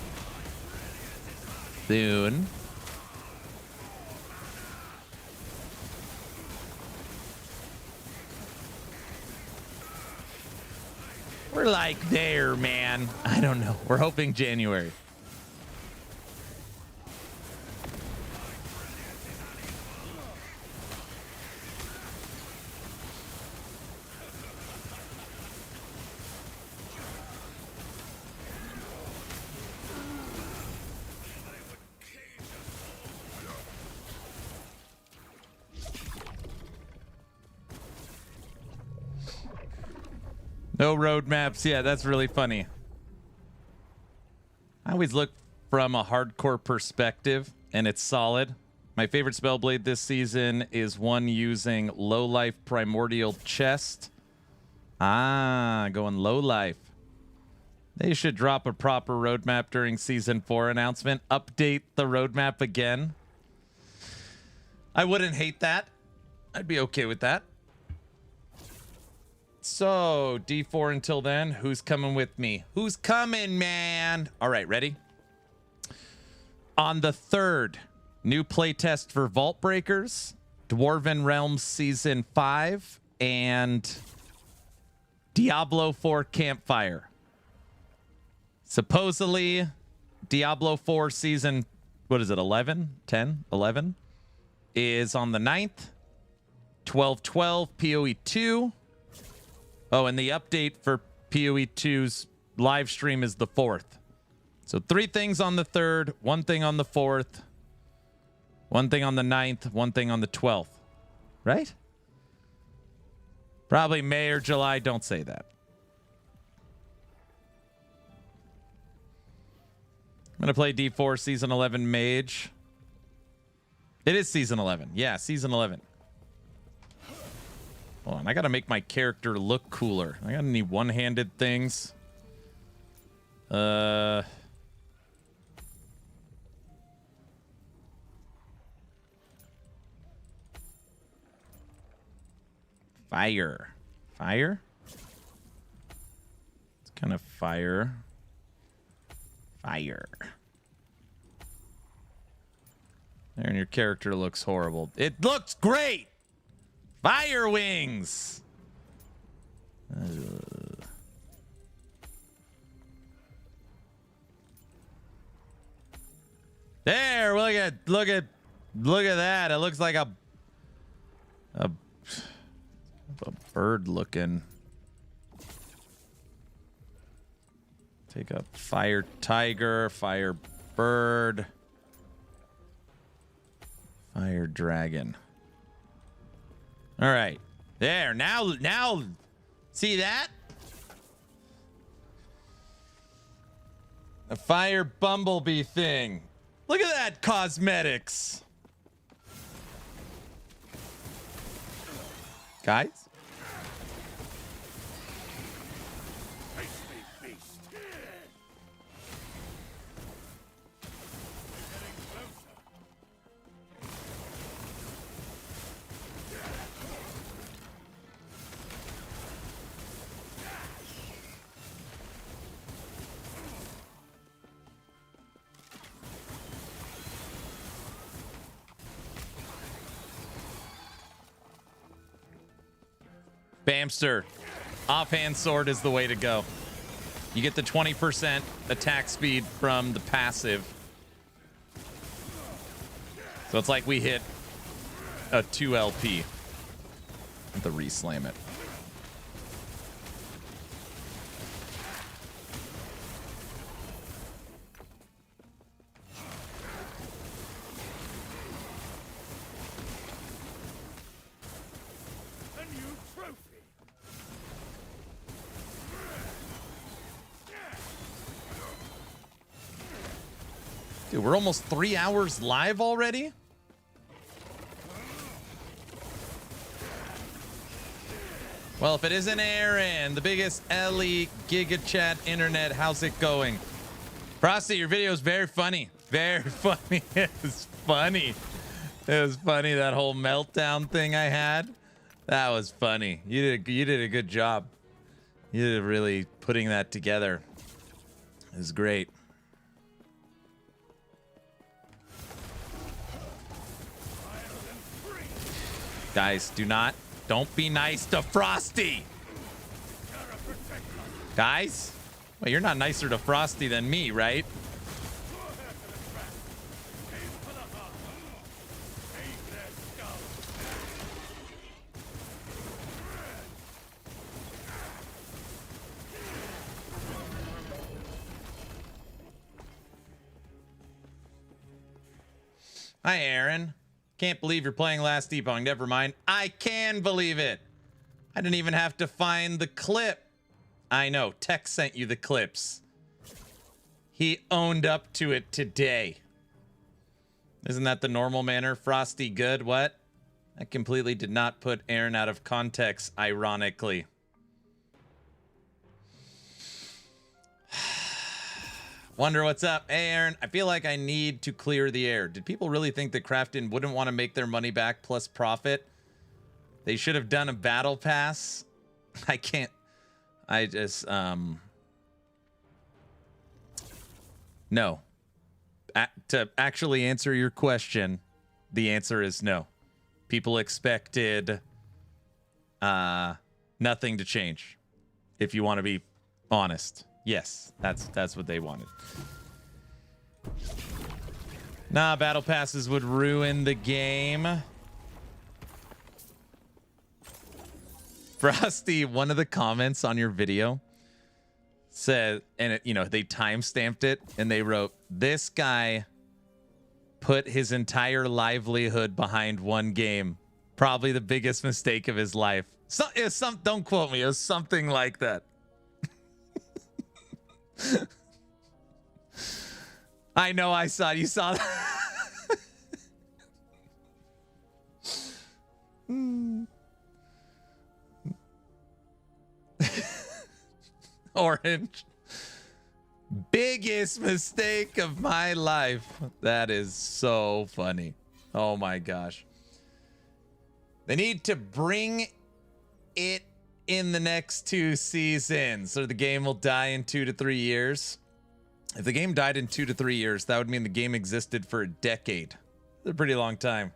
soon. We're like there, man. I don't know. We're hoping January. No roadmaps. Yeah, that's really funny. I always look from a hardcore perspective, and it's solid. My favorite Spellblade this season is one using low life primordial chest. Going low life. They should drop a proper roadmap during season 4 announcement. Update the roadmap again. I wouldn't hate that. I'd be okay with that. So, D4 until then. Who's coming with me? Who's coming, man? All right, ready? On the 3rd, new playtest for Vault Breakers, Dwarven Realms Season 5, and Diablo 4 Campfire. Supposedly, Diablo 4 Season, what is it, 11? 10? 11? Is on the 9th. 12/12 PoE 2. Oh, and the update for PoE 2's live stream is the 4th. So 3 things on the 3rd, 1 thing on the 4th, 1 thing on the 9th, 1 thing on the 12th. Right? Probably May or July. Don't say that. I'm going to play D4 Season 11 Mage. It is Season 11. Yeah, Season 11. Hold on, I gotta make my character look cooler. I gotta need one-handed things. Fire. Fire? It's kind of fire. Fire. There, and your character looks horrible. It looks great! Fire wings. There, look at that. It looks like a bird looking. Take a fire tiger, fire bird, fire dragon. All right. There. Now see that? A fire bumblebee thing. Look at that cosmetics. Guys? Bamster, offhand sword is the way to go. You get the 20% attack speed from the passive. So it's like we hit a 2 LP with the re-slam it. Dude, we're almost 3 hours live already? Well, if it isn't Aaron, the biggest Ellie Giga Chat internet, how's it going? Frosty, your video is very funny. Very funny. It was funny. It was funny, that whole meltdown thing I had. That was funny. You did a good job. You did really putting that together. It was great. Guys, don't be nice to Frosty. Guys, well, you're not nicer to Frosty than me, right? Hi, Aaron. Can't believe you're playing Last Epoch. Never mind. I can believe it. I didn't even have to find the clip. I know. Tech sent you the clips. He owned up to it today. Isn't that the normal manner? Frosty good? What? I completely did not put Aaron out of context, ironically. Wonder what's up. Hey, Aaron, I feel like I need to clear the air. Did people really think that Crafton wouldn't want to make their money back plus profit? They should have done a battle pass. I can't. I just, no. To actually answer your question, the answer is no. People expected nothing to change. If you want to be honest. Yes, that's what they wanted. Nah, battle passes would ruin the game. Frosty, one of the comments on your video said, and it, you know, they timestamped it and they wrote, "This guy put his entire livelihood behind one game. Probably the biggest mistake of his life." So, don't quote me. It was something like that. I know I saw it. You saw that. Orange. Biggest mistake of my life. That is so funny. Oh my gosh. They need to bring it in the next 2 seasons, or the game will die in 2 to 3 years. If the game died in 2 to 3 years, that would mean the game existed for a decade. It's a pretty long time.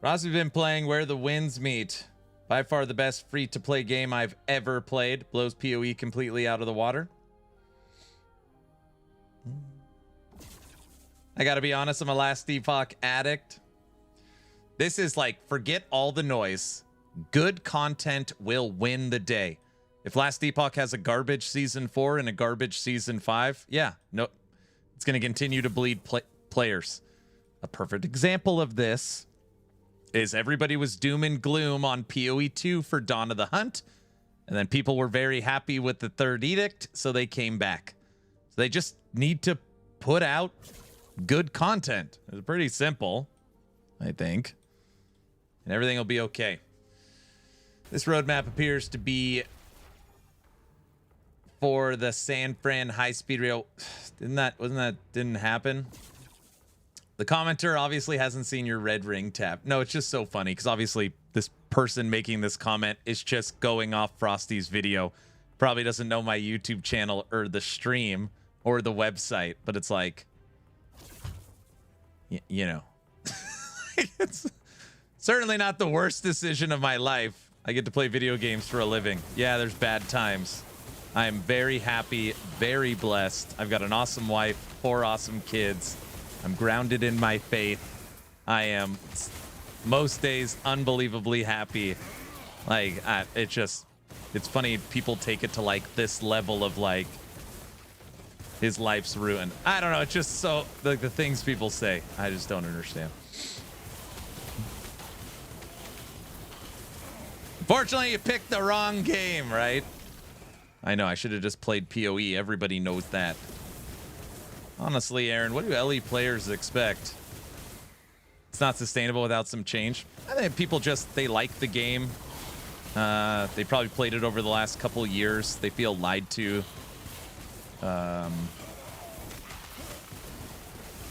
Ross, we've been playing Where the Winds Meet. By far the best free-to-play game I've ever played. Blows PoE completely out of the water. I gotta be honest, I'm a Last Epoch addict. This is like, forget all the noise. Good content will win the day. If Last Epoch has a garbage season 4 and a garbage season 5, yeah, no, it's going to continue to bleed players. A perfect example of this is everybody was doom and gloom on PoE 2 for Dawn of the Hunt, and then people were very happy with the third edict, so they came back. So they just need to put out good content. It's pretty simple, I think, and everything will be okay. This roadmap appears to be for the San Fran high-speed rail. Didn't happen? The commenter obviously hasn't seen your red ring tab. No, it's just so funny because obviously this person making this comment is just going off Frosty's video. Probably doesn't know my YouTube channel or the stream or the website, but it's like, you know, it's certainly not the worst decision of my life. I get to play video games for a living. Yeah, there's bad times. I am very happy, very blessed. I've got an awesome wife, 4 awesome kids. I'm grounded in my faith. I am most days unbelievably happy. Like, it's funny people take it to like this level of like his life's ruined. I don't know. It's just so like the things people say. I just don't understand. Fortunately, you picked the wrong game, right? I know, I should have just played PoE. Everybody knows that. Honestly, Aaron, what do LE players expect? It's not sustainable without some change. I think people just, they like the game. They probably played it over the last couple years. They feel lied to.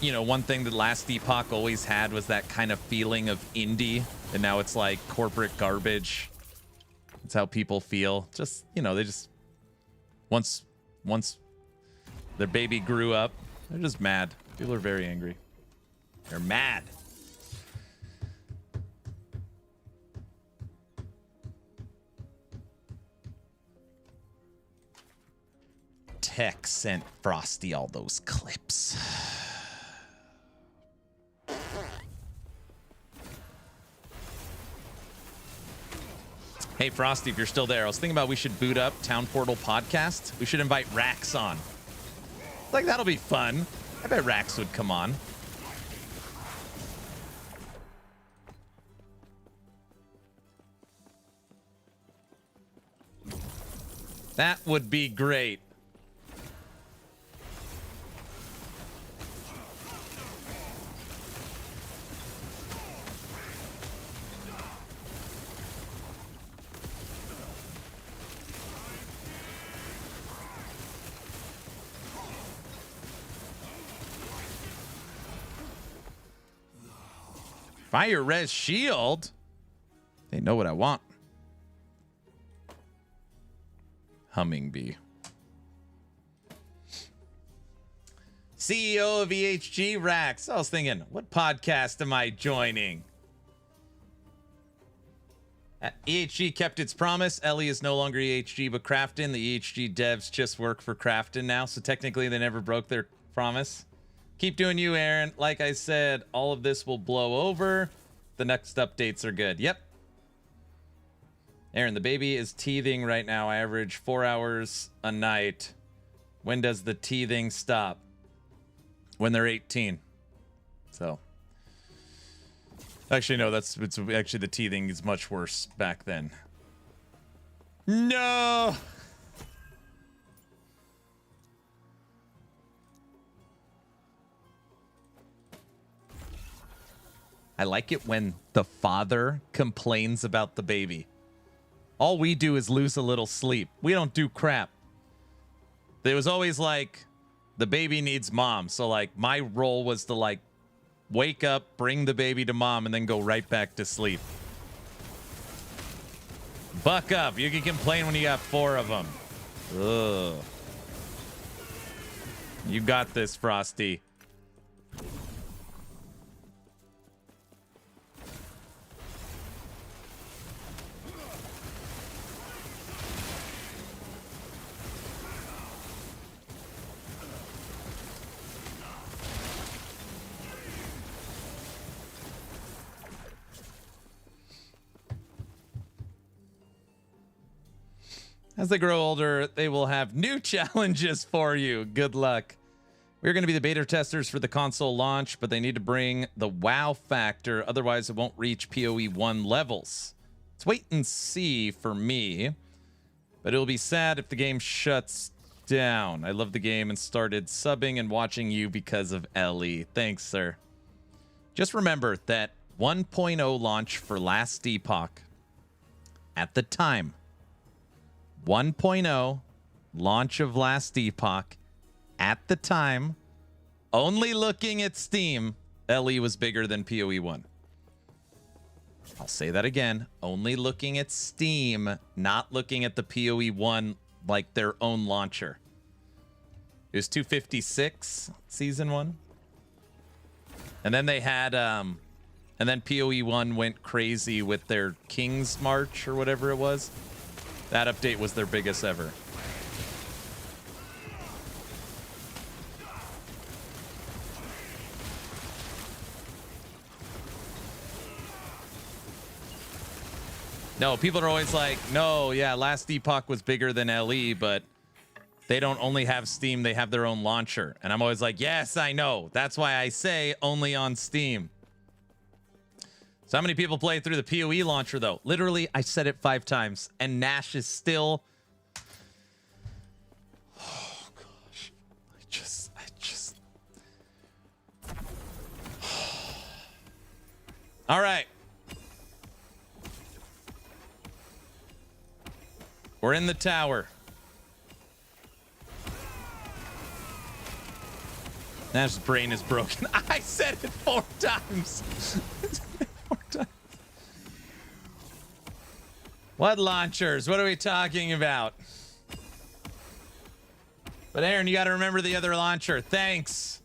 You know, one thing that last Epoch always had was that kind of feeling of indie, and now it's like corporate garbage. That's how people feel. Just, you know, they just once their baby grew up, they're just mad. People are very angry. They're mad. Tech sent Frosty all those clips. Hey, Frosty, if you're still there, I was thinking about we should boot up Town Portal Podcast. We should invite Rax on. Like, that'll be fun. I bet Rax would come on. That would be great. Fire res shield. They know what I want. Humming bee. CEO of EHG, Rax. I was thinking, what podcast am I joining? EHG kept its promise. Ellie is no longer EHG, but Crafton. The EHG devs just work for Crafton now, so technically they never broke their promise. Keep doing you, Aaron. Like I said, all of this will blow over. The next updates are good. Yep. Aaron, the baby is teething right now. I average 4 hours a night. When does the teething stop? When they're 18. So. Actually, no, it's actually the teething is much worse back then. No! I like it when the father complains about the baby. All we do is lose a little sleep. We don't do crap. It was always like, the baby needs mom. So, like, my role was to, like, wake up, bring the baby to mom, and then go right back to sleep. Buck up. You can complain when you got 4 of them. Ugh. You got this, Frosty. As they grow older, they will have new challenges for you. Good luck. We're going to be the beta testers for the console launch, but they need to bring the wow factor. Otherwise, it won't reach PoE 1 levels. Let's wait and see for me. But it'll be sad if the game shuts down. I love the game and started subbing and watching you because of Ellie. Thanks, sir. Just remember that 1.0 launch for last Epoch at the time. 1.0 launch of last Epoch at the time, only looking at Steam, LE was bigger than PoE 1. I'll say that again. Only looking at Steam, not looking at the PoE 1 like their own launcher. It was 256 season 1. And then they had and then PoE 1 went crazy with their King's March or whatever it was. That update was their biggest ever. No, people are always like, no, yeah, last Epoch was bigger than LE, but they don't only have Steam, they have their own launcher. And I'm always like, yes, I know. That's why I say only on Steam. So how many people play through the PoE launcher, though? Literally, I said it 5 times, and Nash is still... Oh, gosh. I just... All right. We're in the tower. Nash's brain is broken. I said it 4 times. 4 times. What launchers? What are we talking about? But Aaron, you got to remember the other launcher. Thanks.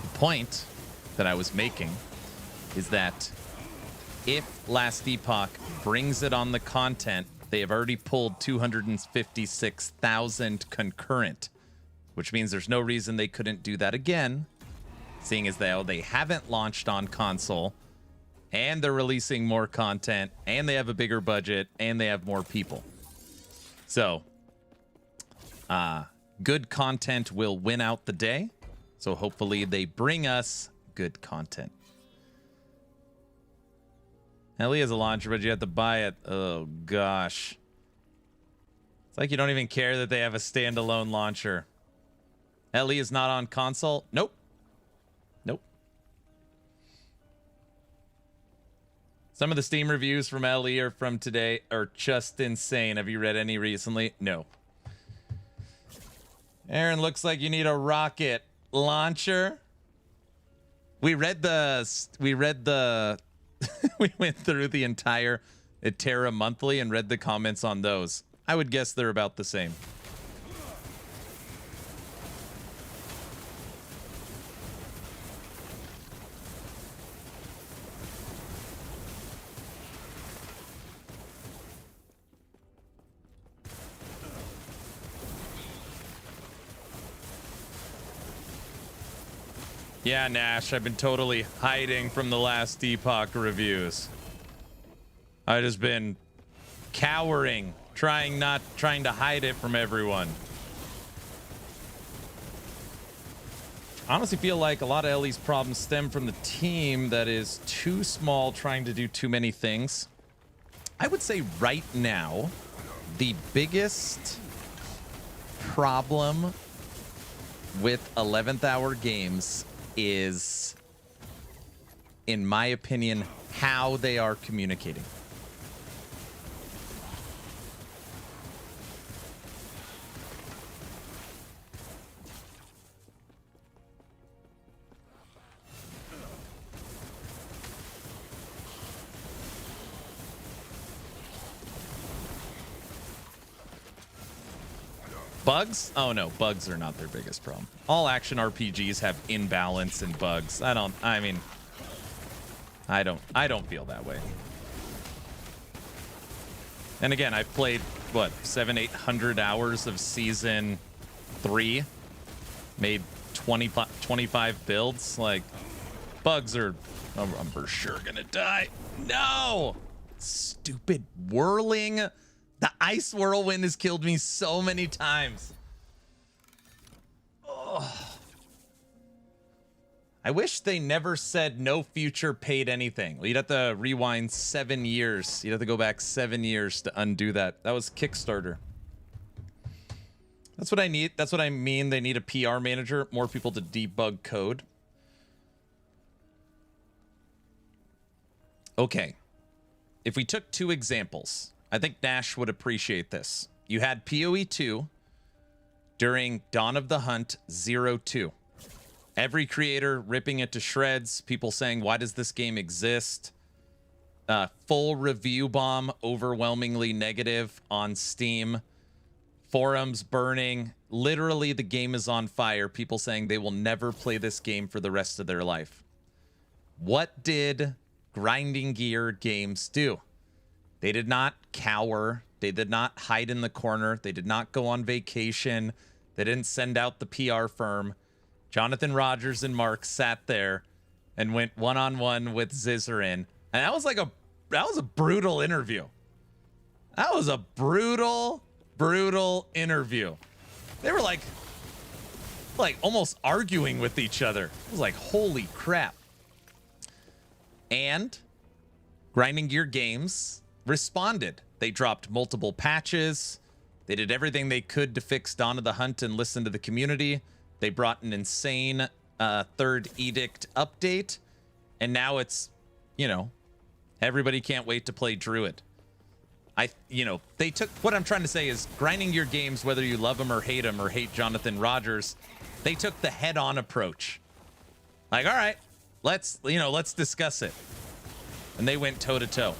The point that I was making is that if Last Epoch brings it on the content, they have already pulled 256,000 concurrent, which means there's no reason they couldn't do that again, seeing as though they haven't launched on console, and they're releasing more content, and they have a bigger budget, and they have more people. So, good content will win out the day. So hopefully they bring us good content. Ellie has a launcher, but you have to buy it. Oh, gosh. It's like you don't even care that they have a standalone launcher. Ellie is not on console? Nope. Nope. Some of the Steam reviews from Ellie or from today are just insane. Have you read any recently? No. Aaron, looks like you need a rocket launcher. We read the we went through the entire Terra Monthly and read the comments on those. I would guess they're about the same. Yeah, Nash, I've been totally hiding from the Last Epoch reviews. I've just been cowering, trying to hide it from everyone. I honestly feel like a lot of Ellie's problems stem from the team that is too small, trying to do too many things. I would say right now, the biggest problem with 11th hour games is, in my opinion, how they are communicating. Bugs? Oh no, bugs are not their biggest problem. All action RPGs have imbalance and bugs. I don't feel that way. And again, I've played what, 700-800 hours of season 3, made 25 builds. Like, bugs are, I'm for sure gonna die. No! Stupid whirling. The ice whirlwind has killed me so many times. Ugh. I wish they never said no future paid anything. You'd have to rewind 7 years. You'd have to go back 7 years to undo that. That was Kickstarter. That's what I need. That's what I mean. They need a PR manager, more people to debug code. Okay. If we took 2 examples, I think Nash would appreciate this. You had PoE 2 during Dawn of the Hunt 02. Every creator ripping it to shreds, people saying, why does this game exist? Full review bomb, overwhelmingly negative on Steam. Forums burning. Literally, the game is on fire. People saying they will never play this game for the rest of their life. What did Grinding Gear Games do? They did not cower. They did not hide in the corner. They did not go on vacation. They didn't send out the PR firm. Jonathan Rogers and Mark sat there and went one-on-one with Zizarin. And that was a brutal interview. That was a brutal interview. They were like almost arguing with each other. It was like, holy crap. And Grinding Gear Games responded They dropped multiple patches. They did everything they could to fix Dawn of the Hunt and listen to the community. They brought an insane third edict update. And now it's, you know, everybody can't wait to play Druid. They took, what I'm trying to say is grinding your games, whether you love them or hate Jonathan Rogers, they took the head-on approach. Like, all right, let's discuss it. And they went toe-to-toe.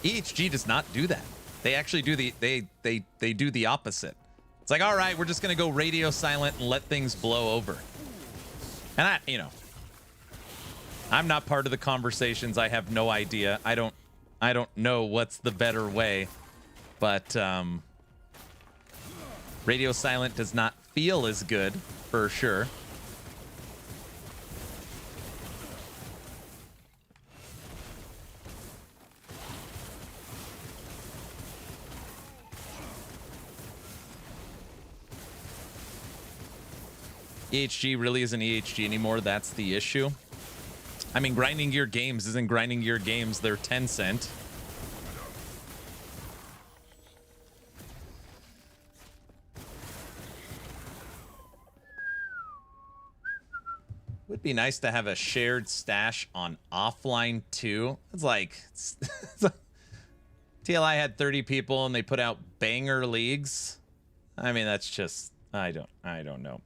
EHG does not do that. They actually do they do the opposite. It's like, all right, we're just gonna go radio silent and let things blow over. And I'm not part of the conversations. I have no idea. I don't know what's the better way, but radio silent does not feel as good for sure. EHG really isn't EHG anymore. That's the issue. I mean, grinding your games isn't grinding your games. They're Tencent. Would be nice to have a shared stash on offline too. It's like TLI had 30 people and they put out banger leagues. I mean, that's just I don't know.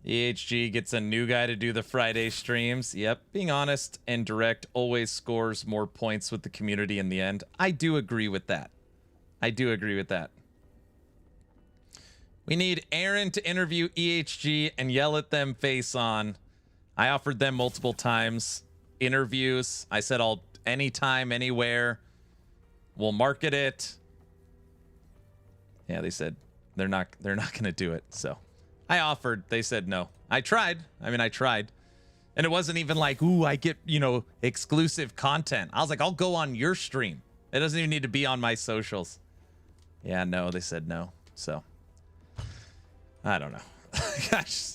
EHG gets a new guy to do the Friday streams. Yep, being honest and direct always scores more points with the community in the end. I do agree with that. We need Aaron to interview EHG and yell at them face on. I offered them multiple times interviews. I said I'll anytime, anywhere. We'll market it. Yeah, they said they're not going to do it. So I offered. They said no. I tried. And it wasn't even like, ooh, I get, exclusive content. I was like, I'll go on your stream. It doesn't even need to be on my socials. Yeah, no, they said no. So I don't know. Gosh.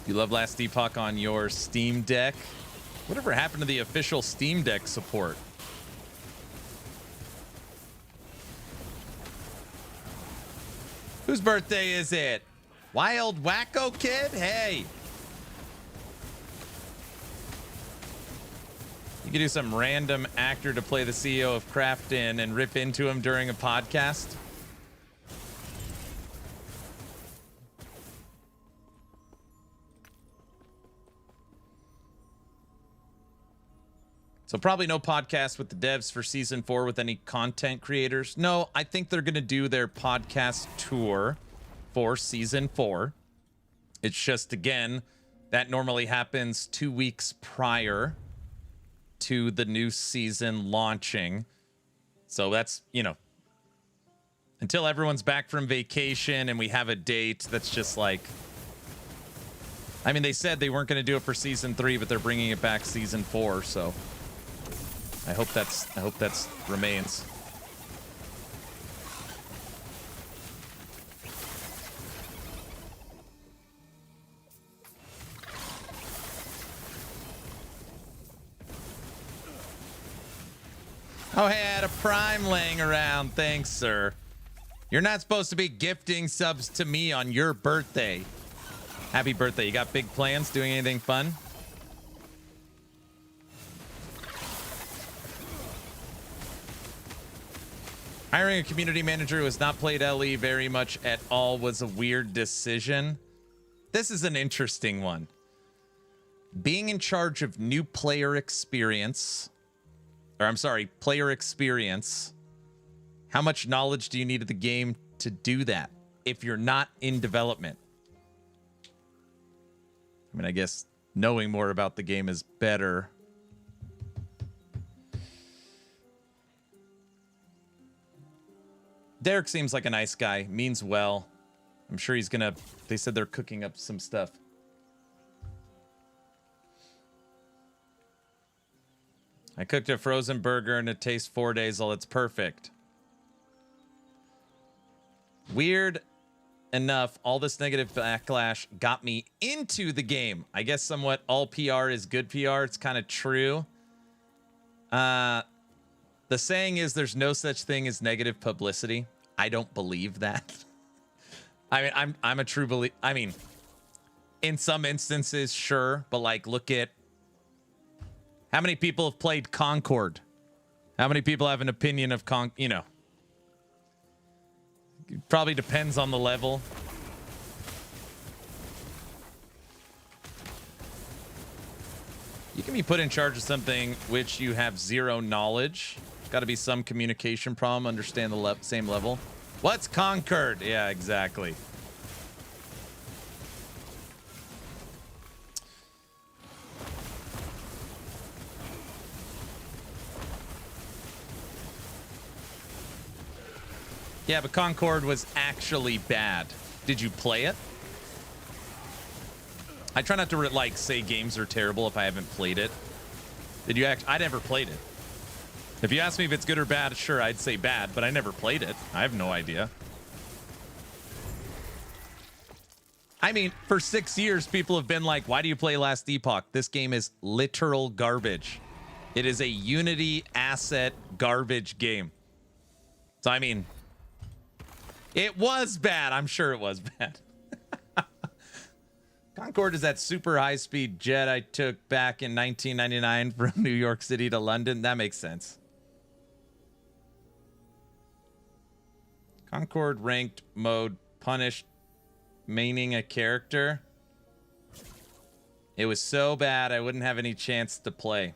You love Last Epoch on your Steam Deck? Whatever happened to the official Steam Deck support? Whose birthday is it? Wild Wacko Kid? Hey. You could do some random actor to play the CEO of Crafton and rip into him during a podcast. So probably no podcast with the devs for season 4 with any content creators. No, I think they're going to do their podcast tour for season 4. It's just, again, that normally happens 2 weeks prior to the new season launching. So that's, until everyone's back from vacation and we have a date, that's just like, I mean, they said they weren't going to do it for season 3, but they're bringing it back season 4, so I hope that's remains. Oh, hey, I had a Prime laying around. Thanks, sir. You're not supposed to be gifting subs to me on your birthday. Happy birthday. You got big plans? Doing anything fun? Hiring a community manager who has not played LE very much at all was a weird decision. This is an interesting one. Being in charge of new player experience, player experience. How much knowledge do you need of the game to do that if you're not in development? I mean, I guess knowing more about the game is better. Derek seems like a nice guy, means well. I'm sure he's gonna. They said they're cooking up some stuff. I cooked a frozen burger and it tastes 4 days old. It's perfect. Weird enough, all this negative backlash got me into the game. I guess somewhat all PR is good PR. It's kind of true. The saying is there's no such thing as negative publicity. I don't believe that. I mean, I'm a true believer. I mean, in some instances, sure, but like, look at how many people have played Concord. How many people have an opinion of you know? It probably depends on the level. You can be put in charge of something which you have zero knowledge. Got to be some communication problem. Understand the same level. What's Concord? Yeah, exactly. Yeah, but Concord was actually bad. Did you play it? I try not to like say games are terrible if I haven't played it. Did you I never played it. If you ask me if it's good or bad, sure, I'd say bad, but I never played it. I have no idea. I mean, for 6 years, people have been like, why do you play Last Epoch? This game is literal garbage. It is a Unity asset garbage game. So, I mean, it was bad. I'm sure it was bad. Concorde is that super high-speed jet I took back in 1999 from New York City to London. That makes sense. Concorde ranked mode punished maining a character. It was so bad I wouldn't have any chance to play.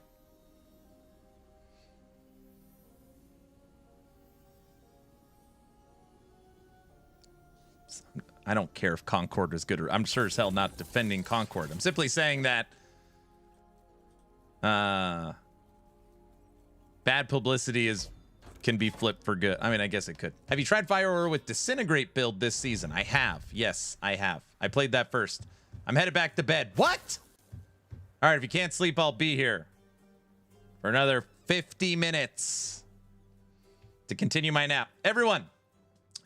I don't care if Concorde is good or I'm sure as hell not defending Concorde. I'm simply saying that bad publicity can be flipped for good. I mean, I guess it could. Have you tried Fire Aura with Disintegrate build this season? I have. Yes, I have. I played that first. I'm headed back to bed. What? All right, if you can't sleep, I'll be here for another 50 minutes to continue my nap. Everyone,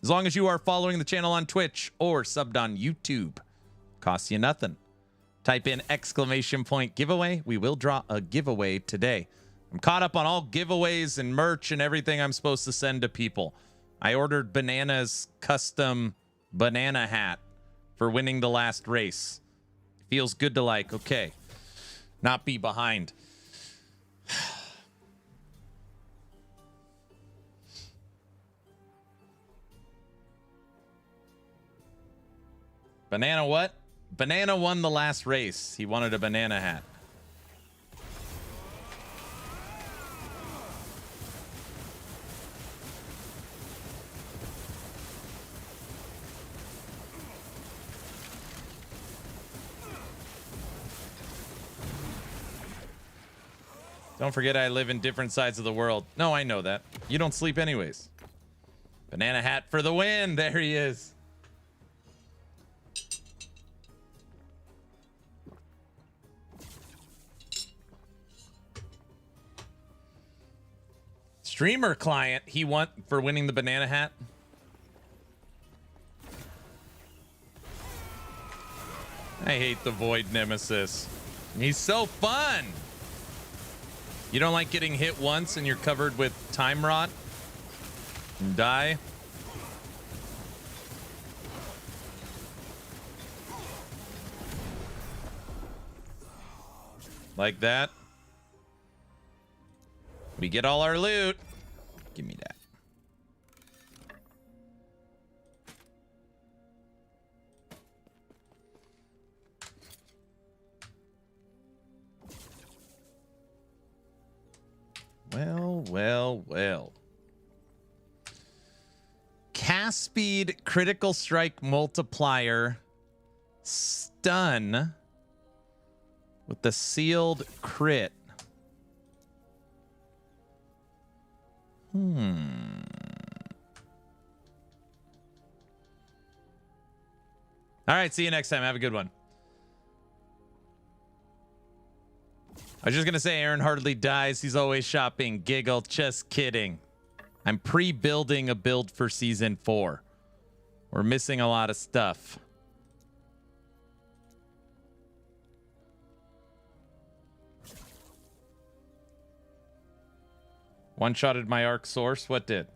as long as you are following the channel on Twitch or subbed on YouTube, costs you nothing. Type in ! giveaway. We will draw a giveaway today. I'm caught up on all giveaways and merch and everything I'm supposed to send to people. I ordered Banana's custom banana hat for winning the last race. Feels good to like, okay, not be behind. Banana what? Banana won the last race. He wanted a banana hat. Don't forget I live in different sides of the world. No, I know that. You don't sleep anyways. Banana hat for the win. There he is. Streamer client, he won for winning the banana hat. I hate the Void Nemesis. He's so fun. You don't like getting hit once and you're covered with time rot and die? Like that? We get all our loot. Give me that. Well, well, well. Cast speed, critical strike multiplier, stun with the sealed crit. All right, see you next time. Have a good one. I was just going to say Aaron hardly dies. He's always shopping. Giggle. Just kidding. I'm pre-building a build for season 4. We're missing a lot of stuff. One-shotted my arc source. What did?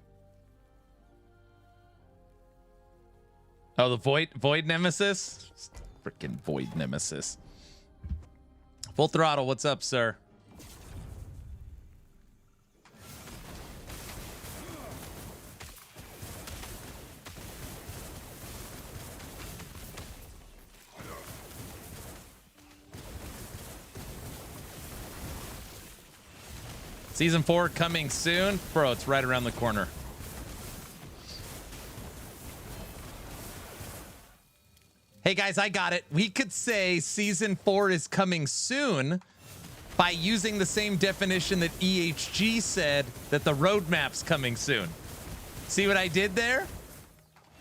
Oh, the void nemesis? Freaking void nemesis. Full throttle. What's up, sir? Season 4 coming soon. Bro, it's right around the corner. Hey guys, I got it. We could say season 4 is coming soon by using the same definition that EHG said that the roadmap's coming soon. See what I did there?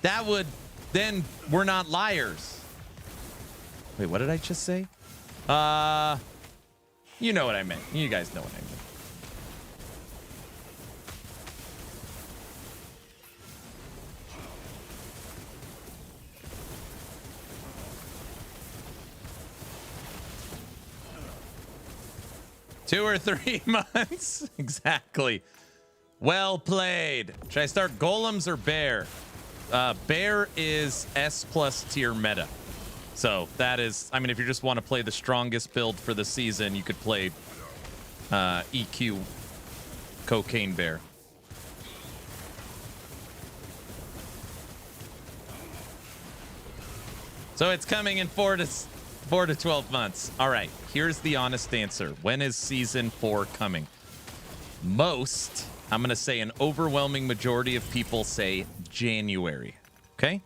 That would, then we're not liars. Wait, what did I just say? You know what I meant. You guys know what I meant. Two or 3 months. Exactly. Well played. Should I start golems or bear? Bear is S+ tier meta. So that is, I mean, if you just want to play the strongest build for the season, you could play EQ Cocaine Bear. So it's coming in 4 to 12 months. All right, here's the honest answer. When is season 4 coming? Most, I'm going to say an overwhelming majority of people say January. Okay?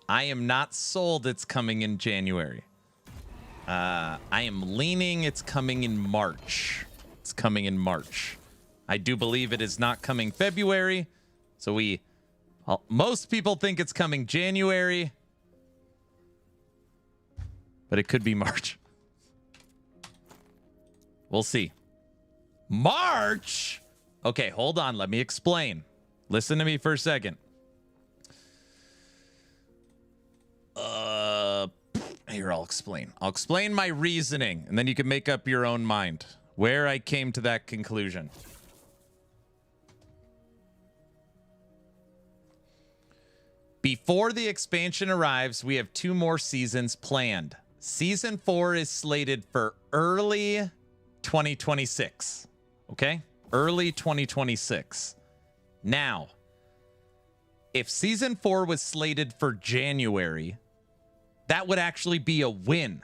I am not sold it's coming in January. I am leaning it's coming in March. It's coming in March. I do believe it is not coming February. So most people think it's coming January. But it could be March. We'll see. March? Okay, hold on. Let me explain. Listen to me for a second. Here, I'll explain. I'll explain my reasoning, and then you can make up your own mind where I came to that conclusion. Before the expansion arrives, we have 2 more seasons planned. Season 4 is slated for early 2026. Okay? Early 2026. Now, if season 4 was slated for January, that would actually be a win.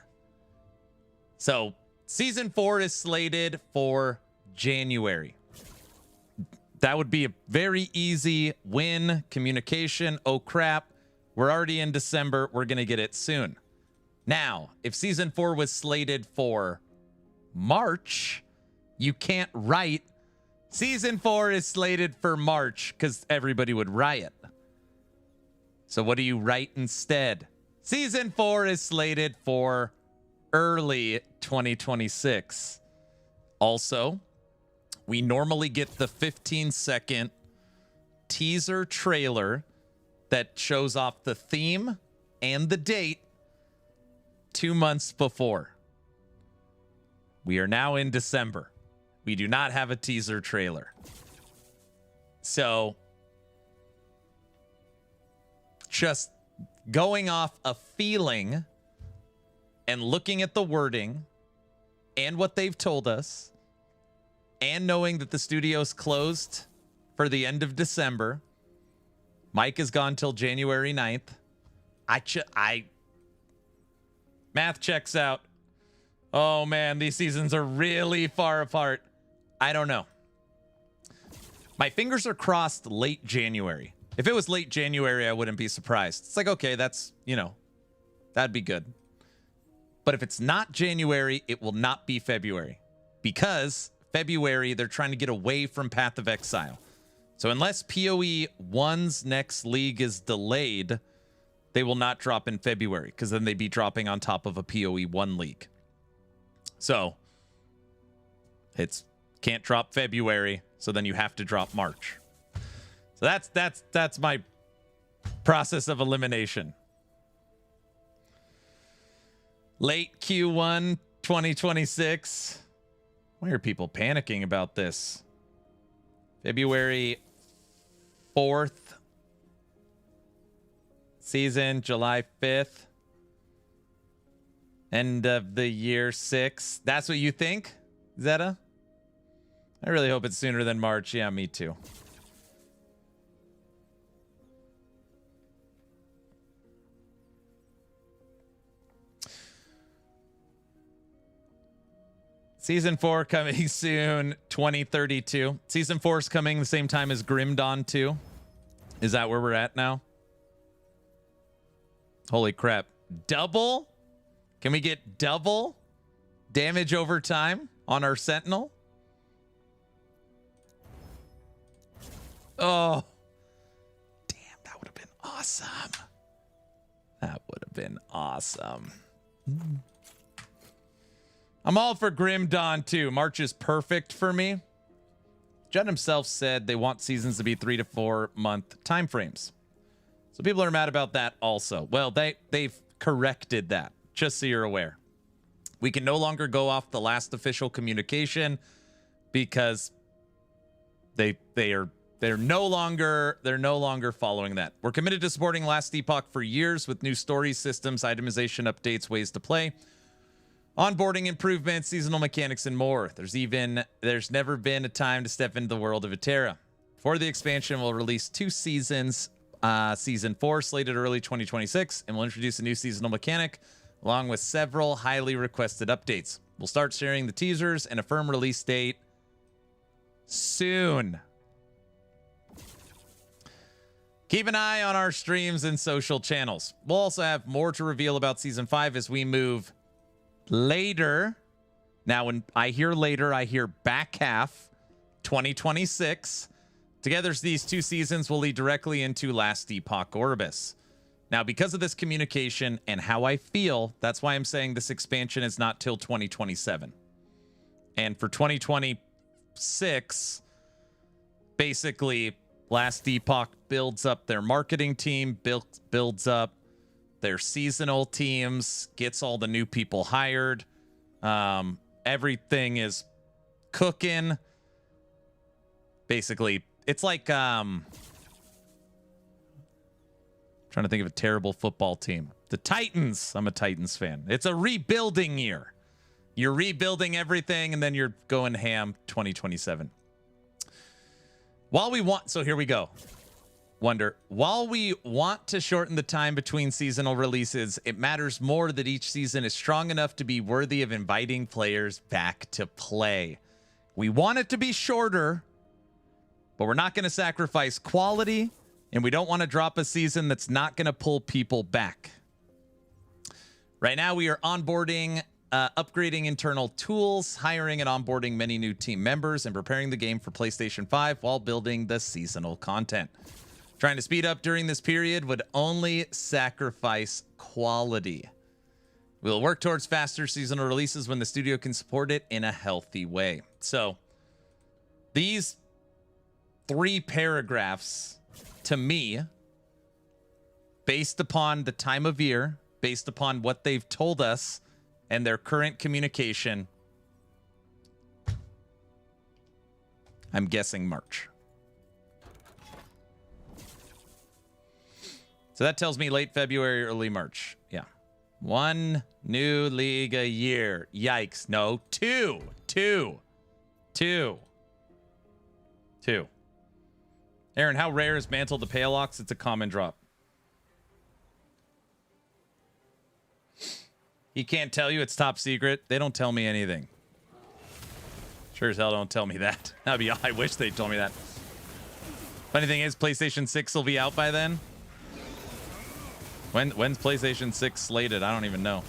So, season 4 is slated for January. That would be a very easy win. Communication. Oh, crap. We're already in December. We're going to get it soon. Now, if season 4 was slated for March, you can't write season 4 is slated for March because everybody would riot. So what do you write instead? Season 4 is slated for early 2026. Also, we normally get the 15-second teaser trailer that shows off the theme and the date 2 months before. We are now in December. We do not have a teaser trailer. So, just going off a feeling and looking at the wording and what they've told us and knowing that the studio's closed for the end of December, Mike is gone till January 9th. Math checks out. Oh, man, these seasons are really far apart. I don't know. My fingers are crossed late January. If it was late January, I wouldn't be surprised. It's like, okay, that's, that'd be good. But if it's not January, it will not be February. Because February, they're trying to get away from Path of Exile. So unless PoE 1's next league is delayed, they will not drop in February because then they'd be dropping on top of a PoE 1 league. So it's can't drop February, so then you have to drop March. So that's my process of elimination. Late Q1 2026. Why are people panicking about this? February 4th. Season, July 5th. End of the year 6. That's what you think, Zeta? I really hope it's sooner than March. Yeah, me too. Season 4 coming soon, 2032. Season 4 is coming the same time as Grim Dawn 2. Is that where we're at now? Holy crap. Double? Can we get double damage over time on our Sentinel? Oh. Damn, that would have been awesome. That would have been awesome. I'm all for Grim Dawn too. March is perfect for me. Judd himself said they want seasons to be 3 to 4 month time frames. So people are mad about that also. Well, they've corrected that, just so you're aware. We can no longer go off the last official communication because they're no longer following that. We're committed to supporting Last Epoch for years with new stories, systems, itemization, updates, ways to play, onboarding improvements, seasonal mechanics, and more. There's never been a time to step into the world of Eterra. For the expansion, we'll release 2 seasons. Season 4 slated early 2026, and we'll introduce a new seasonal mechanic along with several highly requested updates. We'll start sharing the teasers and a firm release date soon. Keep an eye on our streams and social channels. We'll also have more to reveal about Season 5 as we move later. Now, when I hear later, I hear back half 2026. Together, these 2 seasons will lead directly into Last Epoch Orbis. Now, because of this communication and how I feel, that's why I'm saying this expansion is not till 2027. And for 2026, basically, Last Epoch builds up their marketing team, builds up their seasonal teams, gets all the new people hired. Everything is cooking. Basically, it's like trying to think of a terrible football team. The Titans. I'm a Titans fan. It's a rebuilding year. You're rebuilding everything, and then you're going ham 2027. So here we go. While we want to shorten the time between seasonal releases, it matters more that each season is strong enough to be worthy of inviting players back to play. We want it to be shorter, but we're not going to sacrifice quality, and we don't want to drop a season that's not going to pull people back. Right now, we are onboarding, upgrading internal tools, hiring and onboarding many new team members, and preparing the game for PlayStation 5 while building the seasonal content. Trying to speed up during this period would only sacrifice quality. We'll work towards faster seasonal releases when the studio can support it in a healthy way. So, these 3 paragraphs, to me, based upon the time of year, based upon what they've told us and their current communication, I'm guessing March. So that tells me late February, early March. Yeah. 1 new league a year. Yikes. No, 2. 2. Aaron, how rare is Mantle to Paleox? It's a common drop. He can't tell you it's top secret. They don't tell me anything. Sure as hell don't tell me that. I wish they told me that. Funny thing is, PlayStation 6 will be out by then. When's PlayStation 6 slated? I don't even know.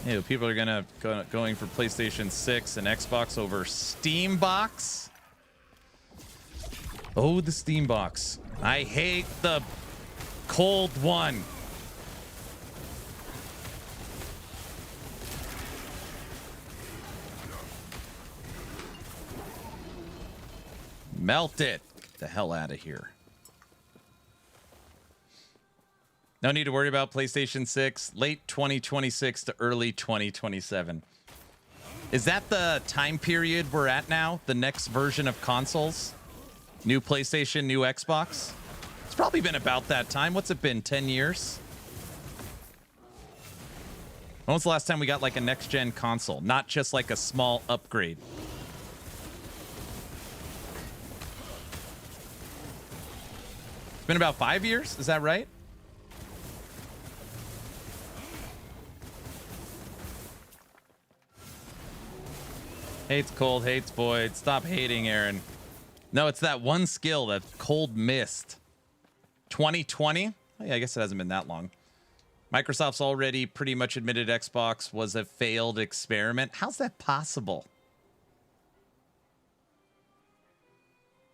Ew, people are going for PlayStation 6 and Xbox over Steam Box. Oh, the Steam Box. I hate the cold one. Melt it. Get the hell out of here. No need to worry about PlayStation 6. Late 2026 to early 2027. Is that the time period we're at now? The next version of consoles? New PlayStation, new Xbox? It's probably been about that time. What's it been? 10 years? When was the last time we got like a next-gen console? Not just like a small upgrade. It's been about 5 years? Is that right? Hates cold, hates void. Stop hating, Aaron. No, it's that one skill, that cold mist. 2020? Oh, yeah, I guess it hasn't been that long. Microsoft's already pretty much admitted Xbox was a failed experiment. How's that possible?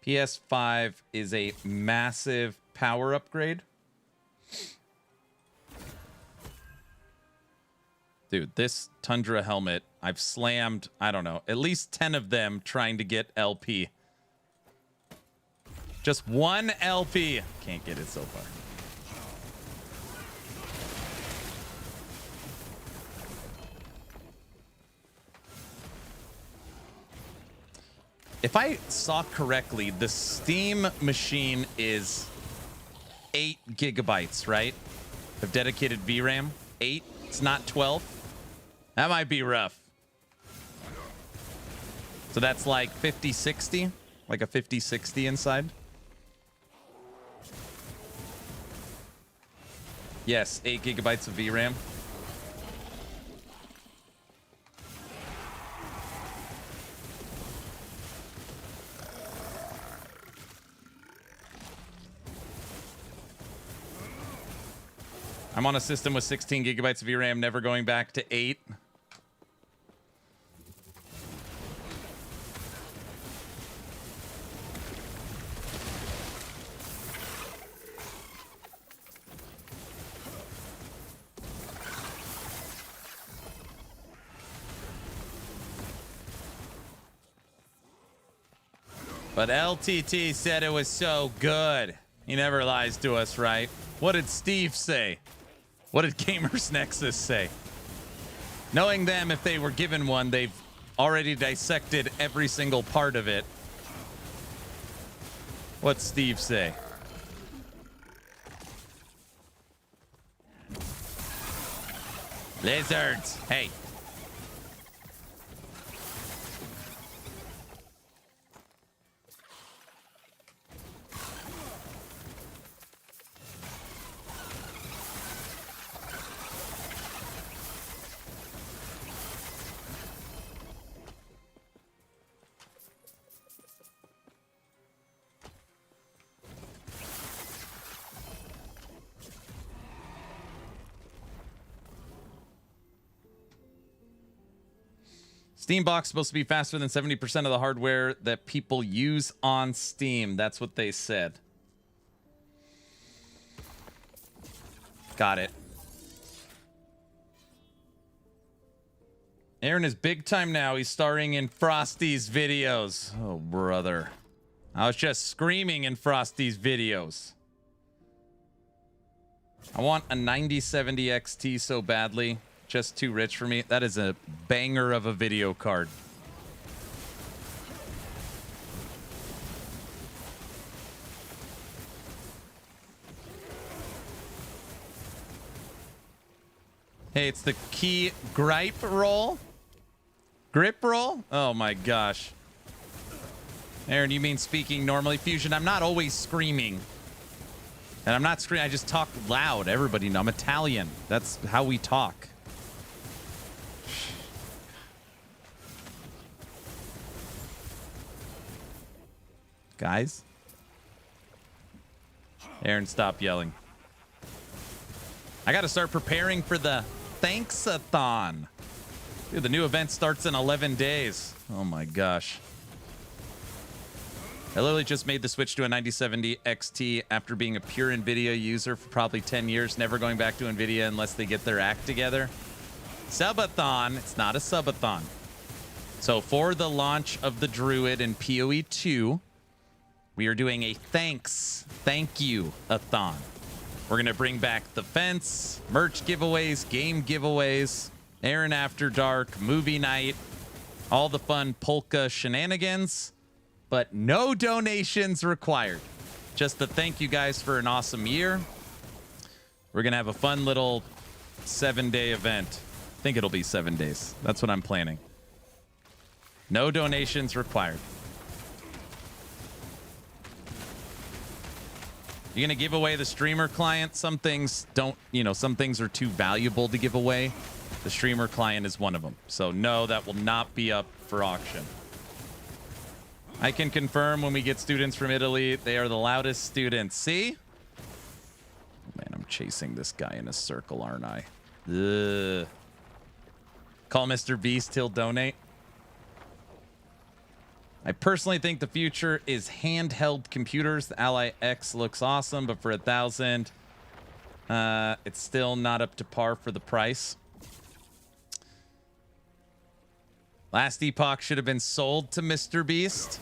PS5 is a massive power upgrade. Dude, this Tundra helmet, I've slammed, I don't know, at least 10 of them trying to get LP. Just one LP. Can't get it so far. If I saw correctly, the Steam machine is 8 gigabytes, right? Of dedicated VRAM. 8? It's not 12? That might be rough. So that's like 5060? Like a 5060 inside? Yes, 8 gigabytes of VRAM. I'm on a system with 16 gigabytes of VRAM, never going back to 8. But LTT said it was so good. He never lies to us, right? What did Steve say? What did Gamers Nexus say? Knowing them, if they were given one, they've already dissected every single part of it. What'd Steve say? Lizards. Hey. Steam Box supposed to be faster than 70% of the hardware that people use on Steam. That's what they said. Got it. Aaron is big time now. He's starring in Frosty's videos. Oh, brother. I was just screaming in Frosty's videos. I want a 9070 XT so badly. Just too rich for me. That is a banger of a video card. Hey, it's the key gripe roll. Grip roll? Oh my gosh. Aaron, you mean speaking normally? Fusion, I'm not always screaming. And I'm not screaming, I just talk loud. Everybody know I'm Italian. That's how we talk. Guys? Aaron, stop yelling. I got to start preparing for the Thanks-a-thon. Dude, the new event starts in 11 days. Oh my gosh. I literally just made the switch to a 9070 XT after being a pure NVIDIA user for probably 10 years, never going back to NVIDIA unless they get their act together. Subathon. It's not a subathon. So for the launch of the Druid in PoE 2, we are doing a thank you-a-thon. We're going to bring back the fence, merch giveaways, game giveaways, Aaron After Dark, movie night, all the fun polka shenanigans, but no donations required. Just to thank you guys for an awesome year. We're going to have a fun little 7-day event. I think it'll be 7 days. That's what I'm planning. No donations required. You're going to give away the streamer client. Some things don't, some things are too valuable to give away. The streamer client is one of them. So no, that will not be up for auction. I can confirm when we get students from Italy, they are the loudest students. See? Man, I'm chasing this guy in a circle, aren't I? Ugh. Call Mr. Beast, he'll donate. I personally think the future is handheld computers. The Ally X looks awesome, but for 1,000, it's still not up to par for the price. Last Epoch should have been sold to Mr. Beast.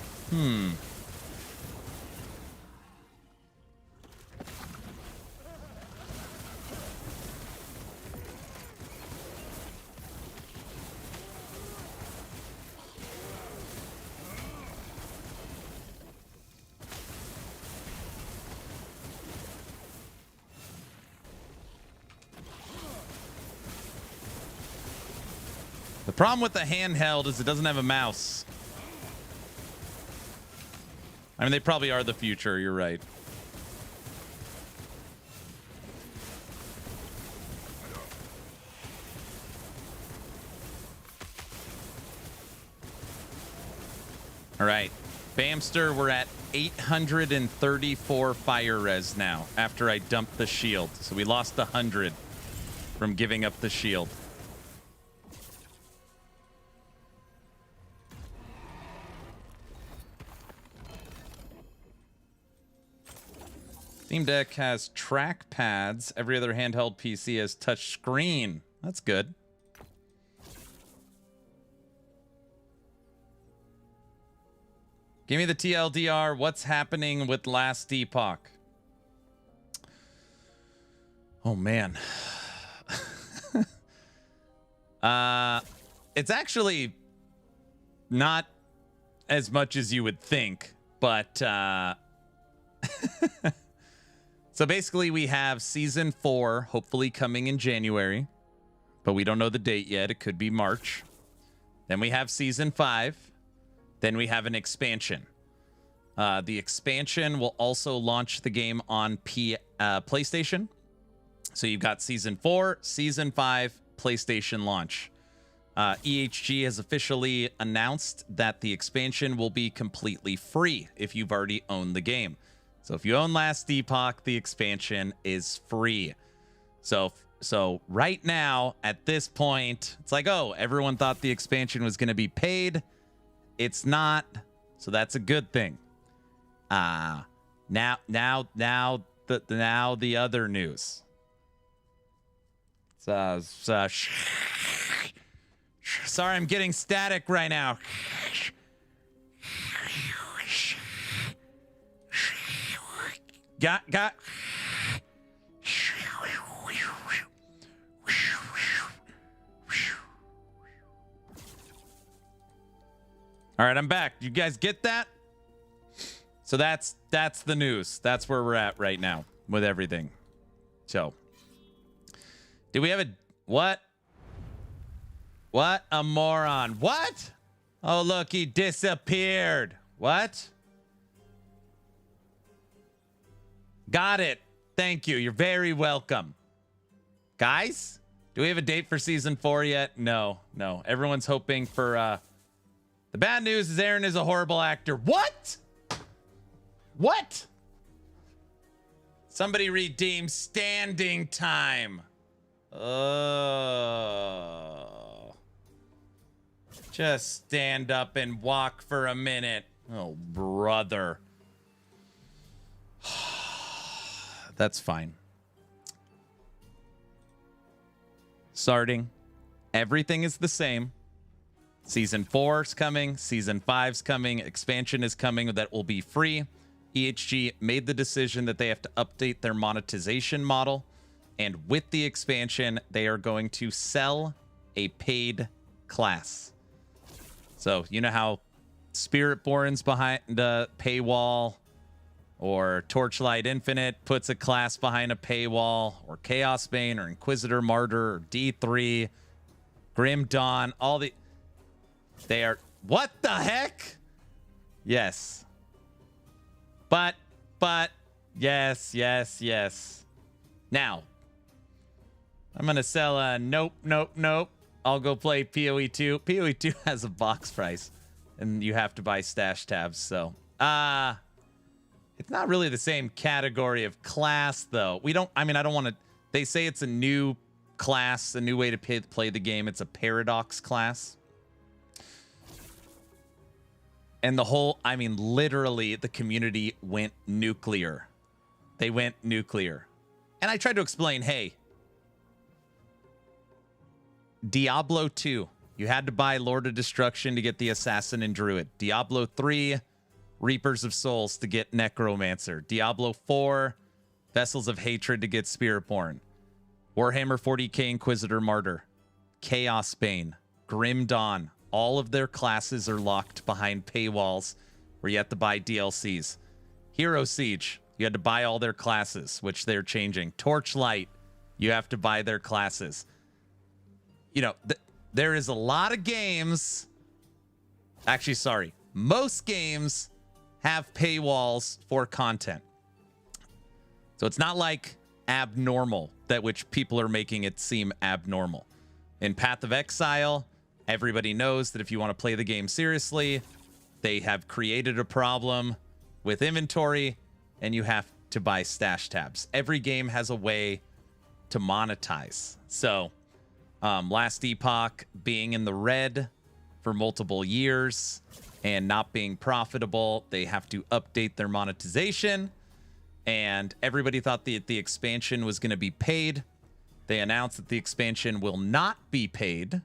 The problem with the handheld is it doesn't have a mouse. I mean, they probably are the future. You're right. All right. Bamster, we're at 834 fire res now after I dumped the shield. So we lost 100 from giving up the shield. Steam Deck has track pads. Every other handheld PC has touch screen. That's good. Give me the TLDR. What's happening with Last Epoch? Oh, man. It's actually not as much as you would think, but... So basically, we have Season 4, hopefully coming in January, but we don't know the date yet. It could be March. Then we have Season 5. Then we have an expansion. The expansion will also launch the game on PlayStation. So you've got Season 4, Season 5, PlayStation launch. EHG has officially announced that the expansion will be completely free if you've already owned the game. So if you own Last Epoch, the expansion is free. So right now, at this point, it's like, oh, everyone thought the expansion was going to be paid. It's not. So that's a good thing. Now the other news. Sorry, I'm getting static right now. Got. All right, I'm back. You guys get that? So that's the news. That's where we're at right now with everything. So, do we have a what? What a moron. What? Oh, look, he disappeared. What? Got it. Thank you. You're very welcome. Guys, do we have a date for Season 4 yet? No. Everyone's hoping for... The bad news is Aaron is a horrible actor. What? What? Somebody redeem standing time. Oh. Just stand up and walk for a minute. Oh, brother. That's fine. Starting. Everything is the same. Season 4's coming. Season 5's coming. Expansion is coming that will be free. EHG made the decision that they have to update their monetization model. And with the expansion, they are going to sell a paid class. So, you know how Spiritborn's behind the paywall, or Torchlight Infinite puts a class behind a paywall, or Chaos Bane, or Inquisitor Martyr, or D3, Grim Dawn, all the... They are... What the heck? Yes. But, yes. Now, I'm going to sell a nope. I'll go play PoE 2. PoE 2 has a box price, and you have to buy stash tabs, so... It's not really the same category of class, though. I don't want to... They say it's a new class, a new way to play the game. It's a paradox class. And the whole... literally, the community went nuclear. They went nuclear. And I tried to explain, hey, Diablo 2, you had to buy Lord of Destruction to get the Assassin and Druid. Diablo 3... Reapers of Souls to get Necromancer. Diablo 4, Vessels of Hatred to get Spiritborn. Warhammer 40k Inquisitor Martyr. Chaos Bane. Grim Dawn. All of their classes are locked behind paywalls where you have to buy DLCs. Hero Siege, you had to buy all their classes, which they're changing. Torchlight, you have to buy their classes. You know, there is a lot of games... Actually, sorry. Most games... have paywalls for content. So it's not like abnormal, that which people are making it seem abnormal. In Path of Exile, everybody knows that if you want to play the game seriously, they have created a problem with inventory and you have to buy stash tabs. Every game has a way to monetize. So Last Epoch being in the red for multiple years and not being profitable, they have to update their monetization. And everybody thought the expansion was going to be paid. They announced that the expansion will not be paid.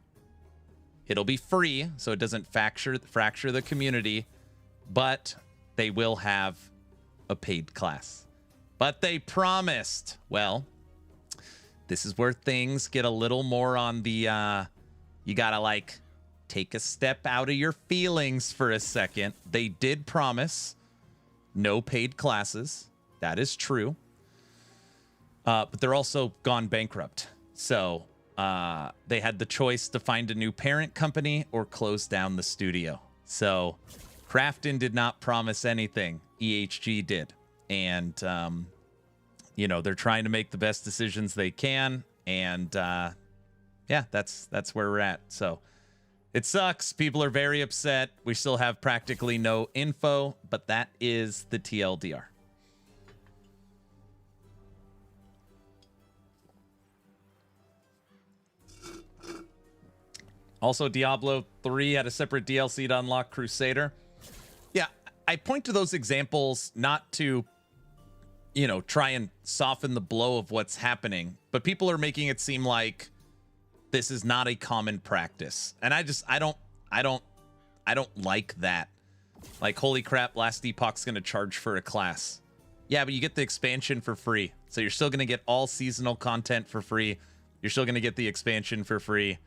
It'll be free, so it doesn't fracture the community, but they will have a paid class. But they promised, well, this is where things get a little more on the, you gotta like take a step out of your feelings for a second. They did promise no paid classes. That is true. But they're also gone bankrupt. So they had the choice to find a new parent company or close down the studio. So Krafton did not promise anything. EHG did. And, you know, they're trying to make the best decisions they can. And, yeah, that's where we're at. So it sucks. People are very upset. We still have practically no info, but that is the TLDR. Also, Diablo 3 had a separate DLC to unlock Crusader. Yeah, I point to those examples not to, you know, try and soften the blow of what's happening, but people are making it seem like this is not a common practice. And I don't like that. Like, holy crap, Last Epoch's going to charge for a class. Yeah, but you get the expansion for free. So you're still going to get all seasonal content for free. You're still going to get the expansion for free.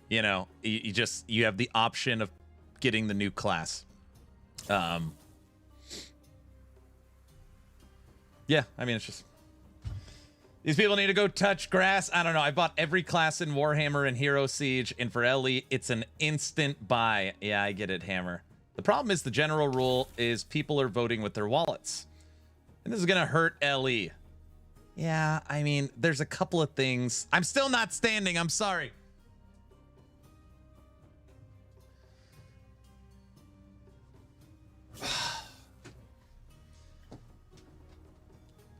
You know, you have the option of getting the new class. Yeah, I mean, it's just... These people need to go touch grass. I don't know. I bought every class in Warhammer and Hero Siege, and for LE, it's an instant buy. Yeah, I get it, Hammer. The problem is the general rule is people are voting with their wallets. And this is going to hurt LE. Yeah, I mean, there's a couple of things. I'm still not standing. I'm sorry.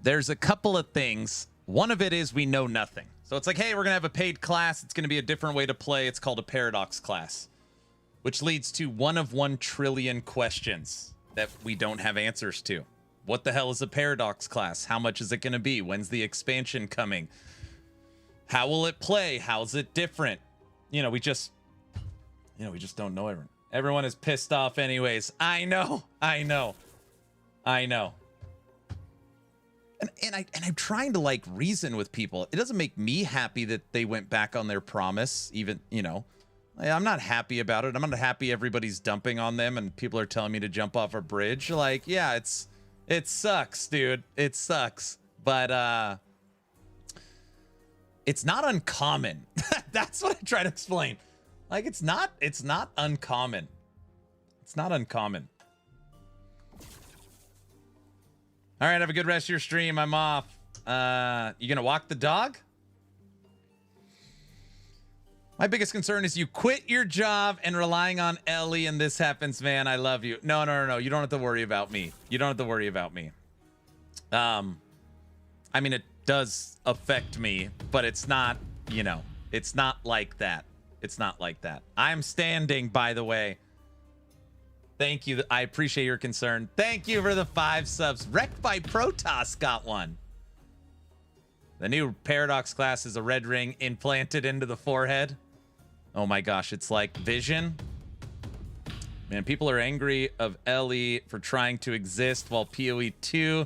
There's a couple of things. One of it is we know nothing. So it's like, hey, we're going to have a paid class. It's going to be a different way to play. It's called a paradox class. Which leads to one of 1 trillion questions that we don't have answers to. What the hell is a Paradox class? How much is it going to be? When's the expansion coming? How will it play? How's it different? You know, we just don't know everyone. Everyone is pissed off anyways. I know. And I'm trying to like reason with people. It doesn't make me happy that they went back on their promise. Even, you know, I'm not happy about it. I'm not happy everybody's dumping on them and people are telling me to jump off a bridge. Like, yeah, it sucks, dude. It sucks. But it's not uncommon. That's what I try to explain. Like, it's not uncommon. It's not uncommon. All right, have a good rest of your stream. I'm off. You gonna walk the dog? My biggest concern is you quit your job and relying on Ellie and this happens, man. I love you. No. You don't have to worry about me. You don't have to worry about me. I mean, it does affect me, but it's not, you know, it's not like that. It's not like that. I'm standing, by the way. Thank you. I appreciate your concern. Thank you for the 5 subs. Wrecked by Protoss got one. The new Paradox class is a red ring implanted into the forehead. Oh my gosh, it's like Vision. Man, people are angry of Ellie for trying to exist while PoE 2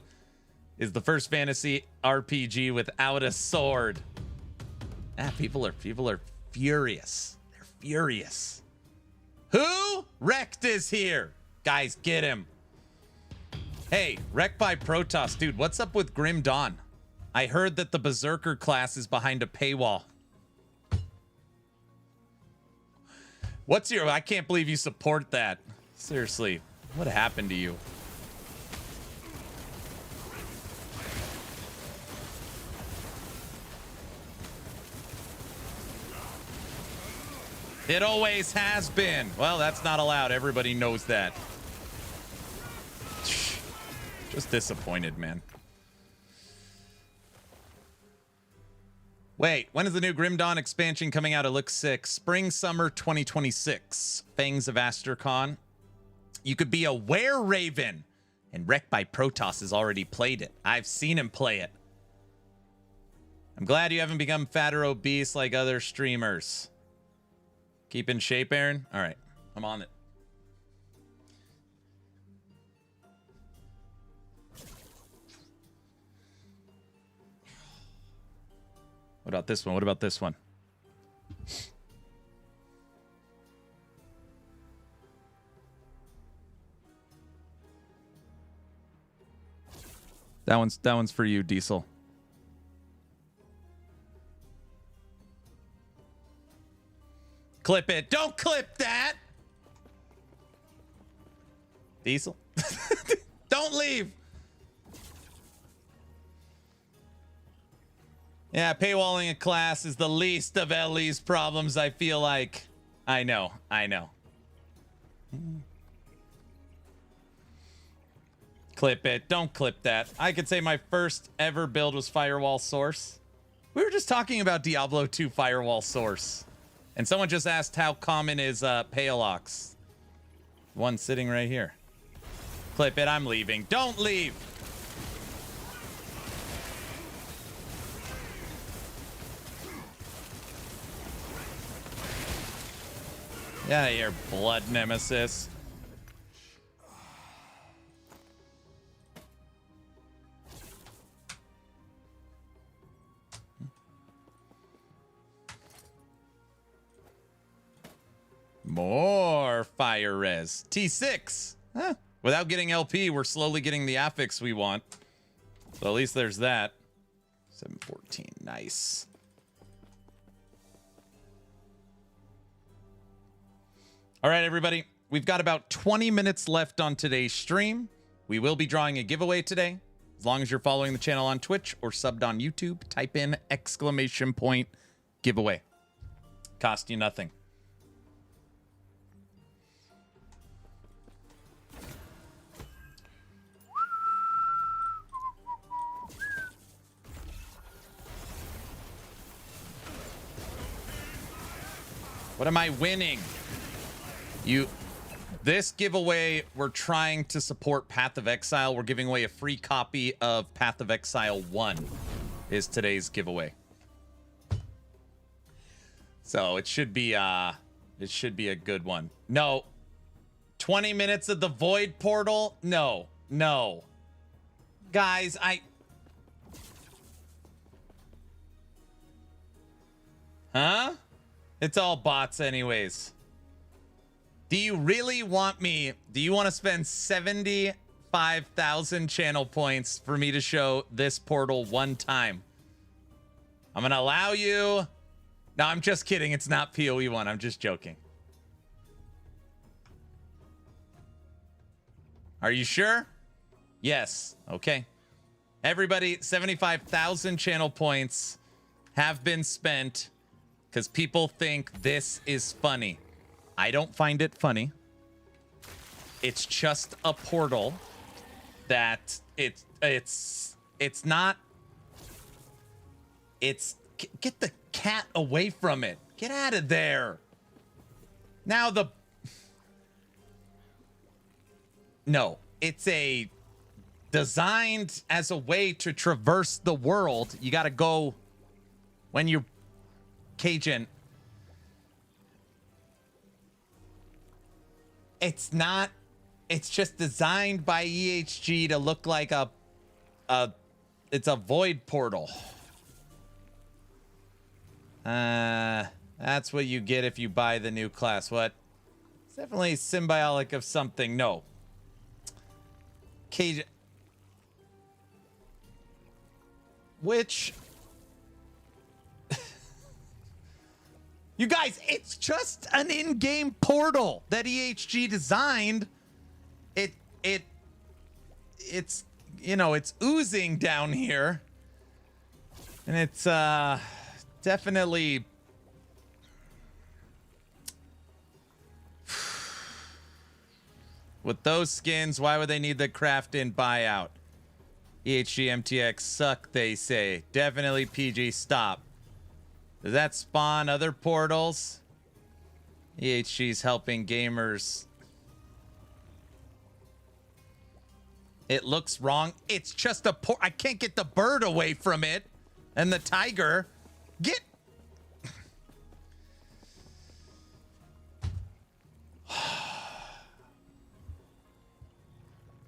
is the first fantasy RPG without a sword. People are furious. They're furious. Who? Wrecked is here. Guys, get him. Hey, Wrecked by Protoss. Dude, what's up with Grim Dawn? I heard that the Berserker class is behind a paywall. What's your... I can't believe you support that. Seriously, what happened to you? It always has been. Well, that's not allowed. Everybody knows that. Just disappointed, man. Wait, when is the new Grim Dawn expansion coming out? It looks sick. Spring, summer 2026. Fangs of Astercon. You could be a Were-Raven. And Wrecked by Protoss has already played it. I've seen him play it. I'm glad you haven't become fat or obese like other streamers. Keep in shape, Aaron? All right, I'm on it. What about this one? What about this one? That one's for you, Diesel. Clip it. Don't clip that. Diesel. Don't leave. Yeah, paywalling a class is the least of Ellie's problems, I feel like. I know. Clip it. Don't clip that. I could say my first ever build was Firewall Source. We were just talking about Diablo 2 Firewall Source. And someone just asked how common is Paleox. One sitting right here. Clip it. I'm leaving. Don't leave. Get out of here, blood nemesis. More fire res. T6. Huh. Without getting LP, we're slowly getting the affix we want. So at least there's that. 714. Nice. All right, everybody. We've got about 20 minutes left on today's stream. We will be drawing a giveaway today. As long as you're following the channel on Twitch or subbed on YouTube, type in !giveaway. Cost you nothing. What am I winning? This giveaway, we're trying to support Path of Exile. We're giving away a free copy of Path of Exile 1 is today's giveaway. So it should be a good one. No. 20 minutes of the Void Portal? No. No. Guys, Huh? It's all bots anyways. Do you really want me? Do you want to spend 75,000 channel points for me to show this portal one time? I'm going to allow you. No, I'm just kidding. It's not PoE 1. I'm just joking. Are you sure? Yes. Okay. Everybody, 75,000 channel points have been spent because people think this is funny. I don't find it funny. It's just a portal that it's not. Get the cat away from it. Get out of there. Now no, it's a designed as a way to traverse the world. You got to go when you're Cajun. It's not. It's just designed by EHG to look like it's a void portal. That's what you get if you buy the new class. What? It's definitely symbiotic of something. No. Cajun. Which? You guys, it's just an in-game portal that EHG designed. It's you know, it's oozing down here. And it's definitely with those skins, why would they need the craft in buyout? EHG MTX suck, they say. Definitely PG stop. Does that spawn other portals? EHG's helping gamers. It looks wrong. It's just a I can't get the bird away from it. And the tiger. Get.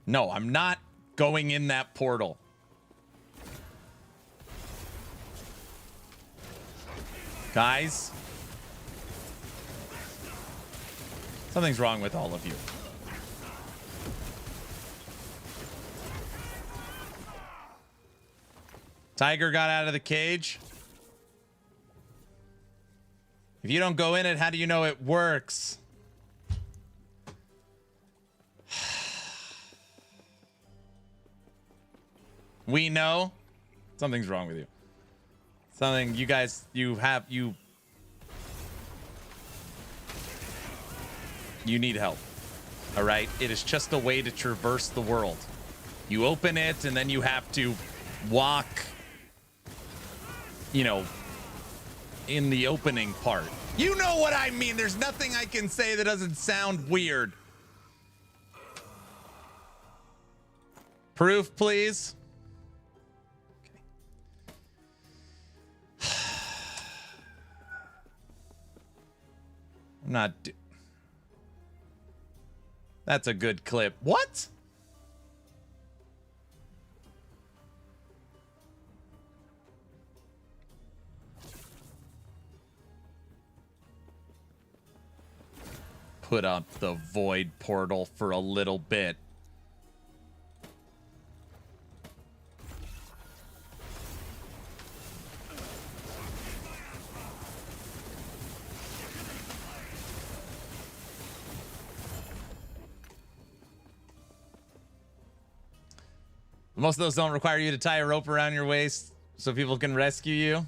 No, I'm not going in that portal. Guys, something's wrong with all of you. Tiger got out of the cage. If you don't go in it, how do you know it works? We know something's wrong with you. Something you guys, you need help. All right. It is just a way to traverse the world. You open it and then you have to walk, you know, in the opening part. You know what I mean? There's nothing I can say that doesn't sound weird. Proof, please. I'm not. That's a good clip. What? Put up the void portal for a little bit. Most of those don't require you to tie a rope around your waist so people can rescue you.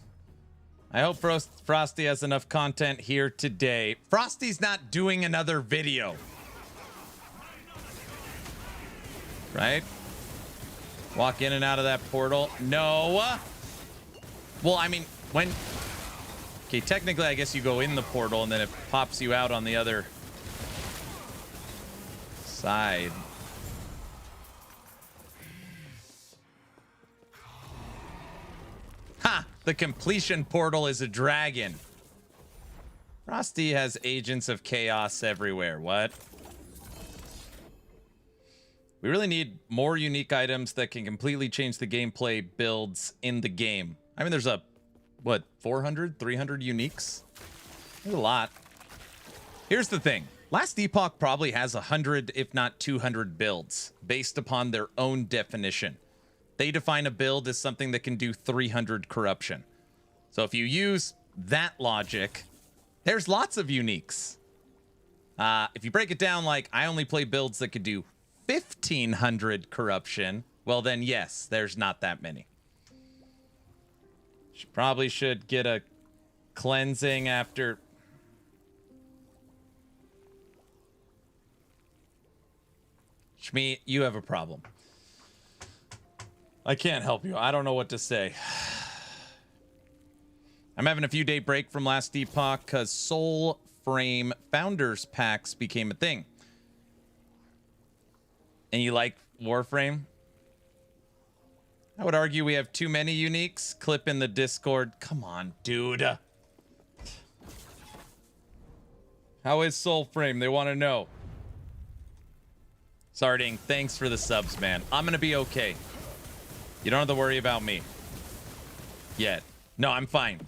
I hope Frosty has enough content here today. Frosty's not doing another video. Right? Walk in and out of that portal. No. Well, I mean, when... Okay, technically, I guess you go in the portal and then it pops you out on the other side. Ha! The completion portal is a dragon. Frosty has agents of chaos everywhere. What? We really need more unique items that can completely change the gameplay builds in the game. I mean, there's what, 400, 300 uniques? There's a lot. Here's the thing. Last Epoch probably has 100, if not 200 builds based upon their own definition. They define a build as something that can do 300 corruption. So if you use that logic, there's lots of uniques. If you break it down like I only play builds that could do 1,500 corruption, well then yes, there's not that many. Probably should get a cleansing after... Shmi, you have a problem. I can't help you. I don't know what to say. I'm having a few day break from last Epoch because Soul Frame Founders Packs became a thing. And you like Warframe? I would argue we have too many uniques. Clip in the Discord. Come on, dude. How is Soul Frame? They want to know. Sarding, thanks for the subs, man. I'm going to be okay. You don't have to worry about me. Yet. No, I'm fine.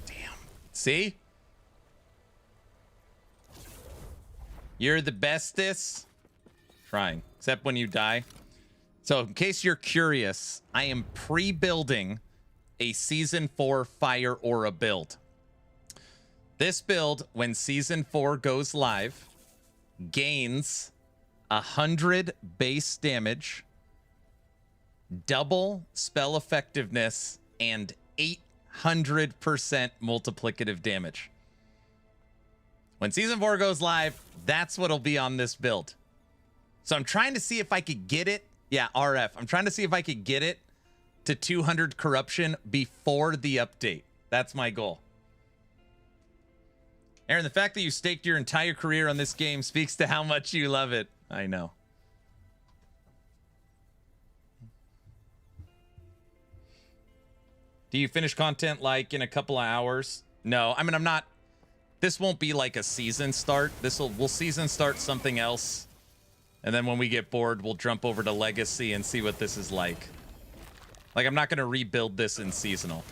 Damn. See? You're the bestest. Trying. Except when you die. So, in case you're curious, I am pre-building a Season 4 Fire Aura build. This build, when Season 4 goes live, gains 100 base damage, double spell effectiveness, and 800% multiplicative damage. When Season 4 goes live, that's what'll be on this build. So I'm trying to see if I could get it. Yeah, RF. I'm trying to see if I could get it to 200 corruption before the update. That's my goal. Aaron, the fact that you staked your entire career on this game speaks to how much you love it. I know. Do you finish content like in a couple of hours? No, I mean, I'm not. This won't be like a season start. We'll season start something else. And then when we get bored, we'll jump over to Legacy and see what this is like. Like, I'm not going to rebuild this in Seasonal.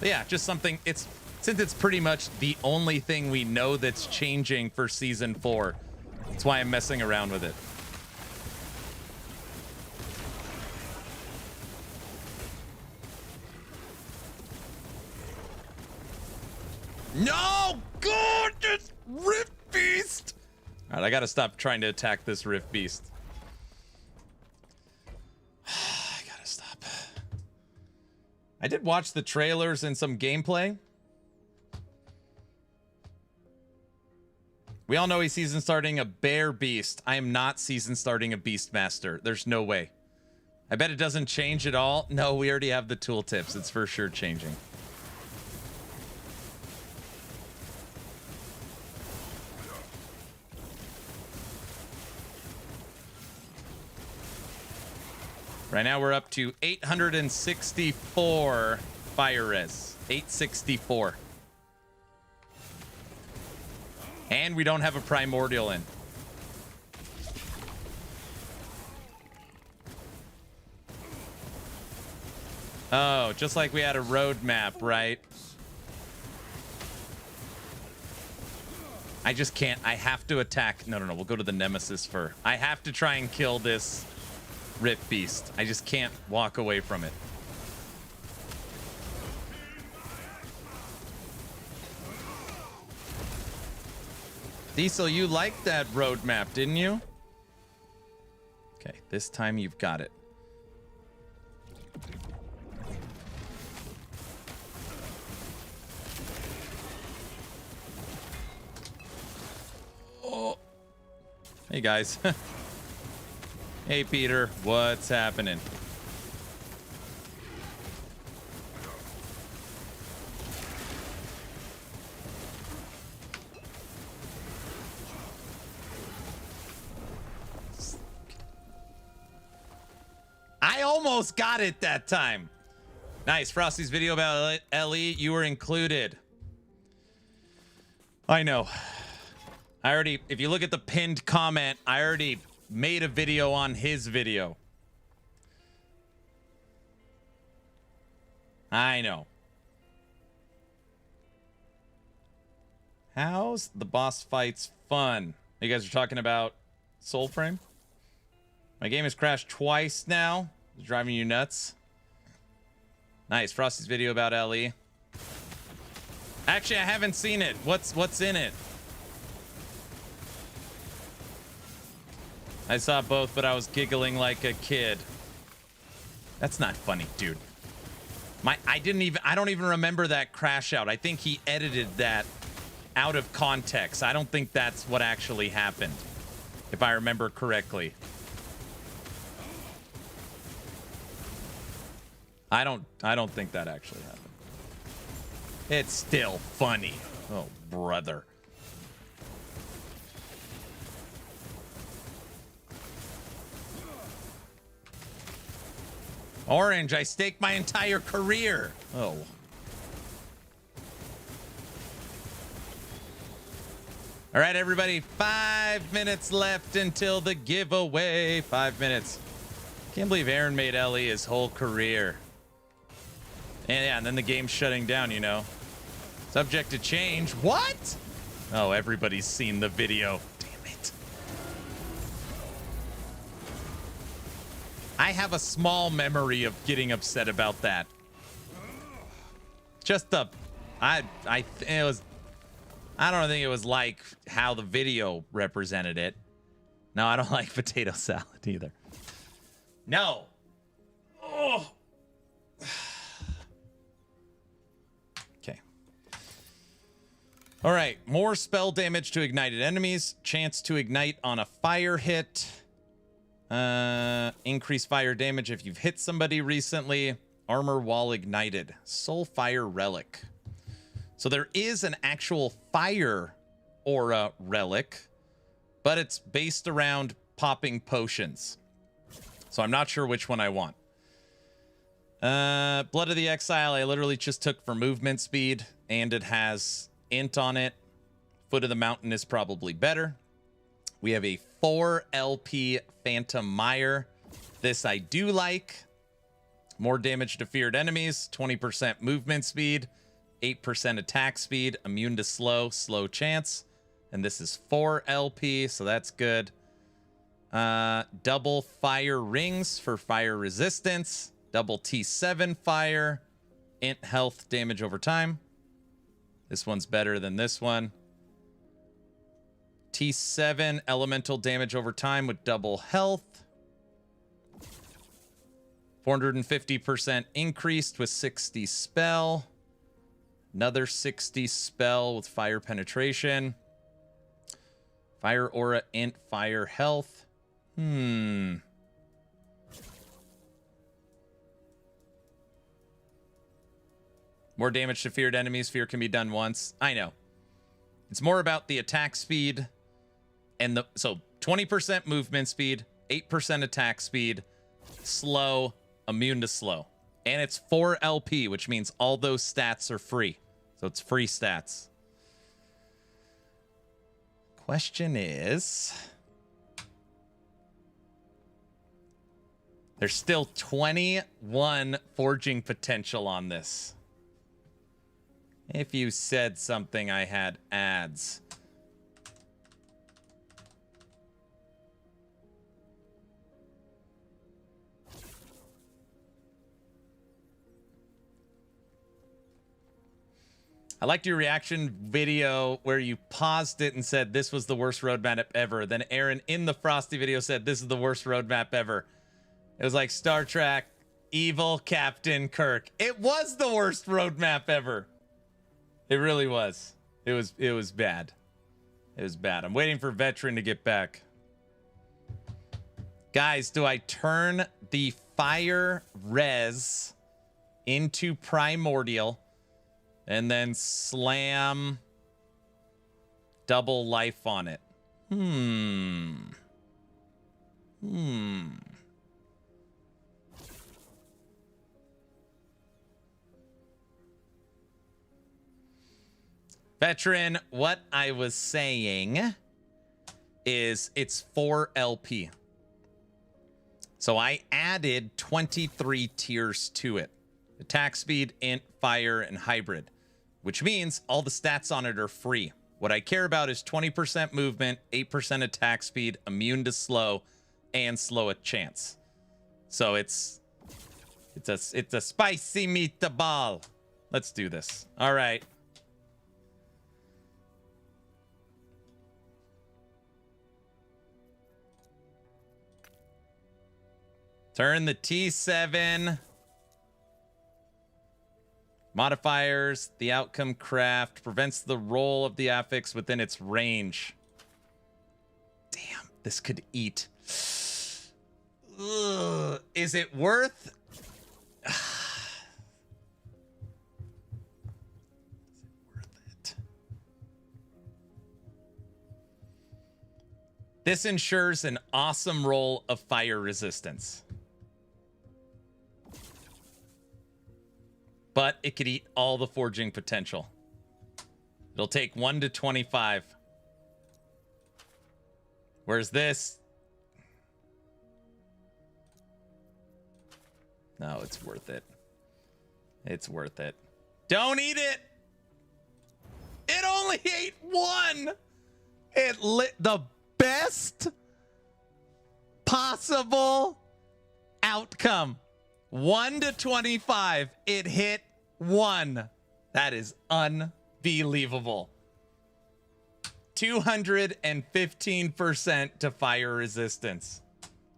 But yeah, just something. Since it's pretty much the only thing we know that's changing for Season 4. That's why I'm messing around with it. No! God, this Rift Beast! All right, I gotta stop trying to attack this Rift Beast. I gotta stop. I did watch the trailers and some gameplay. We all know he's season starting a Bear Beast. I am not season starting a Beastmaster. There's no way. I bet it doesn't change at all. No, we already have the tooltips. It's for sure changing. Right now we're up to 864 fire res. 864. And we don't have a primordial in. Oh, just like we had a roadmap, right? I just can't. I have to attack. No, we'll go to the Nemesis first. I have to try and kill this Rift Beast. I just can't walk away from it. Diesel, you liked that roadmap, didn't you? Okay, this time you've got it. Oh. Hey guys. Hey, Peter, what's happening? I almost got it that time. Nice. Frosty's video about Ellie, you were included. I know. I already, if you look at the pinned comment, I already made a video on his video. I know. How's the boss fights fun? You guys are talking about Soulframe? My game has crashed twice now. It's driving you nuts. Nice. Frosty's video about LE. Actually, I haven't seen it. What's in it? I saw both, but I was giggling like a kid. That's not funny, dude. I don't even remember that crash out. I think he edited that out of context. I don't think that's what actually happened, if I remember correctly. I don't think that actually happened. It's still funny. Oh, brother. Orange, I staked my entire career. Oh. All right, everybody. 5 minutes left until the giveaway. 5 minutes. Can't believe Aaron made Ellie his whole career. And yeah, and then the game's shutting down, you know. Subject to change. What? Oh, everybody's seen the video. Damn it. I have a small memory of getting upset about that. Just the, I don't think it was like how the video represented it. No, I don't like potato salad either. No. Oh. Okay. All right. More spell damage to ignited enemies. Chance to ignite on a fire hit. Increase fire damage if you've hit somebody recently. Armor while ignited. Soul Fire Relic. So there is an actual fire aura relic, but it's based around popping potions. So I'm not sure which one I want. Blood of the Exile, I literally just took for movement speed, and it has int on it. Foot of the Mountain is probably better. We have a 4 LP Phantom Mire. This I do like. More damage to feared enemies, 20% movement speed, 8% attack speed, immune to slow chance. And this is 4 LP, so that's good. Double fire rings for fire resistance. Double T7 fire. Int health damage over time. This one's better than this one. T7 elemental damage over time with double health. 450% increased with 60 spell. Another 60 spell with fire penetration. Fire aura, int, fire health. More damage to feared enemies. Fear can be done once. I know. It's more about the attack speed and so 20% movement speed, 8% attack speed, slow, immune to slow. And it's 4 LP, which means all those stats are free. So it's free stats. Question is, there's still 21 forging potential on this. If you said something, I had ads. I liked your reaction video where you paused it and said this was the worst roadmap ever. Then Aaron in the Frosty video said this is the worst roadmap ever. It was like Star Trek, evil Captain Kirk. It was the worst roadmap ever. It really was. It was bad. It was bad. I'm waiting for Veteran to get back. Guys, do I turn the fire res into primordial and then slam double life on it? Veteran, what I was saying is it's 4 LP. So I added 23 tiers to it. Attack speed, int, fire, and hybrid, which means all the stats on it are free. What I care about is 20% movement, 8% attack speed, immune to slow, and slow a chance. So it's a spicy meatball. Let's do this. All right. Turn the T7. Modifiers, the outcome craft, prevents the roll of the affix within its range. Damn, this could eat. Ugh, is it worth? Is it worth it? This ensures an awesome roll of fire resistance. But it could eat all the forging potential. It'll take 1 to 25. Whereas this... No, it's worth it. It's worth it. Don't eat it! It only ate 1! It lit the best possible outcome. 1 to 25. It hit 1. That is unbelievable. 215% to fire resistance.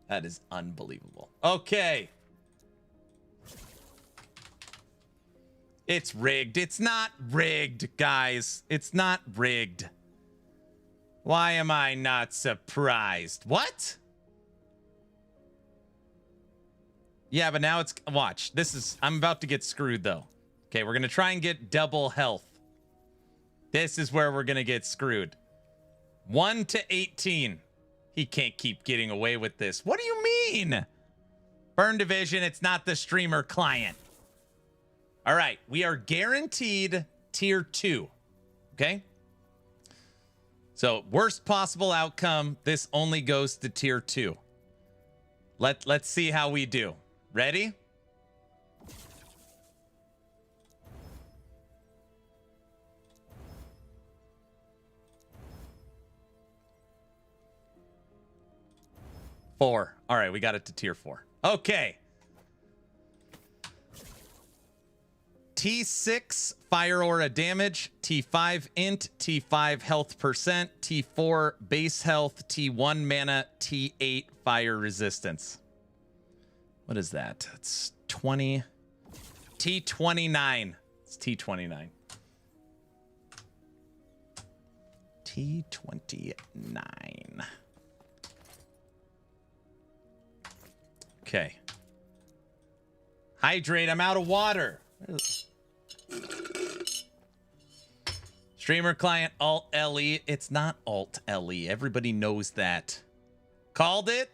That is unbelievable. Okay. It's rigged. It's not rigged, guys. It's not rigged. Why am I not surprised? What? Yeah, but now it's... Watch. This is... I'm about to get screwed, though. Okay, we're going to try and get double health. This is where we're going to get screwed. 1 to 18. He can't keep getting away with this. What do you mean? Burn Division, it's not the streamer client. All right, we are guaranteed tier 2. Okay? So, worst possible outcome, this only goes to tier 2. Let's see how we do. Ready? Four. All right, we got it to tier 4. Okay. T6 fire aura damage, T5 int, T5 health percent, T4 base health, T1 mana, T8 fire resistance. What is that? It's 20. T29. It's T29. T29. Okay. Hydrate. I'm out of water. Streamer client Alt LE. It's not Alt LE. Everybody knows that. Called it.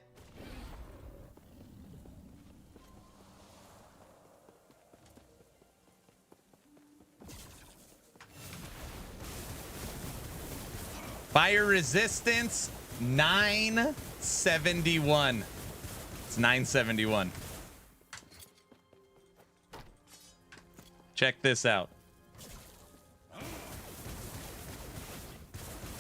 Fire resistance 971. It's 971. Check this out.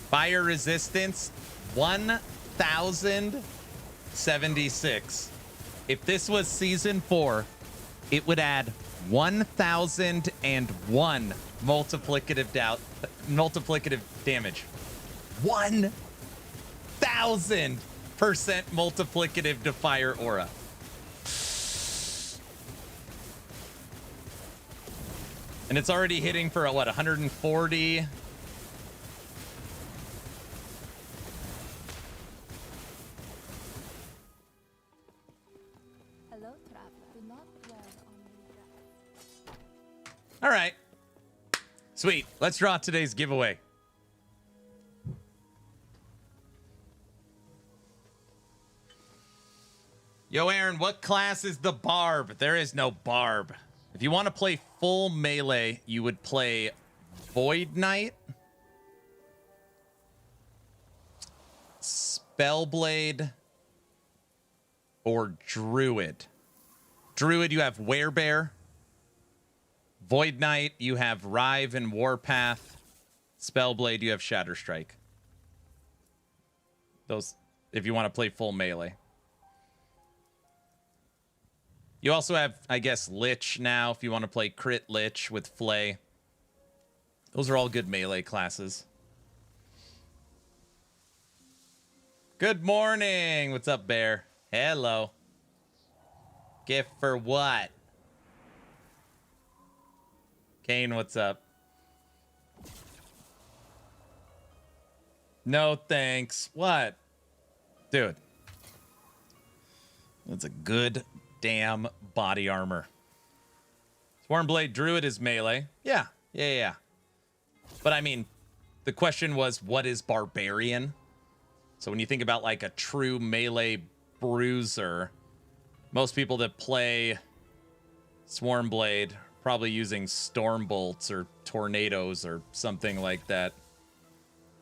Fire resistance 1076. If this was season 4, it would add 1001 multiplicative damage. 1000% multiplicative to fire aura. And it's already hitting for what, 140? All right. Sweet. Let's draw today's giveaway. Yo, Aaron, what class is the Barb? There is no Barb. If you want to play full melee, you would play Void Knight, Spellblade, or Druid. Druid, you have Werebear. Void Knight, you have Rive and Warpath. Spellblade, you have Shatterstrike. Those, if you want to play full melee. You also have, I guess, Lich now, if you want to play Crit Lich with Flay. Those are all good melee classes. Good morning. What's up, Bear? Hello. Gift for what? Kane, what's up? No thanks. What? Dude. That's a good damn body armor. Swarmblade Druid is melee. Yeah. But I mean, the question was, what is Barbarian? So when you think about like a true melee bruiser, most people that play Swarmblade probably using storm bolts or tornadoes or something like that.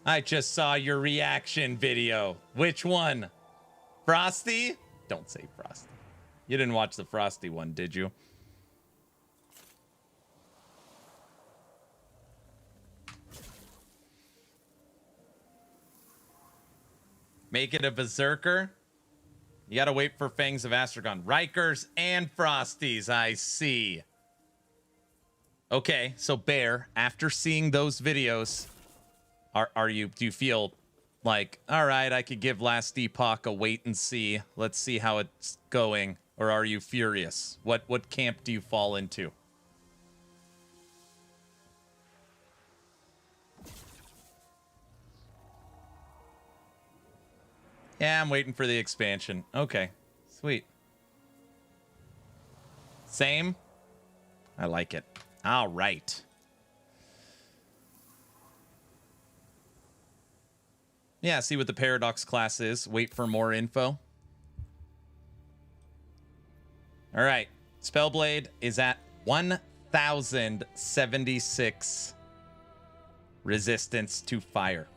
I just saw your reaction video. Which one? Frosty? Don't say Frosty. You didn't watch the Frosty one, did you? Make it a Berserker. You gotta wait for Fangs of Astragon. Rikers and Frosties, I see. Okay, so Bear, after seeing those videos, do you feel like, all right, I could give Last Epoch a wait and see. Let's see how it's going. Or are you furious? What camp do you fall into? Yeah, I'm waiting for the expansion. Okay, sweet. Same? I like it. All right. Yeah, see what the Paradox class is. Wait for more info. All right. Spellblade is at 1,076 resistance to fire.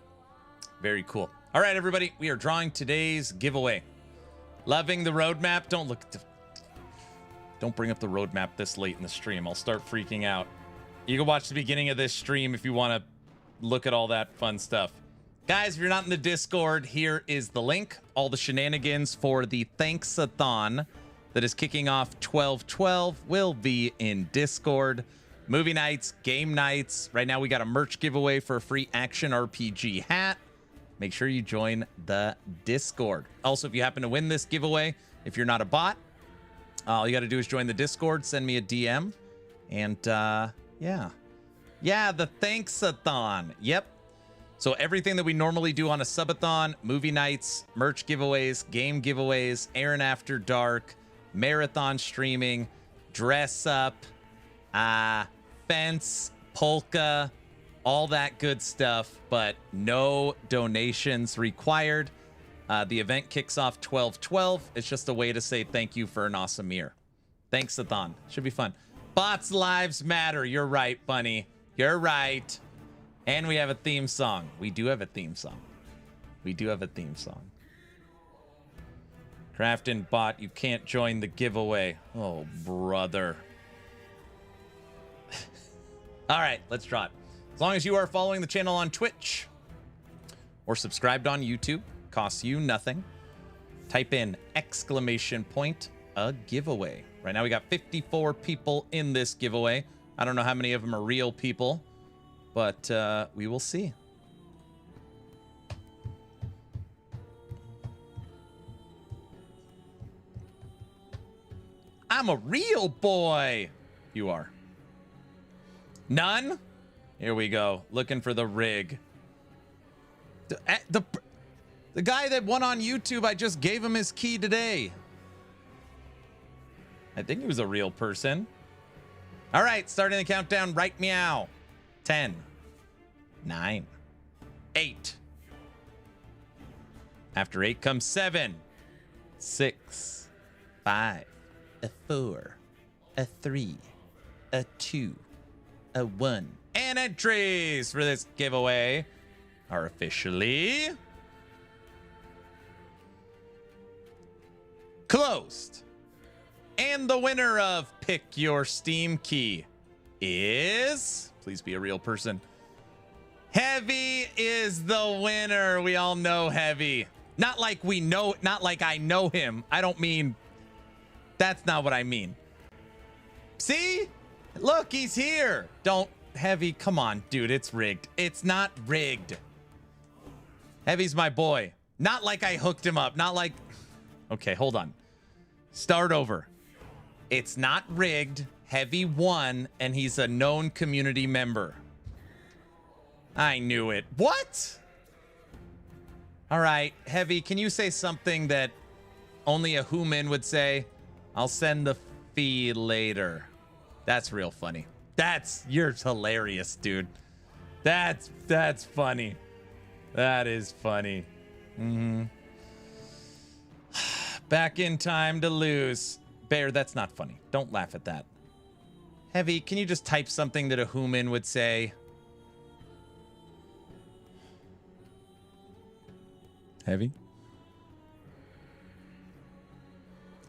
Very cool. All right, everybody. We are drawing today's giveaway. Loving the roadmap. Don't bring up the roadmap this late in the stream. I'll start freaking out. You can watch the beginning of this stream if you want to look at all that fun stuff. Guys, if you're not in the Discord, here is the link. All the shenanigans for the Thanks-a-thon that is kicking off 12/12 will be in Discord. Movie nights, game nights. Right now we got a merch giveaway for a free action RPG hat. Make sure you join the Discord. Also, if you happen to win this giveaway, if you're not a bot, all you got to do is join the Discord, send me a DM, and yeah, the Thanks-a-thon. Yep. So everything that we normally do on a subathon, movie nights, merch giveaways, game giveaways, Aaron After Dark, marathon streaming, dress up, fence, polka, all that good stuff, but no donations required. The event kicks off 12/12. It's just a way to say thank you for an awesome year. Thanks-a-thon. Should be fun. Bots lives matter. You're right, Bunny. You're right. And we have a theme song. We do have a theme song. Craftin' bot, you can't join the giveaway. Oh, brother. All right, let's draw it. As long as you are following the channel on Twitch or subscribed on YouTube, costs you nothing. Type in !a giveaway. Right now we got 54 people in this giveaway. I don't know how many of them are real people, but we will see. I'm a real boy. You are. None? Here we go. Looking for the rig. The guy that won on YouTube, I just gave him his key today. I think he was a real person. All right, starting the countdown right meow. 10, 9, 8. After 8 comes 7, 6, 5, a 4, a 3, a 2, a 1. And entries for this giveaway are officially closed. And the winner of Pick Your Steam Key is, please be a real person, Heavy is the winner. We all know Heavy. Not like we know, not like I know him. I don't mean, that's not what I mean. See? Look, he's here. Don't, Heavy, come on, dude, it's rigged. It's not rigged. Heavy's my boy. Not like I hooked him up. Not like, okay, hold on. Start over. It's not rigged. Heavy won, and he's a known community member. I knew it. What? All right, Heavy, can you say something that only a human would say? I'll send the fee later. That's real funny. You're hilarious, dude. That's funny. That is funny. Back in time to lose. Bear, that's not funny. Don't laugh at that. Heavy, can you just type something that a human would say? Heavy?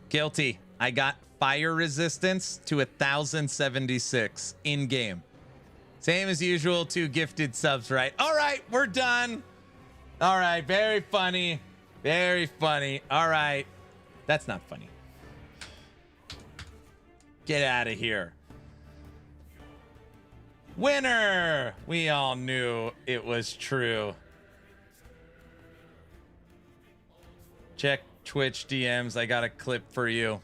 Guilty. I got fire resistance to 1076 in game. Same as usual, 2 gifted subs, right? All right, we're done. All right, very funny. Very funny. All right. That's not funny. Get out of here. Winner! We all knew it was true. Check Twitch DMs. I got a clip for you.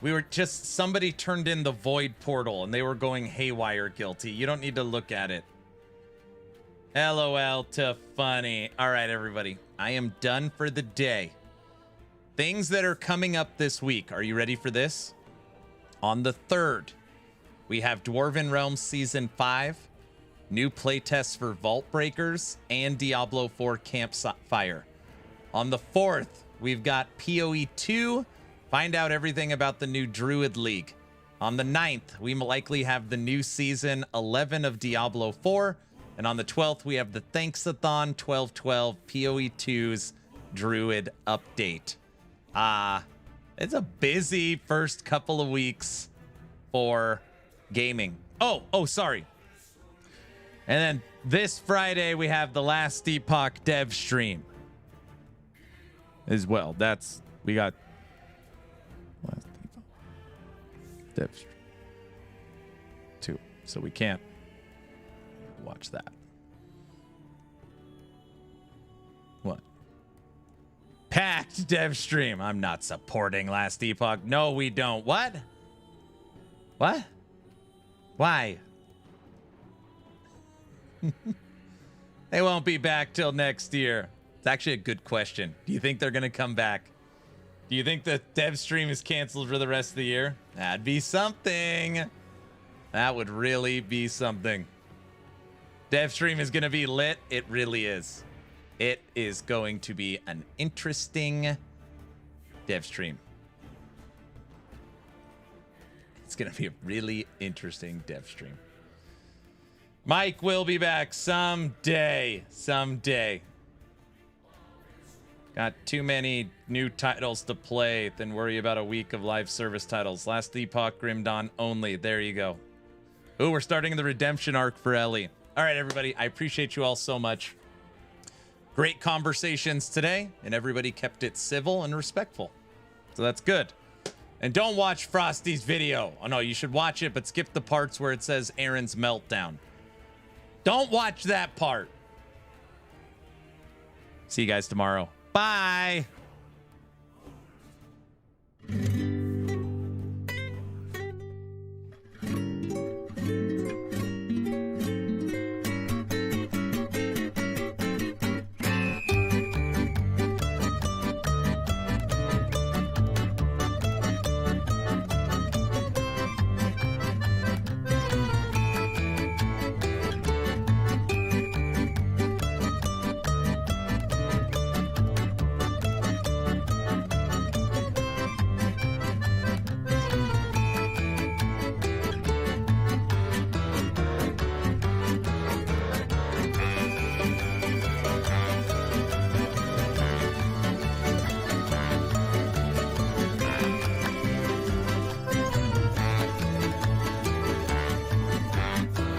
We were just, somebody turned in the void portal and they were going haywire, Guilty. You don't need to look at it. LOL to funny. All right, everybody. I am done for the day. Things that are coming up this week. Are you ready for this? On the 3rd, we have Dwarven Realms Season 5, new playtests for Vault Breakers, and Diablo 4 Campfire. On the 4th, we've got PoE 2. Find out everything about the new Druid League. On the 9th, we will likely have the new Season 11 of Diablo 4. And on the 12th, we have the Thanksathon 1212 PoE 2's Druid update. It's a busy first couple of weeks for gaming. Oh, sorry. And then this Friday, we have the last Epoch dev stream as well. We got last Epoch dev stream 2. So we can't watch that. What? Packed dev stream. I'm not supporting last Epoch. No, we don't. What? What? Why? They won't be back till next year. It's actually a good question. Do you think they're going to come back? Do you think the dev stream is canceled for the rest of the year? That'd be something. That would really be something. Dev stream is going to be lit. It really is. It is going to be an interesting dev stream. It's going to be a really interesting dev stream. Mike will be back someday. Someday. Got too many new titles to play than worry about a week of live service titles. Last Epoch, Grim Dawn only. There you go. Ooh, we're starting the redemption arc for Ellie. All right, everybody. I appreciate you all so much. Great conversations today, and everybody kept it civil and respectful. So that's good. And don't watch Frosty's video. Oh, no, you should watch it, but skip the parts where it says Aaron's meltdown. Don't watch that part. See you guys tomorrow. Bye.